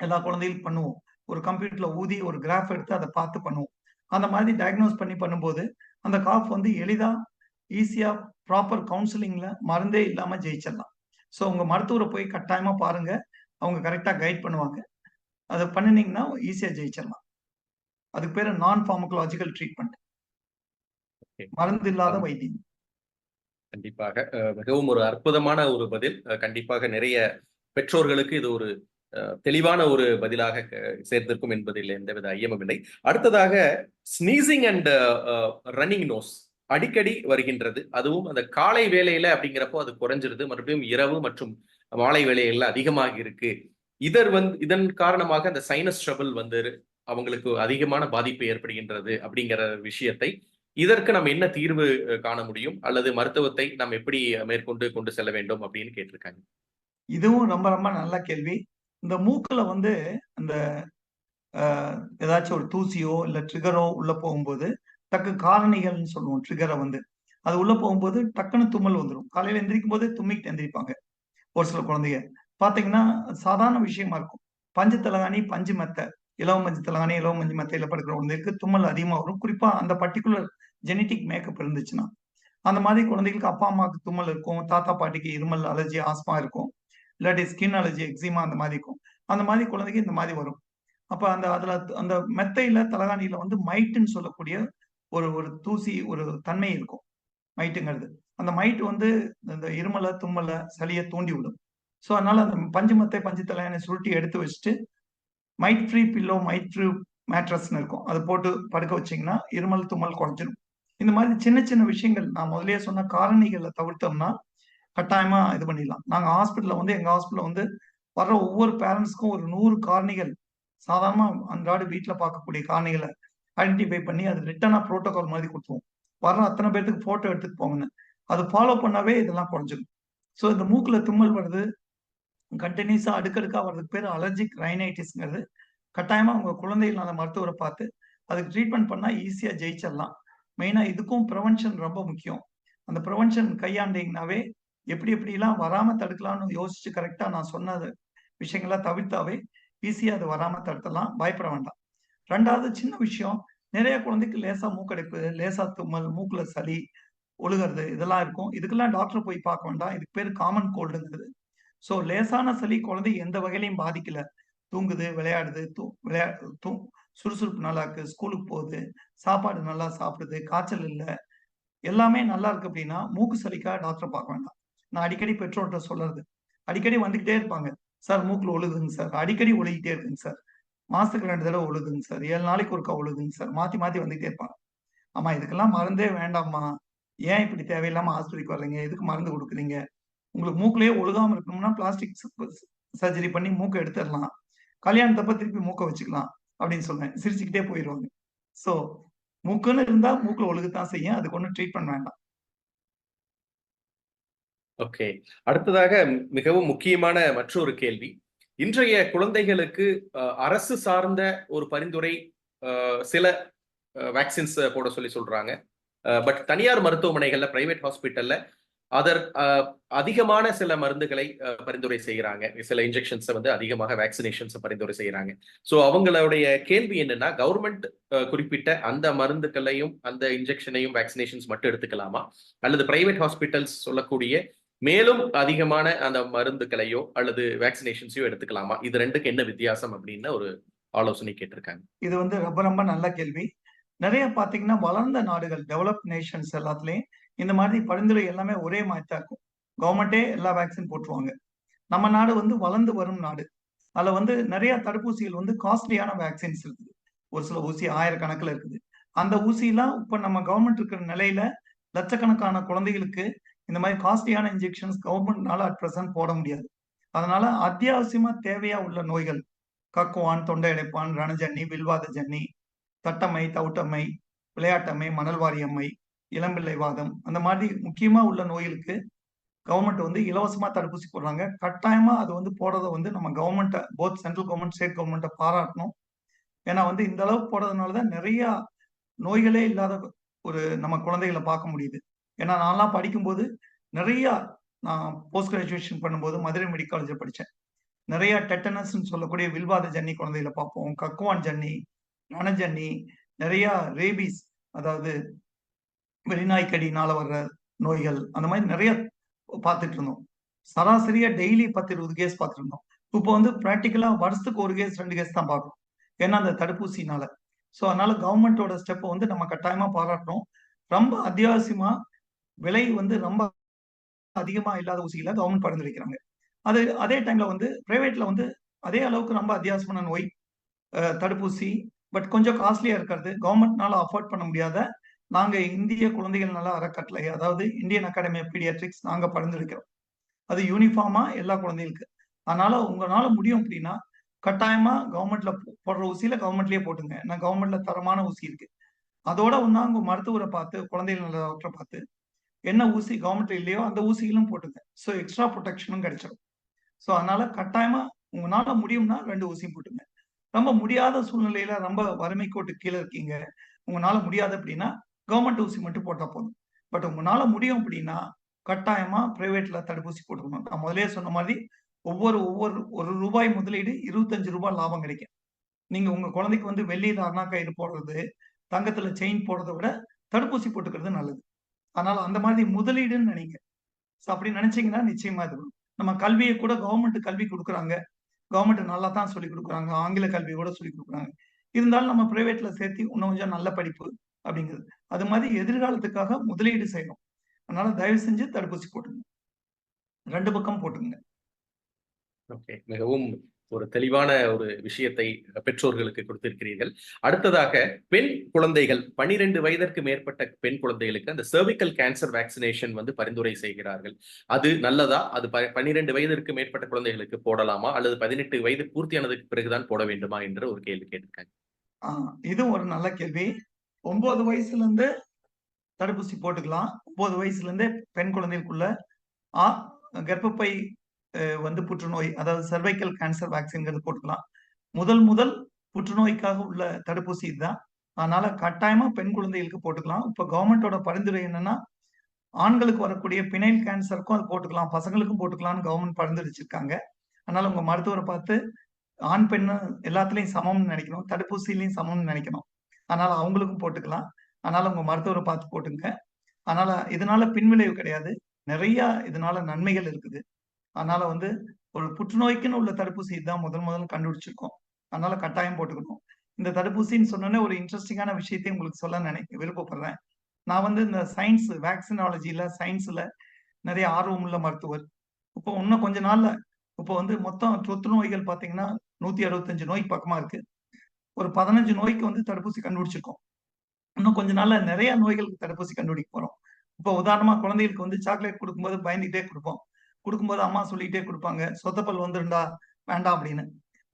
எல்லா குழந்தைகளுக்கும் பண்ணுவோம். ஒரு கம்ப்யூட்டர்ல ஊதி ஒரு கிராஃப் எடுத்து அதை பார்த்து பண்ணுவோம். அந்த மாதிரி டயக்னோஸ் பண்ணி பண்ணும்போது அந்த காஃப் வந்து எளிதா ஈஸியா ப்ராப்பர் கவுன்சிலிங்ல மருந்தே இல்லாம ஜெயிச்சிடலாம். ஸோ உங்க மருத்துவரை போய் கட்டாயமா பாருங்க. அவங்க கரெக்டா கைட் பண்ணுவாங்க. அதை பண்ணினீங்கன்னா ஈஸியா ஜெயிச்சிடலாம். அதுக்கு பேரு நான் பார்மகலாஜிக்கல் ட்ரீட்மெண்ட். Okay. மருந்து இல்லாத Um, வைத்தியம். கண்டிப்பாக மிகவும் ஒரு அற்புதமான ஒரு பதில். கண்டிப்பாக நிறைய பெற்றோர்களுக்கு இது ஒரு தெளிவான ஒரு பதிலாக சேர்ந்திருக்கும் என்பதில் எந்தவித ஐயமும் இல்லை. அடுத்ததாக ஸ்னீசிங் அண்ட் ரன்னிங் நோஸ் அடிக்கடி வருகின்றது. அதுவும் அந்த காலை வேளையில அப்படிங்கிறப்போ அது குறைஞ்சிருது. மறுபடியும் இரவு மற்றும் மாலை வேளைகள்ல அதிகமாக இருக்கு. இதன் காரணமாக அந்த சைனஸ் ட்ரபிள் வந்து அவங்களுக்கு அதிகமான பாதிப்பு ஏற்படுகின்றது அப்படிங்கிற விஷயத்தை, இதற்கு நம்ம என்ன தீர்வு காண முடியும், அல்லது மருத்துவத்தை நாம் எப்படி மேற்கொண்டு கொண்டு செல்ல வேண்டும் அப்படின்னு கேட்டிருக்காங்க. இதுவும் ரொம்ப ரொம்ப நல்ல கேள்வி. இந்த மூக்குல வந்து அந்த ஏதாச்சும் ஒரு தூசியோ இல்ல ட்ரிகரோ உள்ள போகும்போது டக்கு காரணிகள்னு சொல்லுவோம். ட்ரிகரை வந்து அது உள்ள போகும்போது டக்குன்னு தும்மல் வந்துடும். காலையில எந்திரிக்கும் போதே தும்மிட்டு எந்திரிப்பாங்க ஒரு சில குழந்தைங்க. பாத்தீங்கன்னா சாதாரண விஷயமா இருக்கும். பஞ்சு தலகாணி, பஞ்சு மெத்தை, இலவ மஞ்சு தலகாணி, இலவ மஞ்சு மெத்தையில படுக்கிற குழந்தைக்கு தும்மல் அதிகமா வரும். குறிப்பா அந்த பர்டிகுலர் ஜெனட்டிக் மேக்கப் இருந்துச்சுன்னா. அந்த மாதிரி குழந்தைகளுக்கு அப்பா அம்மாவுக்கு தும்மல் இருக்கும். தாத்தா பாட்டிக்கு இருமல், அலர்ஜி, ஆஸ்மா இருக்கும். இல்லாட்டி ஸ்கின் அலர்ஜி, எக்ஸிமா அந்த மாதிரி இருக்கும். அந்த மாதிரி குழந்தைக்கு இந்த மாதிரி வரும். அப்ப அதுல அந்த மெத்தையில தலகாணியில வந்து மைட்டுன்னு சொல்லக்கூடிய ஒரு ஒரு தூசி ஒரு தன்மை இருக்கும். மைட்டுங்கிறது. அந்த மைட் வந்து இந்த இருமல, தும்மல, சளிய தூண்டி விடும். ஸோ அதனால அந்த பஞ்சு மெத்தை, பஞ்சு தலகாணிய சுருட்டி எடுத்து வச்சுட்டு, mite free pillow, mite free மேட்ரஸ்ன்னு இருக்கும். அது போட்டு படுக்க வச்சீங்கன்னா, இருமல், தும்மல் குறைஞ்சிரும். இந்த மாதிரி சின்ன சின்ன விஷயங்கள் நான் முதல்லயே சொன்ன காரணிகள தவிர்த்தோம்னா, கட்டாயமா இது பண்ணிடலாம். நாங்க எங்க ஹாஸ்பிட்டல்ல வந்து வர்ற ஒவ்வொரு பேரண்ட்ஸ்க்கும் ஒரு 100 காரணிகள் சாதாரணமா அன்றாட வீட்ல பார்க்கக்கூடிய காரணிகள ஐடென்டிஃபை பண்ணி அது ரிட்டனா புரோட்டோகால் மாதிரி குடுத்துருவோம். வர்ற அத்தன பேத்துக்கு ஃபோட்டோ எடுத்துட்டு போங்கன்னு. அது ஃபாலோ பண்ணாவே இதெல்லாம் குறைஞ்சிரும். ஸோ இந்த மூக்குல தும்மல் வருது, கன்டினியூஸா அடுக்கடுக்கா வர்றதுக்கு பேரு அலர்ஜிக் ரைனைட்டிஸ்ங்கிறது. கட்டாயமா உங்க குழந்தைகள் நல மருத்துவர பார்த்து அதுக்கு ட்ரீட்மெண்ட் பண்ணா ஈஸியா ஜெயிச்சிடலாம். மெயினா இதுக்கும் பிரிவென்ஷன் ரொம்ப முக்கியம். அந்த பிரிவென்ஷன் கையாண்டீங்கன்னாவே எப்படி எப்படிலாம் வராம தடுக்கலாம்னு யோசிச்சு கரெக்ட்டா நான் சொன்ன விஷயங்கள தவிர்த்தாவே ஈஸியா அது வராம தடுத்துடலாம். பயப்பட வேண்டாம். 2வது சின்ன விஷயம், நிறைய குழந்தைக்கு லேசா மூக்கடைப்பு, லேசா தும்மல், மூக்குல சளி, ஒழுகுறது இதெல்லாம் இருக்கும். இதுக்கெல்லாம் டாக்டர போய் பார்க்க வேண்டாம். இதுக்கு பேரு காமன் கோல்டுங்கிறது. ஸோ லேசான சளி குழந்தை எந்த வகையிலயும் பாதிக்கல. தூங்குது, விளையாடுது, விளையா தூ சுறுசுறுப்பு நல்லா இருக்கு, ஸ்கூலுக்கு போகுது, சாப்பாடு நல்லா சாப்பிடுது, காய்ச்சல் இல்ல, எல்லாமே நல்லா இருக்கு அப்படின்னா, மூக்கு சளிக்காக டாக்டர பார்க்க வேண்டாம். நான் அடிக்கடி பெற்றோர்ட்ட சொல்றது. அடிக்கடி வந்துகிட்டே இருப்பாங்க. சார் மூக்குல ஒழுகுதுங்க சார். அடிக்கடி ஒழுகிட்டே இருக்குங்க சார். மாசத்துக்கு 2 தடவ ஒழுகுதுங்க சார். 7 நாளைக்கு ஒருக்கா ஒழுகுதுங்க சார். மாத்தி மாத்தி வந்துகிட்டே இருப்பாங்க. அம்மா இதுக்கெல்லாம் மருந்தே வேண்டாம்மா. ஏன் இப்படி தேவையில்லாம ஆஸ்பத்திரிக்கு வர்றீங்க? எதுக்கு மருந்து குடுக்குறீங்க? உங்களுக்கு மூக்குலயே ஒழுகாம இருக்கணும்னா பிளாஸ்டிக் சர்ஜரி பண்ணி மூக்க எடுத்துறலாம். கல்யாணத்தப்ப திருப்பி மூக்க வச்சுக்கலாம் அப்படின்னு சொன்னேன். சிரிச்சுக்கிட்டே போயிருவாங்க. ஸோ மூக்குன்னு இருந்தா மூக்குல ஒழுகத்தான் செய்யும். அதுக்கு ஒண்ணும் ட்ரீட்மெண்ட் வேண்டாம். ஓகே. அடுத்ததாக மிகவும் முக்கியமான மற்றொரு கேள்வி. இன்றைய குழந்தைகளுக்கு அரசு சார்ந்த ஒரு பரிந்துரை சில வேக்சின்ஸ் போட சொல்றாங்க. பட் தனியார் மருத்துவமனைகள்ல, பிரைவேட் ஹாஸ்பிட்டல்ல அதிகமான சில மருந்துகளை பரிந்துரை செய்கிறாங்க. சில இன்ஜெக்ஷன்ஸ் வந்து அதிகமாக வேக்சினேஷன்ஸ் பரிந்துரை செய்யறாங்க. சோ அவங்களுடைய கேள்வி என்னன்னா, கவர்மெண்ட் குறிப்பிட்ட அந்த மருந்துகளையும் அந்த இன்ஜெக்ஷனையும் வேக்சினேஷன்ஸ் மட்டும் எடுத்துக்கலாமா, அல்லது பிரைவேட் ஹாஸ்பிட்டல்ஸ் சொல்லக்கூடிய மேலும் அதிகமான அந்த மருந்துகளையோ அல்லது வேக்சினேஷன்ஸையோ எடுத்துக்கலாமா? இது ரெண்டுக்கு என்ன வித்தியாசம் அப்படின்னு ஒரு ஆலோசனை கேட்டிருக்காங்க. இது வந்து ரொம்ப ரொம்ப நல்ல கேள்வி. நிறைய பாத்தீங்கன்னா வளர்ந்த நாடுகள், டெவலப்ட் நேஷன்ஸ் எல்லாத்துலயும் இந்த மாதிரி பரிந்துரை எல்லாமே ஒரே மாதிரி தான் இருக்கும். கவர்மெண்டே எல்லா வேக்சின் போட்டுருவாங்க. நம்ம நாடு வந்து வளர்ந்து வரும் நாடு. அதுல வந்து நிறைய தடுப்பூசிகள் வந்து காஸ்ட்லியான வேக்சின்ஸ் இருக்குது. ஒரு சில ஊசி ஆயிரக்கணக்குல இருக்குது. அந்த ஊசிலாம் இப்ப நம்ம கவர்மெண்ட் இருக்கிற நிலையில லட்சக்கணக்கான குழந்தைகளுக்கு இந்த மாதிரி காஸ்ட்லியான இன்ஜெக்ஷன்ஸ் கவர்மெண்ட்னால அட் பிரசன்ட் போட முடியாது. அதனால அத்தியாவசியமா தேவையா உள்ள நோய்கள் கக்குவான், தொண்டை அடைப்பான், ரணஜன்னி, வில்வாத ஜன்னி, தட்டம்மை, தவுட்டம்மை, விளையாட்டம்மை, மணல்வாரியம்மை, இளம்பிள்ளை வாதம் அந்த மாதிரி முக்கியமா உள்ள நோய்களுக்கு கவர்மெண்ட் வந்து இலவசமா தடுப்பூசி போடுறாங்க. கட்டாயமா அது வந்து போடுறத வந்து நம்ம கவர்மெண்ட்ட போத் சென்ட்ரல் கவர்மெண்ட், ஸ்டேட் கவர்மெண்ட்ட பாராட்டணும். ஏன்னா வந்து இந்த அளவுக்கு போடுறதுனால தான் நெறைய நோய்களே இல்லாத ஒரு நம்ம குழந்தைகள பார்க்க முடியுது. ஏன்னா நான்லாம் படிக்கும்போது நெறைய நான் போஸ்ட் கிராஜுவேஷன் பண்ணும்போது மதுரை மெடிக்கல் காலேஜ்ல படிச்சேன். நெறைய டெட்டனஸ்ன்னு சொல்லக்கூடிய வில்வாத ஜன்னி குழந்தைகள பார்ப்போம். கக்குவான் ஜன்னி, ரணஜன்னி, நெறைய ரேபீஸ் அதாவது வெறிநாய்க்கடினால வர்ற நோய்கள், அந்த மாரி நெறைய பார்த்துட்டு இருந்தோம். சராசரியா டெய்லி 10, 20 கேஸ் பார்த்துட்டு இருந்தோம். இப்போ வந்து பிராக்டிகலா வருஷத்துக்கு 1 கேஸ், 2 கேஸ் தான் பார்க்குறோம். ஏன்னா அந்த தடுப்பூசினால. ஸோ அதனால கவர்மெண்ட்டோட ஸ்டெப்ப வந்து நம்ம கட்டாயமா பாராட்டணும். ரொம்ப அத்தியாவசியமா விலை வந்து ரொம்ப அதிகமா இல்லாத ஊசிகள கவர்மெண்ட் பரிந்துரைக்கிறாங்க. அது அதே டைம்ல வந்து பிரைவேட்ல வந்து அதே அளவுக்கு ரொம்ப அத்தியாவசியமான நோய் தடுப்பூசி பட் கொஞ்சம் காஸ்ட்லியா இருக்கிறது. கவர்மெண்ட்னால அஃபோர்ட் பண்ண முடியாத நாங்க இந்திய குழந்தைகள் நல அறக்கட்டளை அதாவது இந்தியன் அகாடமி ஆஃப் பீடியாட்ரிக்ஸ் நாங்க பரிந்துரைக்கிறோம். அது யூனிஃபார்மா எல்லா குழந்தைகளுக்கு. அதனால உங்கனால முடியும் அப்படின்னா, கட்டாயமா கவர்மெண்ட்ல போடுற ஊசியில கவர்மெண்ட்லயே போட்டுங்க. ஏன்னா கவர்மெண்ட்ல தரமான ஊசி இருக்கு. அதோட ஒண்ணா உங்க மருத்துவர பார்த்து, குழந்தைகள் நல டாக்டர பார்த்து, என்ன ஊசி கவர்மெண்ட்ல இல்லையோ அந்த ஊசிகளும் போட்டுங்க. ஸோ எக்ஸ்ட்ரா புரொடெக்ஷனும் கிடைச்சிரும். ஸோ அதனால கட்டாயமா உங்கனால முடியும்னா 2 ஊசியும் போட்டுங்க. ரொம்ப முடியாத சூழ்நிலையில ரொம்ப வறுமை கோட்டுக்கு கீழ இருக்கீங்க. உங்கனால முடியாது அப்படின்னா, கவர்மெண்ட் ஊசி மட்டும் போட்டா போதும். பட் உங்கனால முடியும் அப்படின்னா, கட்டாயமா பிரைவேட்ல தடுப்பூசி போட்டுக்கணும். நான் முதல்லயே சொன்ன மாதிரி ஒவ்வொரு ஒவ்வொரு ரூ. 1 முதலீடு ரூ. 25 லாபம் கிடைக்கும். நீங்க உங்க குழந்தைக்கு வந்து வெள்ளியில அண்ணா கயிறு போடுறது, தங்கத்துல செயின் போடுறத விட தடுப்பூசி போட்டுக்கிறது நல்லது. அதனால அந்த மாதிரி முதலீடுன்னு நெனைங்க. ஸோ அப்படி நெனைச்சீங்கன்னா நிச்சயமா இது வரும். நம்ம கல்விய கூட கவர்மெண்ட் கல்வி குடுக்குறாங்க. கவர்மெண்ட் நல்லா தான் சொல்லிக் குடுக்குறாங்க. ஆங்கில கல்வி கூட சொல்லிக் குடுக்குறாங்க. இருந்தாலும் நம்ம பிரைவேட்ல சேர்த்து இன்னும் கொஞ்சம் நல்ல படிப்பு அப்படிங்கிறது. அது மாதிரி எதிர்காலத்துக்காக முதலீடு செய்யணும். அதனால தயவு செஞ்சு தடுப்பூசி போட்டுங்க. 2 பக்கம் போட்டுங்க. ஓகே. மிகவும் ஒரு தெளிவான ஒரு விஷயத்தை பெற்றோர்களுக்கு கொடுத்திருக்கிறீர்கள். அடுத்ததாக பெண் குழந்தைகள் 12 வயதிற்கு மேற்பட்ட பெண் குழந்தைகளுக்கு அந்த சர்விக்கல் கேன்சர் வேக்சினேஷன் வந்து பரிந்துரை செய்கிறார்கள். அது நல்லதா? அது 12 வயதிற்கு மேற்பட்ட குழந்தைகளுக்கு போடலாமா? அல்லது 18 வயது பூர்த்தியானதுக்கு பிறகுதான் போட வேண்டுமா என்ற ஒரு கேள்வி கேட்டிருக்காங்க. ஆ இதுவும் ஒரு நல்ல கேள்வி. 9 வயசுலருந்து தடுப்பூசி போட்டுக்கலாம். 9 வயசுலருந்தே பெண் குழந்தைகளுக்குள்ள ஆ கர்ப்பப்பை வந்து புற்றுநோய் அதாவது சர்வைக்கல் கேன்சர் வேக்சின்ங்கிறது போட்டுக்கலாம். முதல் முதல் புற்றுநோய்க்காக உள்ள தடுப்பூசி இதுதான். அதனால கட்டாயமா பெண் குழந்தைகளுக்கு போட்டுக்கலாம். இப்ப கவர்மெண்டோட பரிந்துரை என்னன்னா, ஆண்களுக்கு வரக்கூடிய பினைல் கேன்சருக்கும் அது போட்டுக்கலாம். பசங்களுக்கும் போட்டுக்கலாம்னு கவர்மெண்ட் பரிந்துரைச்சிருக்காங்க. அதனால உங்க மருத்துவர பார்த்து ஆண், பெண்ணு எல்லாத்துலயும் சமம்னு நெனைக்கணும். தடுப்பூசியிலயும் சமம்னு நெனைக்கணும். அதனால அவங்களுக்கும் போட்டுக்கலாம். அதனால உங்க மருத்துவர பார்த்து போட்டுங்க. அதனால இதனால பின்விளைவு கிடையாது. நெறைய இதனால நன்மைகள் இருக்குது. அதனால வந்து ஒரு புற்றுநோய்க்குன்னு உள்ள தடுப்பூசி இதுதான் முதல் கண்டுபிடிச்சிருக்கோம். அதனால கட்டாயம் போட்டுக்கணும். இந்த தடுப்பூசின்னு சொன்னோனே ஒரு இன்ட்ரஸ்டிங்கான விஷயத்தையும் உங்களுக்கு சொல்ல விருப்பப்படுறேன். நான் வந்து இந்த சயின்ஸ் வேக்சினாலஜில, சயின்ஸ்ல நெறைய ஆர்வமுள்ள மருத்துவர். இப்போ இன்னும் கொஞ்ச நாள்ல இப்போ வந்து மொத்தம் தொற்று நோய்கள் பார்த்தீங்கன்னா, 165 நோய் பக்கமா இருக்கு. ஒரு 15 நோய்க்கு வந்து தடுப்பூசி கண்டுபிடிச்சிருக்கோம். இன்னும் கொஞ்ச நாள்ல நெறைய நோய்களுக்கு தடுப்பூசி கண்டுபிடிக்க போறோம். இப்போ உதாரணமா குழந்தைகளுக்கு வந்து சாக்லேட் குடுக்கும்போது பயந்துகிட்டே குடுப்போம். குடுக்கும்போது அம்மா சொல்லிட்டே குடுப்பாங்க. "சொத்தப்பல் வந்துரும்டா, வேண்டாம்" அப்படின்னு.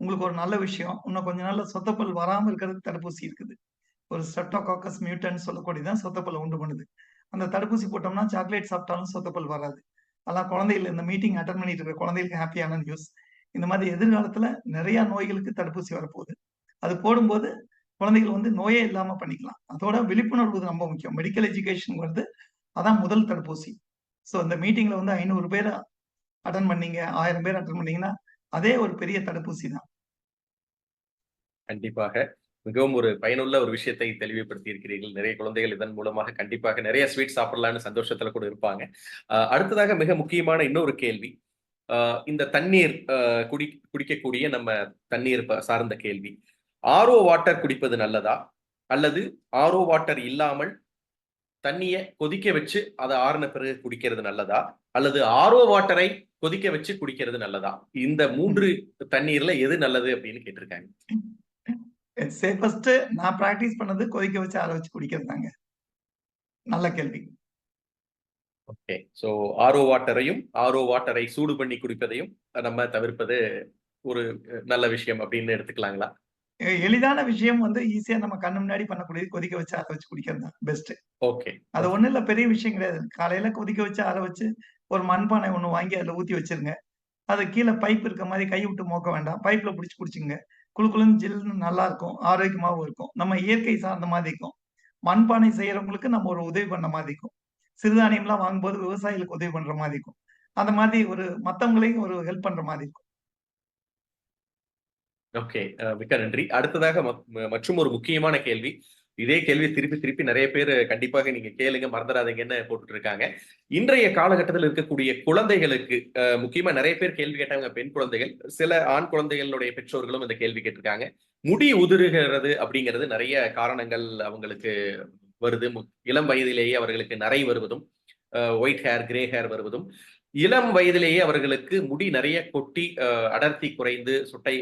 உங்களுக்கு ஒரு நல்ல விஷயம். இன்னும் கொஞ்ச நாள்ல சொத்தப்பல் வராம இருக்கிறதுக்கு தடுப்பூசி இருக்குது. ஒரு ஸ்ட்ரெப்டோகாக்கஸ் மியூட்டன்ட் சொல்லக்கூடியது தான் சொத்தப்பல்ல உண்டு பண்ணுது. அந்த தடுப்பூசி போட்டோம்னா சாக்லேட் சாப்பிட்டாலும் சொத்தப்பல் வராது. அதெல்லாம் குழந்தைகள் இந்த மீட்டிங் அட்டெண்ட் பண்ணிட்டு இருக்கிற குழந்தைகளுக்கு ஹேப்பியான நியூஸ். இந்த மாதிரி எதிர்காலத்துல நெறைய நோய்களுக்கு தடுப்பூசி வரப்போகுது. அது போடும்போது குழந்தைகள் வந்து நோயே இல்லாம பண்ணிக்கலாம். அதோட விழிப்புணர்வு ரொம்ப முக்கியம். மெடிக்கல் எஜுகேஷன் வந்து அதான் முதல் தடுப்பூசி. ஸோ இந்த மீட்டிங்ல வந்து 500 பேர் அட்டெண்ட் பண்ணீங்க, 1000 பேர் அட்டெண்ட் பண்ணீங்கன்னா, அதே ஒரு பெரிய தடுப்பூசி தான். கண்டிப்பாக. மிகவும் ஒரு பயனுள்ள ஒரு விஷயத்தை தெளிவுபடுத்தி இருக்கிறீர்கள். நிறைய குழந்தைகள் இதன் மூலமாக கண்டிப்பாக நிறைய ஸ்வீட் சாப்பிடலாம்னு சந்தோஷத்துல கூட இருப்பாங்க. அடுத்ததாக மிக முக்கியமான இன்னொரு கேள்வி. இந்த தண்ணீர் குடிக்கக்கூடிய நம்ம தண்ணீர் சார்ந்த கேள்வி. ஆர்ஓ வாட்டர் குடிப்பது நல்லதா? அல்லது ஆர்ஓ வாட்டர் இல்லாமல் தண்ணிய கொதிக்க வச்சு அத ஆறுன பிறகு குடிக்கிறது நல்லதா? அல்லது ஆர்ஓ வாட்டரை கொதிக்க வச்சு குடிக்கிறது நல்லதா? இந்த 3 தண்ணீர்ல எது நல்லது அப்படின்னு கேட்டிருக்காங்க. சேஃபஸ்ட் நான் பிராக்டிஸ் பண்ணது கொதிக்க வச்சு, ஆற வச்சு குடிக்கிறது தாங்க. நல்ல கேள்வி. ஓகே. சோ ஆர்ஓ வாட்டரையும், ஆர்ஓ வாட்டரை சூடு பண்ணி குடிப்பதையும் நம்ம தவிர்ப்பது ஒரு நல்ல விஷயம் அப்படின்னு எடுத்துக்கலாங்களா? எளிதான விஷயம் வந்து ஈஸியா நம்ம கண்ணு முன்னாடி பண்ணக்கூடியது கொதிக்க வச்சு, ஆற வச்சு குடிக்கிறது தான் பெஸ்ட். ஓகே. அது ஓகே. ஒண்ணும் இல்ல பெரிய விஷயம் கிடையாது. காலையில கொதிக்க வச்சு, ஆற வச்சு ஒரு மண்பானை ஒண்ணு வாங்கி அதுல ஊத்தி வச்சிருங்க. அது கீழ பைப் இருக்க மாரி கை விட்டு மோக்க வேண்டாம். பைப்ல புடிச்சு குடிச்சுங்க. குளு குளுன்னு ஜில்லுன்னு நல்லா இருக்கும். ஆரோக்கியமாவும் இருக்கும். நம்ம இயற்கை சார்ந்த மாதிரி இருக்கும். மண்பானை செய்யறவங்களுக்கு நம்ம ஒரு உதவி பண்ண மாதிரி இருக்கும். சிறுதானியம்லாம் வாங்கும்போது விவசாயிகளுக்கு உதவி பண்ற மாதிரி இருக்கும். அந்த மாதிரி ஒரு மத்தவங்களையும் ஒரு ஹெல்ப் பண்ற மாதிரி இருக்கும். ஓகே. மிக்க நன்றி. அடுத்ததாக மற்றும் ஒரு முக்கியமான கேள்வி. இதே கேள்வி திருப்பி திருப்பி நிறைய பேரு கண்டிப்பாக நீங்க கேளுங்க, மறந்துடாதீங்கன்னு போட்டுட்டு இருக்காங்க. இன்றைய காலகட்டத்தில் இருக்கக்கூடிய குழந்தைகளுக்கு முக்கியமா நிறைய பேர் கேள்வி கேட்டாங்க பெண் குழந்தைகள். சில ஆண் குழந்தைகளுடைய பெற்றோர்களும் இந்த கேள்வி கேட்டிருக்காங்க. முடி உதிருகிறது அப்படிங்கிறது நிறைய காரணங்கள் அவங்களுக்கு வருது. இளம் வயதிலேயே அவர்களுக்கு நரை வருவதும், ஒயிட் ஹேர், கிரே ஹேர் வருவதும், இளம் வயதிலேயே அவர்களுக்கு முடி நிறைய கொட்டி அடர்த்தி குறைந்து சுட்டை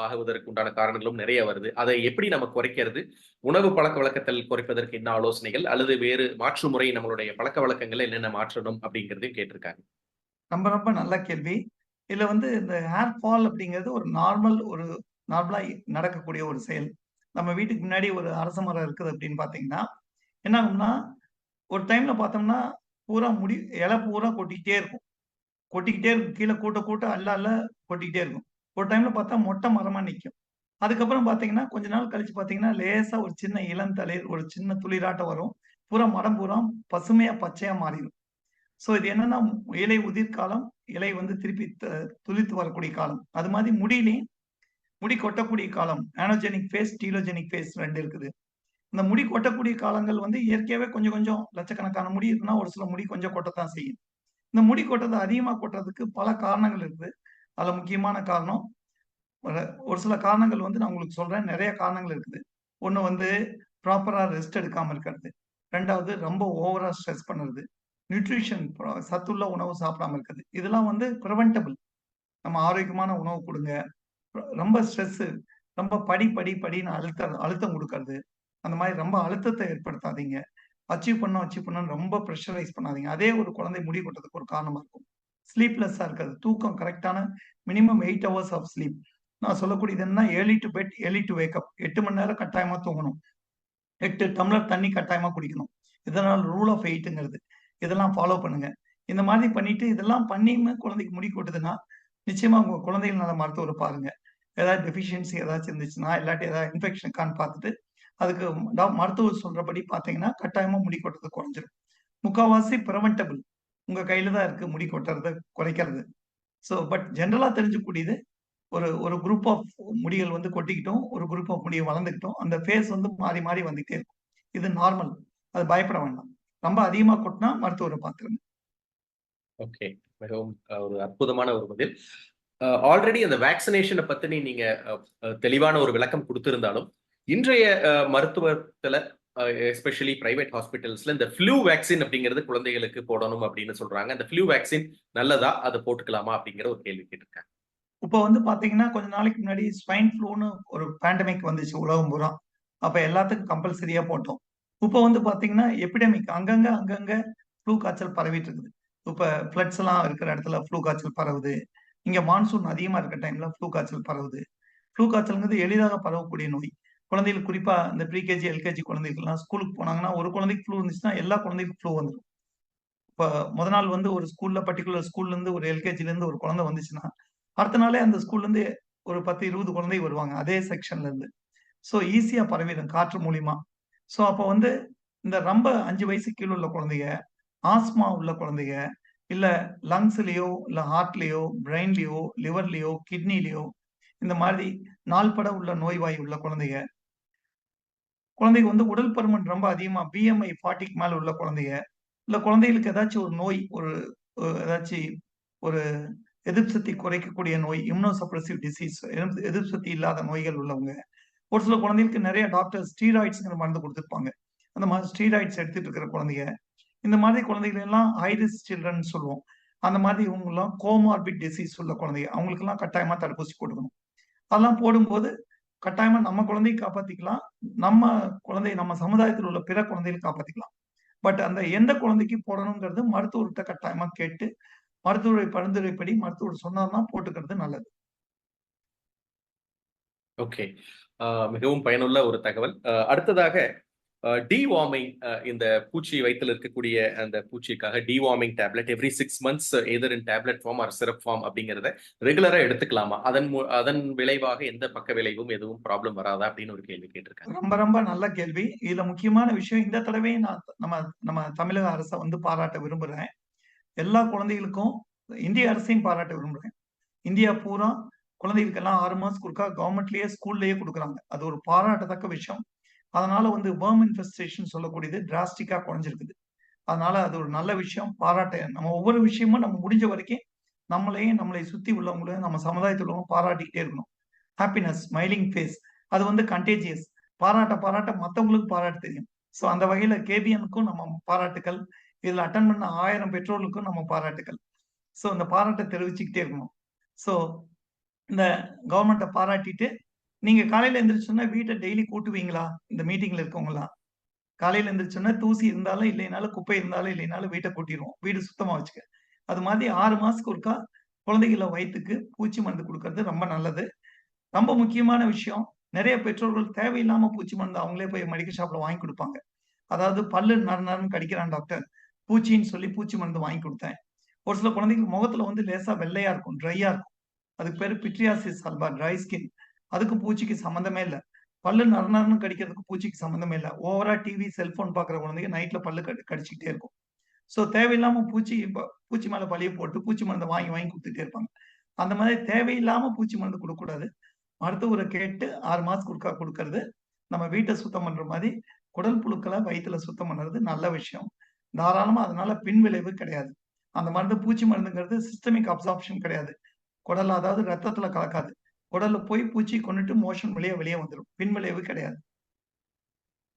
ஆகுவதற்கு உண்டான காரணங்களும் நிறைய வருது. அதை எப்படி நம்ம குறைக்கிறது? உணவு பழக்க வழக்கத்தில் குறைப்பதற்கு என்ன ஆலோசனைகள், அல்லது வேறு மாற்று முறை நம்மளுடைய பழக்க வழக்கங்களை என்னென்ன மாற்றணும் அப்படிங்கிறதையும் கேட்டிருக்காங்க. ரொம்ப ரொம்ப நல்ல கேள்வி. இதுல வந்து இந்த ஹேர் ஃபால் அப்படிங்கிறது ஒரு நார்மலா நடக்கக்கூடிய ஒரு செயல். நம்ம வீட்டுக்கு முன்னாடி ஒரு அரச மரம் இருக்குது அப்படின்னு பார்த்தீங்கன்னா, என்ன ஆகும்னா, ஒரு டைம்ல பார்த்தோம்னா, பூரா முடி இலை பூரா கொட்டிக்கிட்டே இருக்கும். கொட்டிக்கிட்டே இருக்கும். கீழ கூட்ட கூட்ட அள்ள அள்ள கொட்டிக்கிட்டே இருக்கும். ஒரு டைம்ல பார்த்தா மொட்டை மரமா நிக்கும். அதுக்கப்புறம் பார்த்தீங்கன்னா, கொஞ்ச நாள் கழிச்சு பார்த்தீங்கன்னா, லேசா ஒரு சின்ன இளந்தளிர், ஒரு சின்ன துளிராட்டம் வரும். பூரா மரம் பூரா பசுமையா, பச்சையா மாறிரும். ஸோ இது என்னன்னா, இலை உதிர்காலம், இலை வந்து திருப்பி துளிர்த்து வரக்கூடிய காலம். அது மாதிரி முடியிலயும் முடி கொட்டக்கூடிய காலம். ஆனோஜெனிக் ஃபேஸ், டீலோஜெனிக் ஃபேஸ் 2 இருக்குது. இந்த முடி கொட்டக்கூடிய காலங்கள் வந்து இயற்கையாவே கொஞ்சம் கொஞ்சம் லட்சக்கணக்கான முடி இருக்குன்னா, ஒரு சில முடி கொஞ்சம் கொட்டத்தான் செய்யும். இந்த முடி கொட்டுறது அதிகமா கொட்டுறதுக்கு பல காரணங்கள் இருக்குது. அதுல முக்கியமான காரணம் ஒரு ஒரு சில காரணங்கள் வந்து நான் உங்களுக்கு சொல்றேன். நெறைய காரணங்கள் இருக்குது. ஒண்ணு வந்து ப்ராப்பரா ரெஸ்ட் எடுக்காம இருக்கிறது. 2வது ரொம்ப ஓவரா ஸ்ட்ரெஸ் பண்ணுறது. நியூட்ரிஷன் சத்துள்ள உணவு சாப்பிடாம இருக்கிறது. இதெல்லாம் வந்து பிரிவென்டபிள். நம்ம ஆரோக்கியமான உணவு குடுங்க. ரொம்ப ஸ்ட்ரெஸ்ஸு, ரொம்ப படி படி படின்னு அழுத்தம் குடுக்கறது. அந்த மாரி ரொம்ப அழுத்தத்த ஏற்படுத்தாதீங்க. அச்சீவ் பண்ணணும்னு ரொம்ப பிரஷரைஸ் பண்ணாதீங்க. அதே ஒரு குழந்தை முடி கொட்டுறதுக்கு ஒரு காரணமா இருக்கும். ஸ்லீப்லெஸ்ஸா இருக்கிறது. தூக்கம் கரெக்ட்டான மினிமம் 8 ஹவர்ஸ் ஆஃப் ஸ்லீப். நான் சொல்லக்கூடியது என்னன்னா, early to bed, early to wake up. 8 மணி நேரம் கட்டாயமா தூங்கணும். 8 டம்ளர் தண்ணீ கட்டாயமா குடிக்கணும். இதனால் ரூல் ஆஃப் 8ங்கிறது. இதெல்லாம் ஃபாலோ பண்ணுங்க. இந்த மாதிரி பண்ணிட்டு, இதெல்லாம் பண்ணியுமே குழந்தைக்கு முடி கொட்டுதுன்னா, நிச்சயமா உங்க குழந்தைகள் நல மருத்துவர பாருங்க. ஏதாவது டெஃபிஷியன்சி ஏதாச்சும் இருந்துச்சுன்னா, இல்லாட்டி ஏதாவது இன்ஃபெக்ஷன் இருக்கான்னு பார்த்துட்டு, அதுக்கு மருத்துவர் சொல்றபடி பார்த்தீங்கன்னா, கட்டாயமா முடி கொட்டுறது குறைஞ்சிரும். முக்காவாசி பிரிவென்டபிள். உங்க கையில தான் இருக்கு முடி கொட்டுறத குறைக்கிறது. பட் ஜெனரலா தெரிஞ்சுக்கக்கூடியது, ஒரு ஒரு குரூப் ஆஃப் முடிகள் வந்து கொட்டிக்கிட்டும், ஒரு குரூப் ஆஃப் முடிய வளர்ந்துக்கிட்டும், அந்த ஃபேஸ் வந்து மாறி மாறி வந்துகிட்டே இருக்கும். இது நார்மல். அது பயப்பட வேண்டாம். ரொம்ப அதிகமா கொட்டுனா மருத்துவர பார்த்துருங்க. ஓகே. மிகவும் ஒரு அற்புதமான ஒரு பதில். ஆல்ரெடி அந்த வேக்சினேஷன பத்தி நீங்க தெளிவான ஒரு விளக்கம் குடுத்திருந்தாலும், இன்றைய மருத்துவத்துல எஸ்பெஷலி பிரைவேட் ஹாஸ்பிட்டல்ஸ்ல இந்த ஃப்ளூ வேக்சின் அப்படிங்கிறது குழந்தைகளுக்கு போடணும் அப்படின்னு சொல்றாங்க. அந்த ஃப்ளூ வேக்சின் நல்லதா? அத போட்டுக்கலாமா? அப்படிங்கிற ஒரு கேள்வி கேட்டிருக்காங்க. இப்போ வந்து பார்த்தீங்கன்னா, கொஞ்ச நாளைக்கு முன்னாடி ஸ்வைன் ஃப்ளூன்னு ஒரு பேண்டமிக் வந்துச்சு உலகம் பூரா. அப்ப எல்லாத்துக்கும் கம்பல்சரியா போட்டோம். இப்போ வந்து பார்த்தீங்கன்னா, எபிடமிக் அங்கங்க ஃப்ளூ காய்ச்சல் பரவிட்டு இருக்குது. இப்ப ஃப்ளட்ஸ் எல்லாம் இருக்கிற இடத்துல ஃப்ளூ காய்ச்சல் பரவுது. இங்க மான்சூன் அதிகமா இருக்க டைம்ல ஃப்ளூ காய்ச்சல் பரவுது. ஃப்ளூ காய்ச்சல்ங்கிறது எளிதாக பரவக்கூடிய நோய். குழந்தைகள் குறிப்பா இந்த ப்ரீகேஜி, எல்கேஜி குழந்தைகள்லாம் ஸ்கூலுக்கு போனாங்கன்னா, ஒரு குழந்தைக்கு ஃப்ளூ இருந்துச்சுன்னா, எல்லா குழந்தைக்கும் ஃப்ளூ வந்துரும். இப்ப மொத நாள் வந்து ஒரு ஸ்கூல்ல பர்ட்டிகுலர் ஸ்கூல்லேருந்து ஒரு எல்கேஜிலேருந்து ஒரு குழந்தை வந்துச்சுன்னா, அடுத்த நாளே அந்த ஸ்கூல்லேருந்து ஒரு 10, 20 குழந்தை வருவாங்க. அதே செக்ஷன்லேருந்து. ஈஸியா பரவிடும் காற்று மூலியமா. அப்ப வந்து இந்த ரொம்ப 5 வயசுக்கு கீழ உள்ள குழந்தைங்க, ஆஸ்துமா உள்ள குழந்தைங்க, இல்ல லங்ஸ்லயோ, இல்ல ஹார்ட்லயோ, பிரெயின்லயோ, லிவர்லயோ, கிட்னிலயோ இந்த மாதிரி நாள்பட உள்ள நோய்வாய் உள்ள குழந்தைங்க, குழந்தைங்க வந்து உடல் பருமன் ரொம்ப அதிகமா பிஎம்ஐ 40க்கு மேல உள்ள குழந்தைங்க, இல்ல குழந்தைகளுக்கு ஏதாச்சும் ஒரு நோய், ஒரு ஏதாச்சு ஒரு எதிர்ப்பு சக்தி குறைக்கக்கூடிய நோய், இம்யூனோ சப்ரசிவ் டிசீஸ் எதிர்ப்பு சக்தி இல்லாத நோய்கள் உள்ளவங்க. ஒரு சில குழந்தைகளுக்கு நெறைய டாக்டர் ஸ்டீராய்ட்ஸ்ங்கிற மருந்து குடுத்திருப்பாங்க. அந்த மாதிரி ஸ்டீராய்ட்ஸ் எடுத்துட்டு இருக்கிற குழந்தைங்க, இந்த மாதிரி குழந்தைகள் எல்லாம் ஹை ரிஸ்க் சில்ட்ரன் சொல்லுவோம். அந்த மாதிரி இவங்கலாம் கோமார்பிட் டிசீஸ் உள்ள குழந்தைங்க. அவங்களுக்கெல்லாம் கட்டாயமா தடுப்பூசி போட்டுக்கணும். அதெல்லாம் போடும்போது கட்டாயமா நம்ம குழந்தைய காப்பாத்திக்கலாம். நம்ம நம்ம சமுதாயத்தில் உள்ள பிற குழந்தைகள காப்பாத்திக்கலாம். பட் அந்த எந்த குழந்தைக்கு போடணுங்கிறது மருத்துவர்ட்ட கட்டாயமா கேட்டு, மருத்துவருடைய பரிந்துரைப்படி மருத்துவர் சொன்னார்னா போட்டுக்கிறது நல்லது. ஓகே. மிகவும் பயனுள்ள ஒரு தகவல். அடுத்ததாக டிவார்மிங், இந்த பூச்சி வயித்துல இருக்கக்கூடிய அந்த பூச்சிக்காக deworming tablet every 6 months either in tablet form or syrup form அப்படிங்கறத ரெகுலரா எடுத்துக்கலாமா? அதன் விளைவாக எந்த பக்க விளைவும் எதுவும் ப்ராப்ளம் வராதா அப்படின்னு ஒரு கேள்வி கேட்டிருக்காங்க. ரொம்ப ரொம்ப நல்ல கேள்வி. இதுல முக்கியமான விஷயம் இந்த தடவையும் நான் நம்ம தமிழக அரச வந்து பாராட்ட விரும்புறேன். எல்லா குழந்தைகளுக்கும் இந்திய அரசையும் பாராட்ட விரும்புறேன். இந்தியா பூரா குழந்தைகளுக்கெல்லாம் 6 மாசத்துக்கு ஒருக்கா கவர்மெண்ட்லயே ஸ்கூல்லயே குடுக்குறாங்க. அது ஒரு பாராட்டத்தக்க விஷயம். அதனால வந்து வொர்ம் இன்ஃபெஸ்டேஷன் சொல்லக்கூடியது டிராஸ்டிக்கா குறைஞ்சிருக்குது. அதனால அது ஒரு நல்ல விஷயம். பாராட்ட நம்ம ஒவ்வொரு விஷயமும் நம்ம முடிஞ்ச வரைக்கும் நம்மளையும், நம்மளை சுத்தி உள்ளவங்களையும், நம்ம சமுதாயத்துல உள்ளவங்க பாராட்டிக்கிட்டே இருக்கணும். ஹாப்பினஸ், ஸ்மைலிங் ஃபேஸ் அது வந்து கன்டேஜியஸ். பாராட்ட பாராட்ட மத்தவங்களுக்கு பாராட்ட தெரியும். ஸோ அந்த வகையில கேபிஎன்க்கும் நம்ம பாராட்டுக்கள். இதுல அட்டெண்ட் பண்ண 1000 பெற்றோர்களுக்கும் நம்ம பாராட்டுக்கள். ஸோ அந்த பாராட்ட தெரிவிச்சுக்கிட்டே இருக்கணும். ஸோ இந்த கவர்மெண்ட்ட பாராட்டிட்டு, நீங்க காலையில எந்திரிச்சோனே வீட்ட டெய்லி கூட்டுவீங்களா? இந்த மீட்டிங்ல இருக்கவங்கலாம். காலையில எந்திரிச்சோனே தூசி இருந்தாலும், இல்லைனாலும், குப்பை இருந்தாலும், இல்லைனாலும் வீட்ட கூட்டிருவோம். வீடு சுத்தமா வச்சுக்க. அது மாதிரி 6 மாசத்துக்கு ஒருக்கா குழந்தைகள வயித்துக்கு பூச்சி மருந்து குடுக்கறது ரொம்ப நல்லது. ரொம்ப முக்கியமான விஷயம், நெறைய பெற்றோர்கள் தேவையில்லாம பூச்சி மருந்து அவங்களே போய் மெடிக்கல் ஷாப்ல வாங்கி குடுப்பாங்க. அதாவது பல்லு நர நரன்னு கடிக்கிறான் டாக்டர். பூச்சின்னு சொல்லி பூச்சி மருந்து வாங்கி குடுத்தேன். ஒரு சில குழந்தைங்களுக்கு முகத்துல வந்து லேசா வெள்ளையா இருக்கும். ட்ரையா இருக்கும். அதுக்கு பேரு பிட்ரியாசிஸ் அல்பா ட்ரை ஸ்கின். அதுக்கும் பூச்சிக்கு சம்மந்தமே இல்ல. பல்லு நர நரன்னு கடிக்கிறதுக்கும் பூச்சிக்கு சம்மந்தமே இல்ல. ஓவரா டிவி, செல்போன் பார்க்குற குழந்தைங்க நைட்ல பல்லு கடிச்சுக்கிட்டே இருக்கும். ஸோ தேவையில்லாம பூச்சி மேல பழிய போட்டு பூச்சி மருந்த வாங்கி வாங்கி குடுத்துட்டே இருப்பாங்க. அந்த மாதிரி தேவையில்லாம பூச்சி மருந்து குடுக்கக்கூடாது. மருத்துவர கேட்டு 6 மாசத்துக்கு ஒருக்கா குடுக்கறது, நம்ம வீட்ட சுத்தம் பண்ற மாரி, குடல் புழுக்கள வயித்துல சுத்தம் பண்றது நல்ல விஷயம். தாராளமா அதனால பின்விளைவு கிடையாது. அந்த மருந்து பூச்சி மருந்துங்கிறது சிஸ்டமிக் அப்சார்ப்ஷன் கிடையாது. குடல்ல அதாவது ரத்தத்துல கலக்காது. குடல்ல போய் பூச்சி கொன்னுட்டு மோஷன் வழியா வெளிய வந்துரும். பின்விளைவு கிடையாது.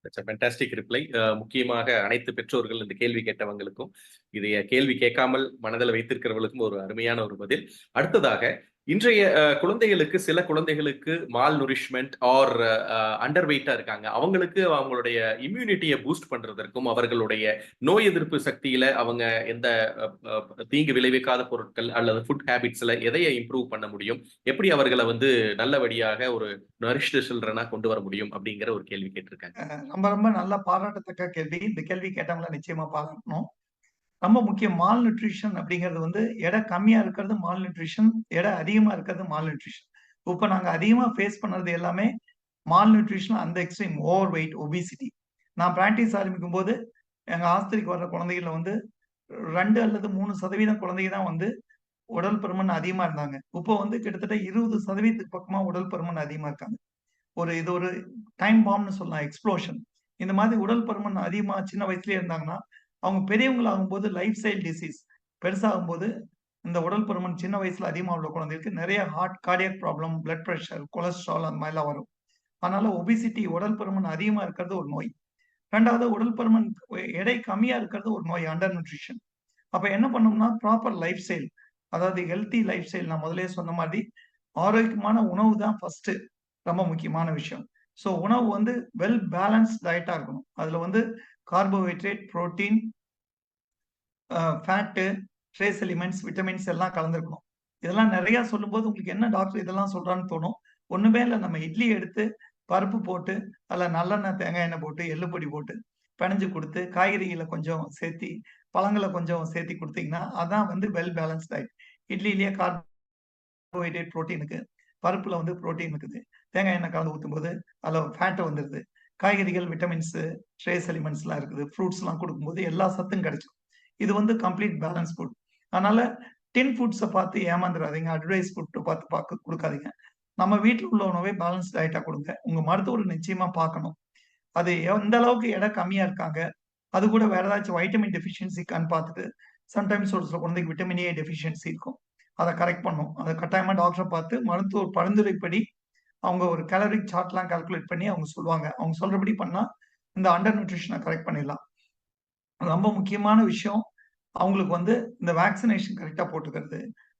That's a fantastic reply. முக்கியமாக அனைத்து பெற்றோர்கள் இந்த கேள்வி கேட்டவங்களுக்கும், இதைய கேள்வி கேட்காமல் மனதில் வைத்திருக்கிறவர்களுக்கும் ஒரு அருமையான ஒரு பதில். அடுத்ததாக, இன்றைய குழந்தைகளுக்கு சில குழந்தைகளுக்கு மால் நூரிஷ்மென்ட் ஆர் அண்டர் வெயிட்டா இருக்காங்க. அவங்களுக்கு அவங்களுடைய இம்யூனிட்டிய பூஸ்ட் பண்றதற்கும், அவர்களுடைய நோய் எதிர்ப்பு சக்தியில அவங்க எந்த தீங்கு விளைவிக்காத பொருட்கள் அல்லது ஃபுட் ஹேபிட்ஸ்ல எதைய இம்ப்ரூவ் பண்ண முடியும்? எப்படி அவர்கள வந்து நல்லபடியாக ஒரு நரிஷ்டு சில்ட்ரனா கொண்டு வர முடியும்? அப்படிங்கிற ஒரு கேள்வி கேட்டிருக்காங்க. ரொம்ப ரொம்ப நல்ல பாராட்டத்தக்க கேள்வி. இந்த கேள்வி கேட்டவங்கள நிச்சயமா பாராட்டணும். ரொம்ப முக்கியம் மால் நியூட்ரிஷன் அப்படிங்கிறது வந்து எடை கம்மியா இருக்கிறது மால் நியூட்ரிஷன், எடை அதிகமா இருக்கிறது மால் நியூட்ரிஷன். இப்ப நாங்க அதிகமா ஃபேஸ் பண்ணது எல்லாமே மால் நியூட்ரிஷன் அந்த எக்ஸ்ட்ரீம் ஓவர் வெயிட், ஒபிசிட்டி. நான் பிராக்டிஸ் ஆரம்பிக்கும்போது, எங்க ஆஸ்பத்திரிக்கு வர்ற குழந்தைகள்ல வந்து 2 அல்லது 3% குழந்தைங்க தான் வந்து உடல் பருமன் அதிகமா இருந்தாங்க. இப்போ வந்து கிட்டத்தட்ட 20% பக்கமா உடல் பருமன் அதிகமா இருக்காங்க. இது ஒரு டைம் பாம்ப்ன்னு சொல்லலாம். எக்ஸ்ப்ளோஷன். இந்த மாதிரி உடல் பருமன் அதிகமா சின்ன வயசுலயே இருந்தாங்கன்னா, அவங்க பெரியவங்களாகும்போது லைஃப் ஸ்டைல் டிசீஸ் பெருசாகும்போது, இந்த உடல் பருமன் சின்ன வயசுல அதிகமா உள்ள குழந்தைகளுக்கு நெறைய cardiac problem, blood pressure, cholesterol அந்த மாரிலாம் வரும். அதனால ஒபிசிட்டி உடல் பருமன் அதிகமா இருக்கிறது ஒரு நோய். 2வது உடல் பருமன் எடை கம்மியா இருக்கிறது ஒரு நோய் அண்டர் நியூட்ரிஷன். அப்ப என்ன பண்ணணும்னா, ப்ராப்பர் லைஃப் ஸ்டைல் அதாவது ஹெல்த்தி லைஃப் ஸ்டைல் நான் முதல்லயே சொன்ன மாதிரி, ஆரோக்கியமான உணவு தான் ஃபர்ஸ்ட்டு ரொம்ப முக்கியமான விஷயம். ஸோ உணவு வந்து வெல் பேலன்ஸ்ட் டயட்டா இருக்கணும். அதுல வந்து carbohydrate, protein, fat, trace elements, vitamins எல்லாம் கலந்திருக்கணும். இதெல்லாம் நெறைய சொல்லும்போது உங்களுக்கு என்ன டாக்டர் இதெல்லாம் சொல்றான்னு தோணும். ஒண்ணுமே இல்ல. நம்ம இட்லி எடுத்து பருப்பு போட்டு, அதுல நல்லெண்ணெய், தேங்காய் எண்ணெய் போட்டு, எள்ளு பொடி போட்டு பெனஞ்சு குடுத்து, காய்கறிகள கொஞ்சம் சேர்த்தி, பழங்கள கொஞ்சம் சேர்த்தி குடுத்தீங்கன்னா, அதான் வந்து வெல் பேலன்ஸ்ட் டயட். இட்லியிலேயே கார்போஹைட்ரேட், புரோட்டீன் இருக்கு. பருப்புல வந்து புரோட்டீன் இருக்குது. தேங்காய் எண்ணெய் கலந்து ஊத்தும்போது, அதுல ஃபேட் வந்துருது. காய்கறிகள், விட்டமின்ஸ், ட்ரேஸ் எலிமெண்ட்ஸ்லாம் இருக்குது. ஃப்ரூட்ஸ்லாம் குடுக்கும்போது எல்லா சத்தும் கிடைக்கும். இது வந்து கம்ப்ளீட் பேலன்ஸ் ஃபுட். அதனால டின் ஃபுட்ஸ பார்த்து ஏமாந்துறாதீங்க. அட்வர்டைஸ் ஃபுட் பார்த்து குடுக்காதீங்க. நம்ம வீட்ல உள்ள உணவே பேலன்ஸ் டயட்டா குடுங்க. உங்க மருத்துவர் நிச்சயமா பார்க்கணும். அது எந்த அளவுக்கு எடை கம்மியா இருக்காங்க. அது கூட வேற ஏதாச்சும் வைட்டமின் டெஃபிஷியன்சி இருக்கான்னு பார்த்துட்டு, சம்டைம்ஸ் ஒரு சில குழந்தைக்கு விட்டமின் ஏ டெஃபிஷியன்சி இருக்கும். அத கரெக்ட் பண்ணணும். அத கட்டாயமா டாக்டர பார்த்து மருத்துவர் பரிந்துரைப்படி அவங்க ஒரு கேலரிக் சார்ட்லாம் கால்குலேட் பண்ணி அவங்க சொல்லுவாங்க. அவங்க சொல்றபடி பண்ணா, இந்த அண்டர் நியூட்ரிஷன கரெக்ட் பண்ணிடலாம். ரொம்ப முக்கியமான விஷயம், அவங்களுக்கு வந்து இந்த வேக்சினேஷன் கரெக்ட்டா போட்டுக்கிறது.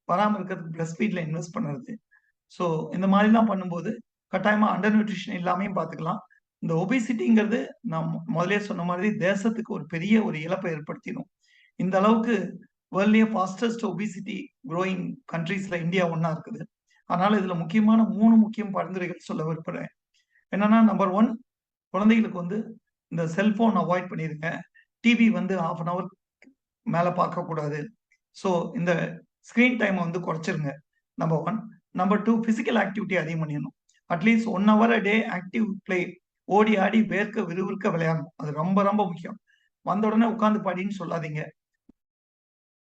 வராம இருக்கிறதுக்கு பிரஸ்ட் ஃபீட்ல இன்வெஸ்ட் பண்றது. ஸோ இந்த மாரிலாம் பண்ணும்போது, கட்டாயமா அண்டர் நியூட்ரிஷன் இல்லாமயும் பார்த்துக்கலாம். இந்த ஒபிசிட்டிங்கிறது நான் முதல்லயே சொன்ன மாதிரி தேசத்துக்கு ஒரு பெரிய ஒரு இழப்ப ஏற்படுத்திரும். இந்த அளவுக்கு வேர்ல்ட்லயே ஃபாஸ்டஸ்ட் ஒபிசிட்டி குரோயிங் கண்ட்ரீஸ்ல இந்தியா ஒண்ணா இருக்குது. அதனால இதுல முக்கியமான 3 முக்கிய பரிந்துரைகள் சொல்ல விரும்புறேன். என்னன்னா நம்பர் 1 குழந்தைகளுக்கு வந்து இந்த செல்போன் அவாய்ட் பண்ணிருங்க. டிவி வந்து 1/2 அன் ஹவர் மேல பார்க்கக்கூடாது. ஸோ இந்த ஸ்க்ரீன் டைம வந்து குறைச்சிருங்க. நம்பர் 1. நம்பர் 2 பிசிக்கல் ஆக்டிவிட்டி அதிகம் பண்ணிறணும். அட்லீஸ்ட் 1 ஹவர் அ டே ஆக்டிவ் பிளே. ஓடி ஆடி வேர்க்க விறுவிறுக்க விளையாடணும். அது ரொம்ப ரொம்ப முக்கியம். வந்த உடனே உட்கார்ந்து படின்னு சொல்லாதீங்க.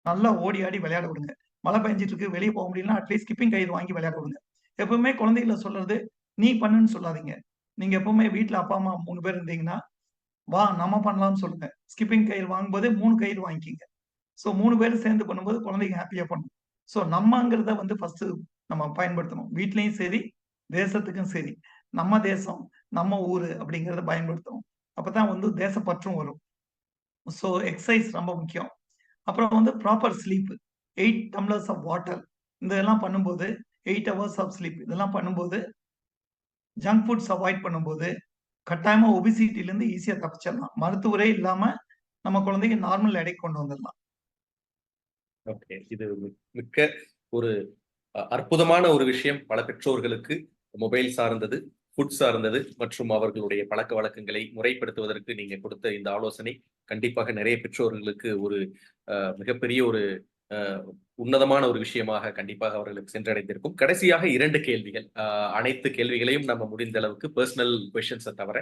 நல்லா ஓடி ஆடி விளையாட விடுங்க. மழை பெஞ்சுட்டு இருக்கு, வெளிய போக முடியலன்னா அட்லீஸ்ட் ஸ்கிப்பிங் கயிறு வாங்கி விளையாட விடுங்க. எப்பவுமே குழந்தைகள சொல்றது, நீ பண்ணுன்னு சொல்லாதீங்க. நீங்க எப்பவுமே வீட்ல அப்பா, அம்மா 3 பேர் இருந்தீங்கன்னா, வா நம்ம பண்ணலாம்னு சொல்லுங்க. ஸ்கிப்பிங் கயிறு வாங்கும்போது 3 கயிறு வாங்கிக்கங்க. ஸோ 3 பேரும் சேர்ந்து பண்ணும்போது குழந்தைங்க ஹேப்பியா பண்ணும். ஸோ நம்மங்கிறத வந்து ஃபர்ஸ்ட்டு நம்ம பயன்படுத்தணும். வீட்லயும் சரி, தேசத்துக்கும் சரி. நம்ம தேசம், நம்ம ஊரு அப்படிங்கிறத பயன்படுத்தணும். அப்பதான் வந்து தேசப்பற்றும் வரும். ஸோ எக்சர்சைஸ் ரொம்ப முக்கியம். அப்புறம் வந்து proper sleep. 8 tumblers of water. இதெல்லாம் பண்ணும்போது 8 ஹவர்ஸ் ஆஃப் ஸ்லீப் இதெல்லாம் பண்ணும்போது, ஜங்க் ஃபுட்ஸ் அவாய்ட் பண்ணும்போது, கட்டாயமா ஒபிசிட்டிலருந்து ஈஸியா தப்பிச்சிடலாம். மருத்துவரே இல்லாம நம்ம குழந்தைங்க நார்மல் எடைக்கு கொண்டு வந்துடலாம். ஓகே. இது மிக்க ஒரு அற்புதமான ஒரு விஷயம். பல பெற்றோர்களுக்கு மொபைல் சார்ந்தது, ஃபுட் சார்ந்தது மற்றும் அவர்களுடைய பழக்கவழக்கங்களை முறைப்படுத்துவதற்கு நீங்க கொடுத்த இந்த ஆலோசனை கண்டிப்பாக நிறைய பெற்றோர்களுக்கு ஒரு மிகப்பெரிய ஒரு அ உன்னதமான ஒரு விஷயமாக கண்டிப்பாக அவர்களுக்கு சென்றடைந்திருக்கும். கடைசியாக 2 கேள்விகள். அனைத்து கேள்விகளையும் நம்ம முடிந்த அளவுக்கு பெர்சனல் கொஸ்டின்ஸ தவிர,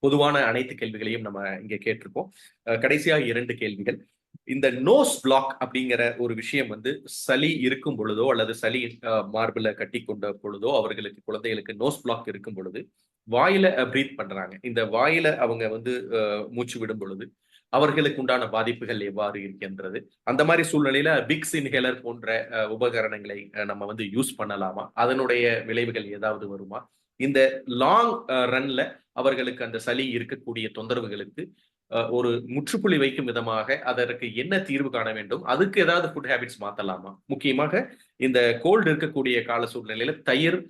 பொதுவான அனைத்து கேள்விகளையும் நம்ம இங்க கேட்டிருக்கோம். கடைசியா 2 கேள்விகள். இந்த நோஸ் பிளாக் அப்படிங்கிற ஒரு விஷயம் வந்து சளி இருக்கும் பொழுதோ அல்லது சளி மார்பில கட்டி கொண்ட பொழுதோ அவர்களுக்கு குழந்தைகளுக்கு நோஸ் பிளாக் இருக்கும் பொழுது வாயில பிரீத் பண்றாங்க. இந்த வாயில அவங்க வந்து மூச்சு விடும் பொழுது அவர்களுக்கு உண்டான பாதிப்புகள் எவ்வாறு இருக்கின்றது? அந்த மாதிரி சூழ்நிலையில பிக்ஸ் இன்ஹேலர் போன்ற உபகரணங்களை நம்ம வந்து யூஸ் பண்ணலாமா? அதனுடைய விளைவுகள் ஏதாவது வருமா? இந்த லாங் ரன்ல அவர்களுக்கு அந்த சளி இருக்கக்கூடிய தொந்தரவுகளுக்கு ஒரு முற்றுப்புள்ளி வைக்கும் விதமாக அதற்கு என்ன தீர்வு காண வேண்டும்? அதுக்கு ஏதாவது ஃபுட் ஹேபிட்ஸ் மாத்தலாமா? முக்கியமாக இந்த கோல்டு இருக்கக்கூடிய கால சூழ்நிலையில தயிர்,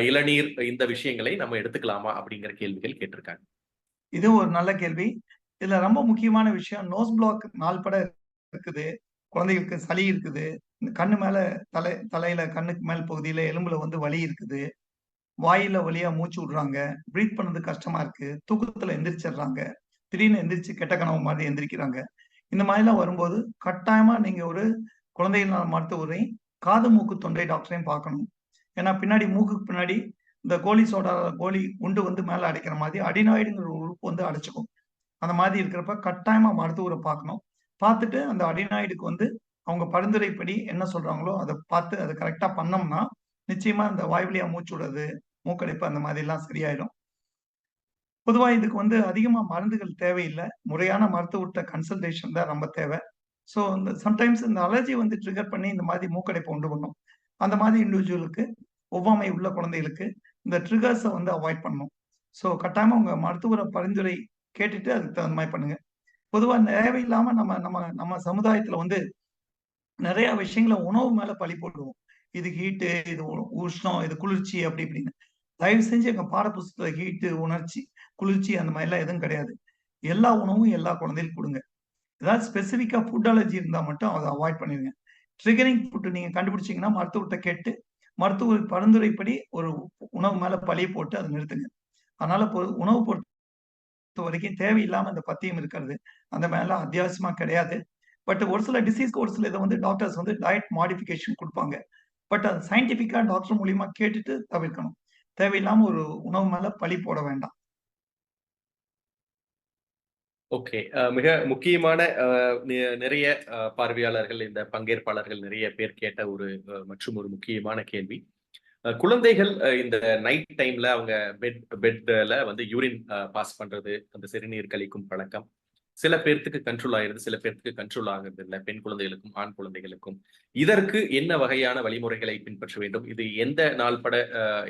இளநீர் இந்த விஷயங்களை நம்ம எடுத்துக்கலாமா? அப்படிங்கிற கேள்விகள் கேட்டிருக்காங்க. இதுவும் ஒரு நல்ல கேள்வி. இதுல ரொம்ப முக்கியமான விஷயம் நோஸ் பிளாக் நாள்பட இருக்குது. குழந்தைகளுக்கு சளி இருக்குது. இந்த கண்ணு மேல தலையில கண்ணுக்கு மேல் பகுதியில எலும்புல வந்து வலி இருக்குது. வாயில வழியா மூச்சு விடுறாங்க. பிரீத் பண்ணது கஷ்டமா இருக்கு. தூக்கத்துல எந்திரிச்சிடுறாங்க. திடீர்னு எந்திரிச்சு கெட்ட கனவு மாதிரி எந்திரிக்கிறாங்க. இந்த மாதிரிலாம் வரும்போது, கட்டாயமா நீங்க ஒரு குழந்தைகள் நல மருத்துவரையும், காது, மூக்கு, தொண்டை டாக்டரையும் பார்க்கணும். ஏன்னா பின்னாடி மூக்குக்கு பின்னாடி இந்த கோலி சோடா கோலி குண்டு வந்து மேல அடைக்கிற மாதிரி அடினாய்டுங்கிற ஒரு உறுப்பு வந்து அடைச்சுக்கும். அந்த மாதிரி இருக்கிறப்ப கட்டாயமா மருத்துவர பார்க்கணும். பார்த்துட்டு அந்த அடினாய்டுக்கு வந்து அவங்க பரிந்துரைப்படி என்ன சொல்றாங்களோ அத பார்த்து அத கரெக்ட்டா பண்ணோம்னா, நிச்சயமா இந்த வாய் வழியா மூச்சு விடுறது, மூக்கடைப்பு அந்த மாதிரிலாம் சரியாயிடும். பொதுவா இதுக்கு வந்து அதிகமா மருந்துகள் தேவையில்ல. முறையான மருத்துவர்ட்ட கன்சல்டேஷன் தான் ரொம்ப தேவை. ஸோ இந்த சம்டைம்ஸ் இந்த அலர்ஜி வந்து ட்ரிகர் பண்ணி இந்த மாதிரி மூக்கடைப்ப உண்டு பண்ணும். அந்த மாதிரி இண்டிவிஜுவலுக்கு ஒவ்வாமை உள்ள குழந்தைகளுக்கு இந்த ட்ரிகர்ஸ வந்து அவாய்ட் பண்ணணும். ஸோ கட்டாயமா உங்க மருத்துவர பரிந்துரை கேட்டுட்டு அதுக்கு தகுந்த மாரி பண்ணுங்க. பொதுவா தேவையில்லாம நம்ம நம்ம நம்ம சமுதாயத்துல வந்து நெறைய விஷயங்கள உணவு மேல பழி போடுவோம். இது ஹீட்டு, இது உஷ்ணம், இது குளிர்ச்சி அப்படி இப்படின்னு. தயவு செஞ்சு எங்க பாட புஸ்தகத்துல ஹீட்டு, உணர்ச்சி, குளிர்ச்சி அந்த மாரிலாம் எதுவும் கிடையாது. எல்லா உணவும் எல்லா குழந்தைகளுக்கும் குடுங்க. ஏதாவது ஸ்பெசிஃபிக்கா ஃபுட் அலர்ஜி இருந்தா மட்டும் அத அவாய்ட் பண்ணிருங்க. ட்ரிகரிங் ஃபுட் நீங்க கண்டுபிடிச்சீங்கன்னா, மருத்துவர்ட்ட கேட்டு, மருத்துவர் பரிந்துரைப்படி ஒரு உணவு மேல பழிய போட்டு அத நிறுத்துங்க. அதனால உணவு பொறுத்தவரைக்கும் தேவையில்லாம இந்த பத்தியம் இருக்கிறது, அந்த மாரிலாம் அத்தியாவசியமா கிடையாது. பட் ஒரு சில டிசீஸ்க்கு ஒரு சில இத வந்து டாக்டர்ஸ் வந்து டயட் மாடிஃபிகேஷன் குடுப்பாங்க. பட் அது சயன்டிஃபிக்கா டாக்டர் மூலியமா கேட்டுட்டு தவிர்க்கணும். தேவையில்லாம ஒரு உணவு மேல பழி போட வேண்டாம். ஓகே. மிக முக்கியமான நிறைய பார்வையாளர்கள், இந்த பங்கேற்பாளர்கள் நிறைய பேர் கேட்ட ஒரு மற்றும் ஒரு முக்கியமான கேள்வி. குழந்தைகள் இந்த நைட் டைம்ல அவங்க பெட்ல வந்து யூரின் பாஸ் பண்றது, அந்த சிறுநீர் கழிக்கும் பழக்கம். சில பேர்த்துக்கு கண்ட்ரோல் ஆயிருது, சில பேர்த்துக்கு கண்ட்ரோல் ஆகுறது இல்ல. பெண் குழந்தைகளுக்கும், ஆண் குழந்தைகளுக்கும். இதற்கு என்ன வகையான வழிமுறைகளை பின்பற்ற வேண்டும்? இது எந்த நாள்பட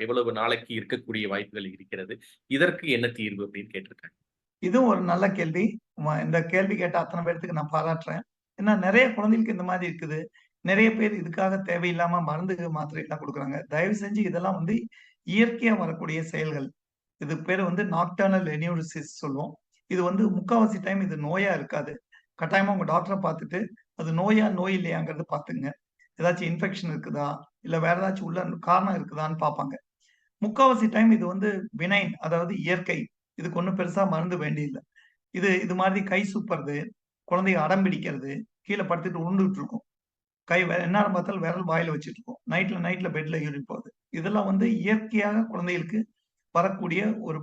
எவ்வளவு நாளைக்கு இருக்கக்கூடிய வாய்ப்புகள் இருக்கிறது? இதற்கு என்ன தீர்வு அப்படின்னு கேட்டிருக்காங்க. இதுவும் ஒரு நல்ல கேள்வி. இந்த கேள்வி கேட்ட அத்தன பேர்த்துக்கு நான் பாராட்டுறேன். ஏன்னா நெறைய குழந்தைகளுக்கு இந்த மாரி இருக்குது. நெறைய பேர் இதுக்காக தேவையில்லாம மருந்து, மாத்திரைலாம் குடுக்குறாங்க. தயவு செஞ்சு இதெல்லாம் வந்து இயற்கையா வரக்கூடிய செயல்கள். இதுக்கு பேரு வந்து நாக்டர்னல் எனூரிசிஸ் சொல்லுவோம். இது வந்து முக்காவாசி டைம் இது நோயா இருக்காது. கட்டாயமா உங்க டாக்டர பார்த்துட்டு, அது நோயா, நோய் இல்லையாங்கிறத பார்த்துக்கங்க. ஏதாச்சும் இன்ஃபெக்ஷன் இருக்குதா? இல்ல வேற ஏதாச்சும் உள்ள காரணம் இருக்குதான்னு பார்ப்பாங்க. முக்காவாசி டைம் இது வந்து பினைன் அதாவது இயற்கை. இதுக்கு ஒண்ணும் பெருசா மருந்து வேண்டியதில்ல. இது மாதிரி கை சூப்புறது, குழந்தைங்க அடம் பிடிக்கிறது, கீழ படுத்துட்டு உருண்டுகிட்டு இருக்கும். எந்நேரம் பார்த்தாலும் விரல் வாயில வச்சுட்டு இருக்கும். நைட்ல பெட்ல யூரின் போகுது. இதெல்லாம் வந்து இயற்கையாக குழந்தைகளுக்கு வரக்கூடிய ஒரு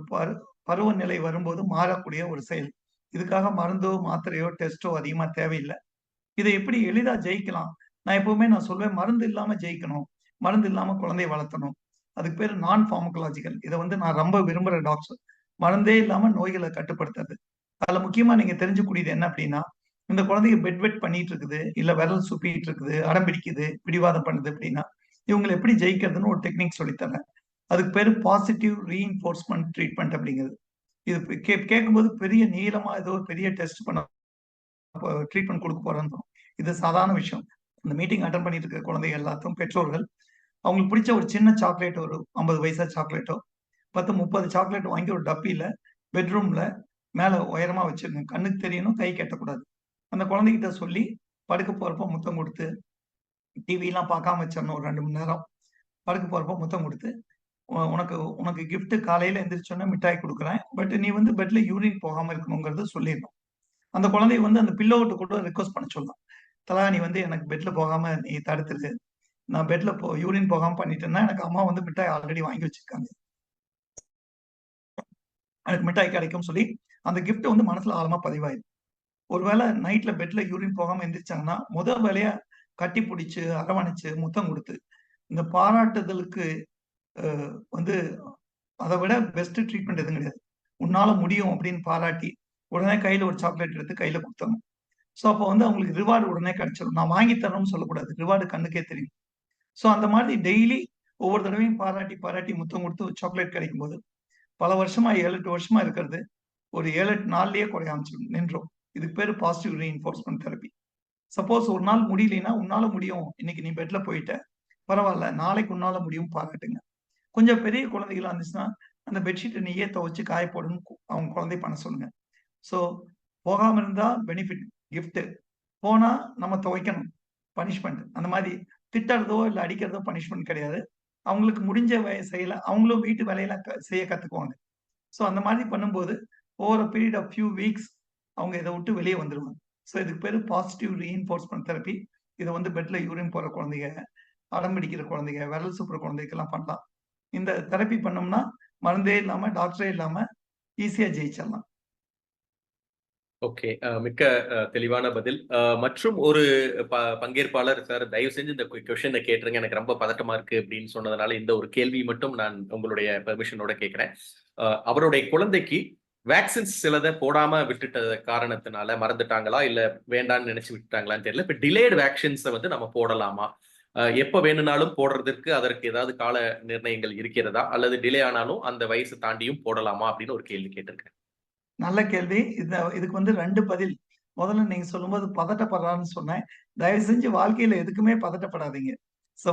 பருவநிலை வரும்போது மாறக்கூடிய ஒரு செயல். இதுக்காக மருந்தோ, மாத்திரையோ, டெஸ்ட்டோ அதிகமா தேவையில்ல. இத எப்படி எளிதா ஜெயிக்கலாம்? நான் சொல்வேன் மருந்து இல்லாம ஜெயிக்கணும். மருந்து இல்லாம குழந்தைய வளர்த்தணும். அதுக்கு பேரு நான் பார்மகாலஜிக்கல். இத வந்து நான் ரொம்ப விரும்புற டாக்டர். மருந்தே இல்லாம நோய்கள கட்டுப்படுத்துறது. அதுல முக்கியமா நீங்க தெரிஞ்சுக்கக்கூடியது என்ன அப்டின்னா, இந்த குழந்தைங்க பெட் வெட் பண்ணிட்டு இருக்குது, இல்ல விரல் சூப்பிட்டு இருக்குது, அடம் பிடிக்குது, பிடிவாதம் பண்ணுது அப்டின்னா, இவங்கள எப்படி ஜெயிக்கிறதுன்னு ஒரு டெக்னிக் சொல்லி தர்றேன். அதுக்கு பேரு பாசிட்டிவ் ரீஇன்ஃபோர்ஸ்மென்ட் ட்ரீட்மென்ட் அப்டிங்கிறது. இது கேட்கும்போது பெரிய நீளமா ஏதோ ஒரு பெரிய டெஸ்ட் பண்ண ட்ரீட்மென்ட் குடுக்க போறோம்ன்னு தோணும். இது சாதாரண விஷயம். அந்த மீட்டிங் அட்டெண்ட் பண்ணிட்டு இருக்க குழந்தைகள் எல்லாத்தும் பெற்றோர்கள், அவங்களுக்கு பிடிச்ச ஒரு சின்ன சாக்லேட் ஒரு 50 பைசா சாக்லேட்டோ, 10, 30 சாக்லேட் வாங்கி ஒரு டப்பில பெட்ரூம்ல மேல உயரமா வச்சிருங்க. கண்ணுக்கு தெரியணும், கைக்கு எட்டக்கூடாது. அந்த குழந்தைகிட்ட சொல்லி படுக்க போறப்போ முத்தம் குடுத்து, டிவிலாம் பார்க்காம வச்சிரணும் ஒரு 2 மணி நேரம். படுக்க போறப்போ முத்தம் குடுத்து, உனக்கு உனக்கு கிஃப்ட் காலையில எந்திரிச்ச உடனே மிட்டாய் குடுக்குறேன். பட் நீ வந்து பெட்ல யூரின் போகாம இருக்கணுங்கிறத சொல்லிரணும். அந்த குழந்தை வந்து அந்த பில்லோட்ட கூட ரிக்வெஸ்ட் பண்ண சொல்லலாம். தலா நீ வந்து எனக்கு பெட்ல போகாம நீ தடுத்துரு. நான் பெட்ல யூரின் போகாம பண்ணிட்டேன்னா, எனக்கு அம்மா வந்து மிட்டாய் ஆல்ரெடி வாங்கி வச்சிருக்காங்க. எனக்கு மிட்டாய் கிடைக்கும்னு சொல்லி, அந்த கிஃப்ட் வந்து மனசுல ஆழமா பதிவாயிரும். ஒருவேள நைட்ல பெட்ல யூரின் போகாம எந்திரிச்சாங்கன்னா, வேலையா கட்டி புடிச்சு, அரவணைச்சு, முத்தம் குடுத்து, இந்த பாராட்டுதலுக்கு அ வந்து அத விட பெஸ்ட் ட்ரீட்மெண்ட் எதுவும் கிடையாது. "உன்னால முடியும்" அப்படின்னு பாராட்டி, உடனே கையில ஒரு சாக்லேட் எடுத்து கையில குடுத்தரணும். ஸோ அப்போ வந்து அவங்களுக்கு ரிவார்ட் உடனே கிடைச்சிரும். நான் வாங்கி தரணும்னு சொல்லக்கூடாது. ரிவார்ட் கண்ணுக்கே தெரியும். ஸோ அந்த மாதிரி டெய்லி ஒவ்வொரு தடவையும் பாராட்டி, பாராட்டி முத்தம் குடுத்து ஒரு சாக்லேட் கிடைக்கும்போது, பல வருஷமா 7, 8 வருஷமா இருக்கிறது, ஒரு 7, 8 நாள்லயே குறைய ஆரம்பிச்சுரும். நின்றும். இதுக்கு பேரு பாசிட்டிவ் ரீஇன்ஃபோர்ஸ்மென்ட் தெரப்பி. சப்போஸ் ஒரு நாள் முடியலைன்னா, "உன்னால முடியும். இன்னைக்கு நீ பெட்ல போயிட்ட. பரவால்ல. நாளைக்கு உன்னால முடியும்" பாராட்டுங்க. கொஞ்சம் பெரிய குழந்தைகளா இருந்துச்சுன்னா, அந்த பெட்ஷீட்ட நீயே துவைச்சு காய போடுன்னு அவங்க குழந்தைய பண்ண சொல்லுங்க. ஸோ போகாம இருந்தா பெனிஃபிட், கிஃப்ட். போனா நம்ம துவைக்கணும். பனிஷ்மென்ட். அந்த மாரி திட்டுறதோ, இல்ல அடிக்கிறதோ பனிஷ்மென்ட் கிடையாது. அவங்களுக்கு முடிஞ்ச செயல அவங்களும் வீட்டு வேலையெல்லாம் செய்ய கத்துக்குவாங்க. ஸோ அந்த மாதிரி பண்ணும்போது, over a period of few weeks அவங்க இத விட்டு வெளிய வந்துருவாங்க. ஸோ இதுக்கு பேரு பாசிட்டிவ் ரீஇன்ஃபோர்ஸ்மென்ட் தெரப்பி. இத வந்து பெட்ல யூரின் போற குழந்தைங்க, அடம் பிடிக்கிற குழந்தைங்க, விரல் சூப்புற குழந்தைக்கெல்லாம் பண்ணலாம். இந்த தெரப்பி பண்ணோம்னா, மருந்தே இல்லாம, டாக்டரே இல்லாம ஈஸியா ஜெயிச்சிடலாம். ஓகே. மிக்க தெளிவான பதில். மற்றும் ஒரு பங்கேற்பாளர், "சார் தயவு செஞ்சு இந்த கொஸ்டின கேட்டுருங்க. எனக்கு ரொம்ப பதட்டமா இருக்கு" அப்படின்னு சொன்னதுனால, இந்த ஒரு கேள்வி மட்டும் நான் உங்களுடைய பெர்மிஷனோட கேட்கிறேன். அவருடைய குழந்தைக்கு வேக்சின்ஸ் சிலத போடாம விட்டுட்ட காரணத்தினால மறந்துட்டாங்களா? இல்ல வேண்டான்னு நினைச்சு விட்டுட்டாங்களான்னு தெரியல. இப்ப டிலேய்டு வேக்சின்ஸ வந்து நம்ம போடலாமா? எப்ப வேணும்னாலும் போடுறதற்கு அதற்கு ஏதாவது கால நிர்ணயங்கள் இருக்கிறதா? அல்லது டிலே ஆனாலும் அந்த வயசு தாண்டியும் போடலாமா? அப்படின்னு ஒரு கேள்வி கேட்டிருக்கேன். நல்ல கேள்வி. இதுக்கு வந்து 2 பதில். முதல்ல நீங்க சொல்லும்போது பதட்டப்படுறான்னு சொன்னேன். தயவு செஞ்சு வாழ்க்கையில எதுக்குமே பதட்டப்படாதீங்க.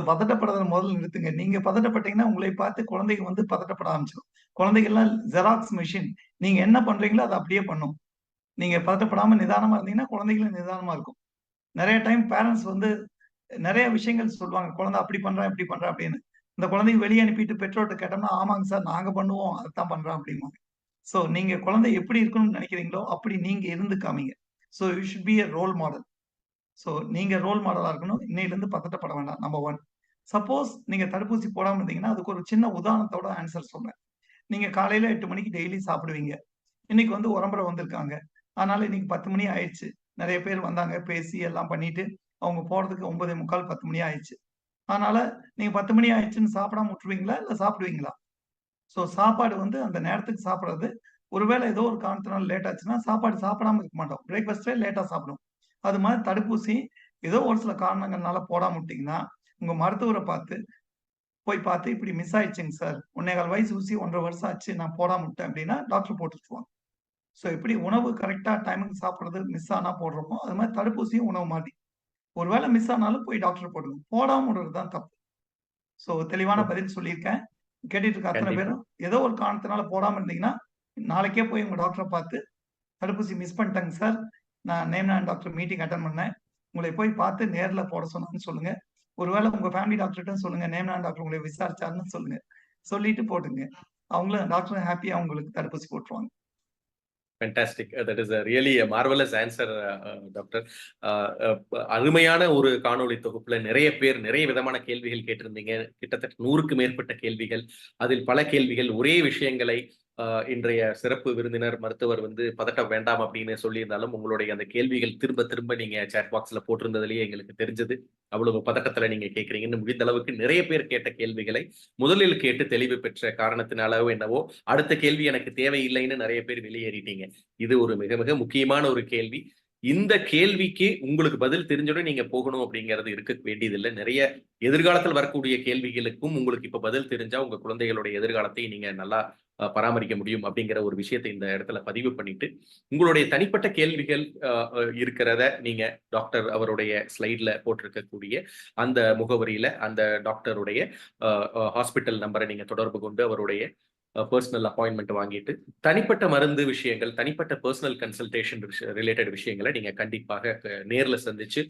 பதட்டப்படுறத முதல்ல நிறுத்துங்க. நீங்க பதட்டப்பட்டீங்கன்னா, உங்களை பார்த்து குழந்தைங்க வந்து பதட்டப்பட ஆரம்பிச்சுரும். குழந்தைகள்லாம் ஜெராக்ஸ் மெஷின். நீங்க என்ன பண்றீங்களோ, அத அப்படியே பண்ணும். நீங்க பதட்டப்படாம நிதானமா இருந்தீங்கன்னா, குழந்தைகளும் நிதானமா இருக்கும். நெறைய டைம் பேரண்ட்ஸ் வந்து நெறைய விஷயங்கள் சொல்லுவாங்க. குழந்தை அப்படி பண்றான், இப்படி பண்றான் அப்படின்னு. இந்த குழந்தைய வெளிய அனுப்பிட்டு பெற்றோர்ட்ட கேட்டோம்னா, "ஆமாங்க சார், நாங்க பண்ணுவோம். அதத்தான் பண்றான்" அப்படிம்பாங்க. நீங்க குழந்தை எப்படி இருக்கணும்னு நெனைக்கிறீங்களோ, அப்படி நீங்க இருந்து காமிங்க. You should be a role model. நீங்க ரோல் மாடலா இருக்கணும். இன்னையிலிருந்து பதட்டப்பட வேண்டாம். நம்பர் 1. சப்போஸ் நீங்க தடுப்பூசி போடாம இருந்தீங்கன்னா, அதுக்கு ஒரு சின்ன உதாரணத்தோட ஆன்ஸர் சொல்றேன். நீங்க காலையில 8 மணிக்கு டெய்லி சாப்பிடுவீங்க. இன்னைக்கு வந்து உறமுறை வந்திருக்காங்க. அதனால இன்னைக்கு 10 மணி ஆயிடுச்சு. நெறைய பேர் வந்தாங்க, பேசி எல்லாம் பண்ணிட்டு, அவங்க போறதுக்கு 9:45, 10 மணி ஆயிடுச்சு. அதனால நீங்க 10 மணி ஆயிடுச்சுன்னு சாப்பிடாம விட்டுருவீங்களா? இல்ல சாப்பிடுவீங்களா? சாப்பாடு வந்து அந்த நேரத்துக்கு சாப்பிடுறது, ஒருவேளை ஏதோ ஒரு காரணத்தினால லேட் ஆச்சுன்னா, சாப்பாடு சாப்பிடாம இருக்க மாட்டோம். பிரேக்ஃபாஸ்ட்டே லேட்டா சாப்பிடுவோம். அது மாரி தடுப்பூசி ஏதோ ஒரு சில காரணங்கள்னால போடாம விட்டீங்கன்னா, உங்க மருத்துவர போய் பார்த்து இப்படி மிஸ் ஆயிடுச்சுங்க சார். 1 1/4 வயசு ஊசி 1 1/2 வருஷம் ஆச்சு. நான் போடாம விட்டேன் அப்படின்னா, டாக்டர் போட்டு விட்டுருவாங்க. எப்படி உணவு கரெக்ட்டா டைமுக்கு சாப்பிடுறது மிஸ் ஆனா போடுறோமோ, அது மாரி தடுப்பூசியும் உணவு மாரி. ஒரு வேளை மிஸ் ஆனாலும் போய் டாக்டர் போடுங்க. போடாம விடுறது தான் தப்பு. தெளிவான ஓகே. பதில் சொல்லியிருக்கேன். கேட்டுட்டு இருக்க அத்தன கண்டிப்பா. பேரும் ஏதோ ஒரு காரணத்தினால போடாம இருந்தீங்கன்னா, நாளைக்கே போய் உங்க டாக்டர பார்த்து, "தடுப்பூசி மிஸ் பண்ணிட்டேங்க சார். நான் name and doctor meeting attend பண்ணேன். உங்களை போய் பார்த்து நேர்ல போட சொன்னாங்கன்னு சொல்லுங்க." ஒருவேளை உங்க ஃபேமிலி டாக்டர்ட்டயும் சொல்லுங்க. நேம் அண்ட் டாக்டர் உங்களை விசாரிச்சாருன்னு சொல்லுங்க. சொல்லிட்டு போட்டுங்க. அவங்களும் டாக்டரும் ஹேப்பியா உங்களுக்கு தடுப்பூசி போட்டுருவாங்க. Fantastic. That is really a marvelous answer, doctor. அருமையான ஒரு காணொளி தொகுப்புல நிறைய பேர் நிறைய விதமான கேள்விகள் கேட்டிருந்தீங்க. கிட்டத்தட்ட 100க்கு மேற்பட்ட கேள்விகள். அதில் பல கேள்விகள் ஒரே விஷயங்களை இன்றைய சிறப்பு விருந்தினர் மருத்துவர் வந்து பதட்டம் வேண்டாம் அப்படின்னு சொல்லியிருந்தாலும் உங்களுடைய அந்த கேள்விகள் திரும்ப திரும்ப நீங்க சேட் பாக்ஸ்ல போட்டிருந்ததுலயே எங்களுக்கு தெரிஞ்சது. அவ்வளவு பதட்டத்துல நீங்க கேட்கறீங்கன்னு முடிந்த அளவுக்கு நிறைய பேர் கேட்ட கேள்விகளை முதலில் கேட்டு தெளிவு பெற்ற காரணத்தினாலவோ என்னவோ அடுத்த கேள்வி எனக்கு தேவையில்லைன்னு நிறைய பேர் வெளியேறிட்டீங்க. இது ஒரு மிக மிக முக்கியமான ஒரு கேள்வி. இந்த கேள்விக்கு உங்களுக்கு பதில் தெரிஞ்சோட நீங்க போகணும் அப்படிங்கிறது இருக்க வேண்டியதில்லை. நிறைய எதிர்காலத்தில் வரக்கூடிய கேள்விகளுக்கும் உங்களுக்கு இப்ப பதில் தெரிஞ்சா உங்க குழந்தைகளுடைய எதிர்காலத்தை நீங்க நல்லா பராமரிக்க முடியும் அப்படிங்கிற ஒரு விஷயத்தை இந்த இடத்துல பதிவு பண்ணிட்டு உங்களுடைய தனிப்பட்ட கேள்விகள் இருக்கிறத நீங்க டாக்டர் அவருடைய ஸ்லைட்ல போட்டிருக்கக்கூடிய அந்த முகவரியில அந்த டாக்டருடைய ஹாஸ்பிட்டல் நம்பரை நீங்க தொடர்பு கொண்டு அவருடைய பர்சனல் அப்பாயின்மெண்ட் வாங்கிட்டு தனிப்பட்ட மருந்து விஷயங்கள் தனிப்பட்ட பர்சனல் கன்சல்டேஷன் ரிலேட்டட் விஷயங்களை நீங்க கண்டிப்பாக நேர்ல சந்திச்சு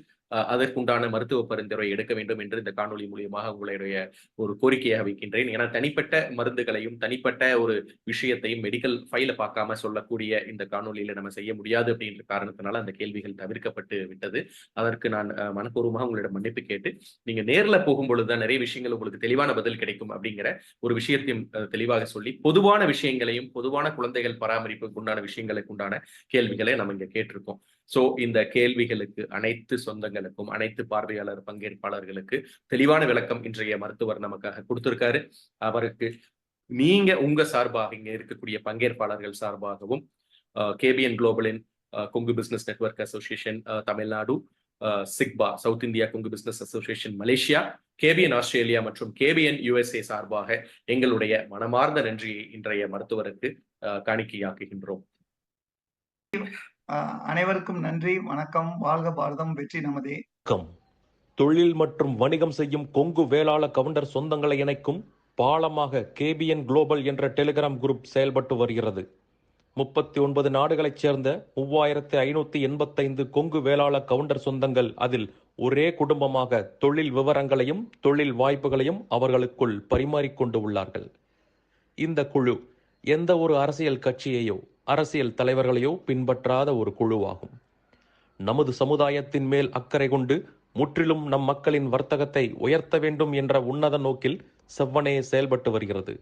அதற்குண்டான மருத்துவ பரிந்துரை எடுக்க வேண்டும் என்று இந்த காணொலி மூலியமாக உங்களுடைய ஒரு கோரிக்கையாக வைக்கின்றேன். ஏன்னா தனிப்பட்ட மருந்துகளையும் தனிப்பட்ட ஒரு விஷயத்தையும் மெடிக்கல் ஃபைல பார்க்காம சொல்லக்கூடிய இந்த காணொலியில நம்ம செய்ய முடியாது அப்படின்ற காரணத்தினால அந்த கேள்விகள் தவிர்க்கப்பட்டு விட்டது. அதற்கு நான் மனப்பூர்வமாக உங்களிடம் மன்னிப்பு கேட்டு நீங்க நேர்ல போகும்பொழுதுதான் நிறைய விஷயங்கள் உங்களுக்கு தெளிவான பதில் கிடைக்கும் அப்படிங்கிற ஒரு விஷயத்தையும் தெளிவாக சொல்லி பொதுவான விஷயங்களையும் பொதுவான குழந்தைகள் பராமரிப்புக்கு உண்டான விஷயங்களுக்கு உண்டான கேள்விகளை நம்ம இங்க கேட்டிருக்கோம். சோ இந்த கேள்விகளுக்கு அனைத்து சொந்தங்களுக்கும் அனைத்து பார்வையாளர் பங்கேற்பாளர்களுக்கு தெளிவான விளக்கம் இன்றைய மருத்துவர் நமக்காக கொடுத்திருக்காரு. அவருக்கு நீங்க உங்க சார்பாக இங்க இருக்கக்கூடிய பங்கேற்பாளர்கள் சார்பாகவும் கேபிஎன் குளோபலின் Kongu business network association Tamil Nadu, SIKBA south India Kongu business association Malaysia, KBN Australia மற்றும் கேபிஎன் யுஎஸ்ஏ சார்பாக எங்களுடைய மனமார்ந்த நன்றியை இன்றைய மருத்துவருக்கு காணிக்கையாக்குகின்றோம். அனைவருக்கும் நன்றி, வணக்கம். வாழ்க பாரதம், வெற்றி நமதே. தொழில் மற்றும் வணிகம் செய்யும் கொங்கு வேளாள கவுண்டர் சொந்தங்களை இணைக்கும் பாலமாக கேபிஎன் குளோபல் என்ற டெலிகிராம் குரூப் செயல்பட்டு வருகிறது. 39 நாடுகளைச் சேர்ந்த 3585 கொங்கு வேளாள கவுண்டர் சொந்தங்கள் அதில் ஒரே குடும்பமாக தொழில் விவரங்களையும் தொழில் வாய்ப்புகளையும் அவர்களுக்குள் பரிமாறிக்கொண்டு உள்ளார்கள். இந்த குழு எந்த ஒரு அரசியல் கட்சியையோ அரசியல் தலைவர்களையோ பின்பற்றாத ஒரு குழுவாகும். நமது சமுதாயத்தின் மேல் அக்கறை கொண்டு முற்றிலும் நம் மக்களின் வர்த்தகத்தை உயர்த்த வேண்டும் என்ற உன்னத நோக்கில் செவ்வனே செயல்பட்டு வருகிறது.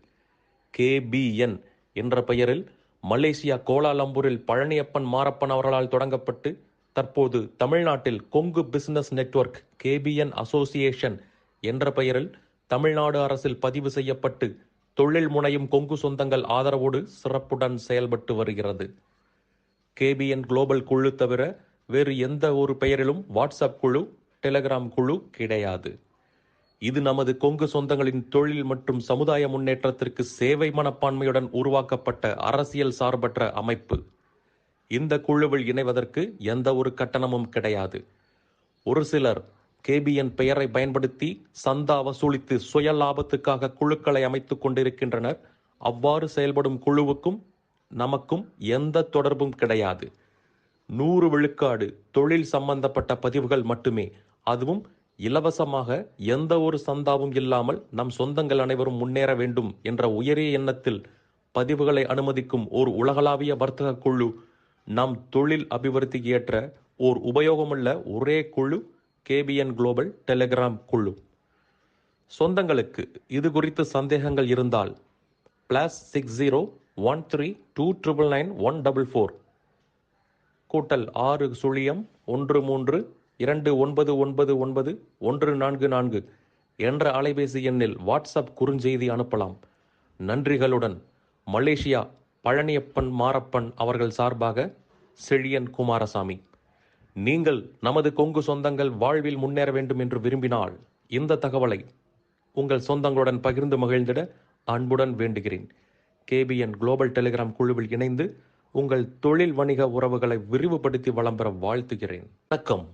கேபிஎன் என்ற பெயரில் மலேசியா கோலாலம்பூரில் பழனியப்பன் மாரப்பன் அவர்களால் தொடங்கப்பட்டு தற்போது தமிழ்நாட்டில் Kongu business network KBN association என்ற பெயரில் தமிழ்நாடு அரசில் பதிவு செய்யப்பட்டு தொழில் முனையும் கொங்கு சொந்தங்கள் ஆதரவோடு சிறப்புடன் செயல்பட்டு வருகிறது. கேபிஎன் குளோபல் குழு தவிர வேறு எந்த ஒரு பெயரிலும் வாட்ஸ்அப் குழு, டெலிகிராம் குழு கிடையாது. இது நமது கொங்கு சொந்தங்களின் தொழில் மற்றும் சமுதாய முன்னேற்றத்திற்கு சேவை மனப்பான்மையுடன் உருவாக்கப்பட்ட அரசியல் சார்பற்ற அமைப்பு. இந்த குழுவில் இணைவதற்கு எந்த ஒரு கட்டணமும் கிடையாது. ஒரு சிலர் கேபிஎன் பெயரை பயன்படுத்தி சந்தா வசூலித்து சுய லாபத்துக்காக குழுக்களை அமைத்துக் கொண்டிருக்கின்றனர். அவ்வாறு செயல்படும் குழுவுக்கும் நமக்கும் எந்த தொடர்பும் கிடையாது. 100 விழுக்காடு தொழில் சம்பந்தப்பட்ட பதிவுகள் மட்டுமே, அதுவும் இலவசமாக, எந்த ஒரு சந்தாவும் இல்லாமல் நம் சொந்தங்கள் அனைவரும் முன்னேற வேண்டும் என்ற உயரிய எண்ணத்தில் பதிவுகளை அனுமதிக்கும் ஓர் உலகளாவிய வர்த்தக குழு, நம் தொழில் அபிவிருத்திக்கு ஏற்ற ஓர் உபயோகமுள்ள ஒரே குழு கேபிஎன் குளோபல் டெலிகிராம் குழு. சொந்தங்களுக்கு இது குறித்து சந்தேகங்கள் இருந்தால் +60 13299144 +6 13299144 என்ற அலைபேசி எண்ணில் வாட்ஸ்அப் குறுஞ்செய்தி அனுப்பலாம். நன்றிகளுடன் மலேசியா பழனியப்பன் மாரப்பன் அவர்கள் சார்பாக செழியன் குமாரசாமி. நீங்கள் நமது கொங்கு சொந்தங்கள் வாழ்வில் முன்னேற வேண்டும் என்று விரும்பினால் இந்த தகவலை உங்கள் சொந்தங்களுடன் பகிர்ந்து மகிழ்ந்திட அன்புடன் வேண்டுகிறேன். கேபிஎன் குளோபல் டெலிகிராம் குழுவில் இணைந்து உங்கள் தொழில் வணிக உறவுகளை விரிவுபடுத்தி வளம் பெற வாழ்த்துகிறேன். வணக்கம்.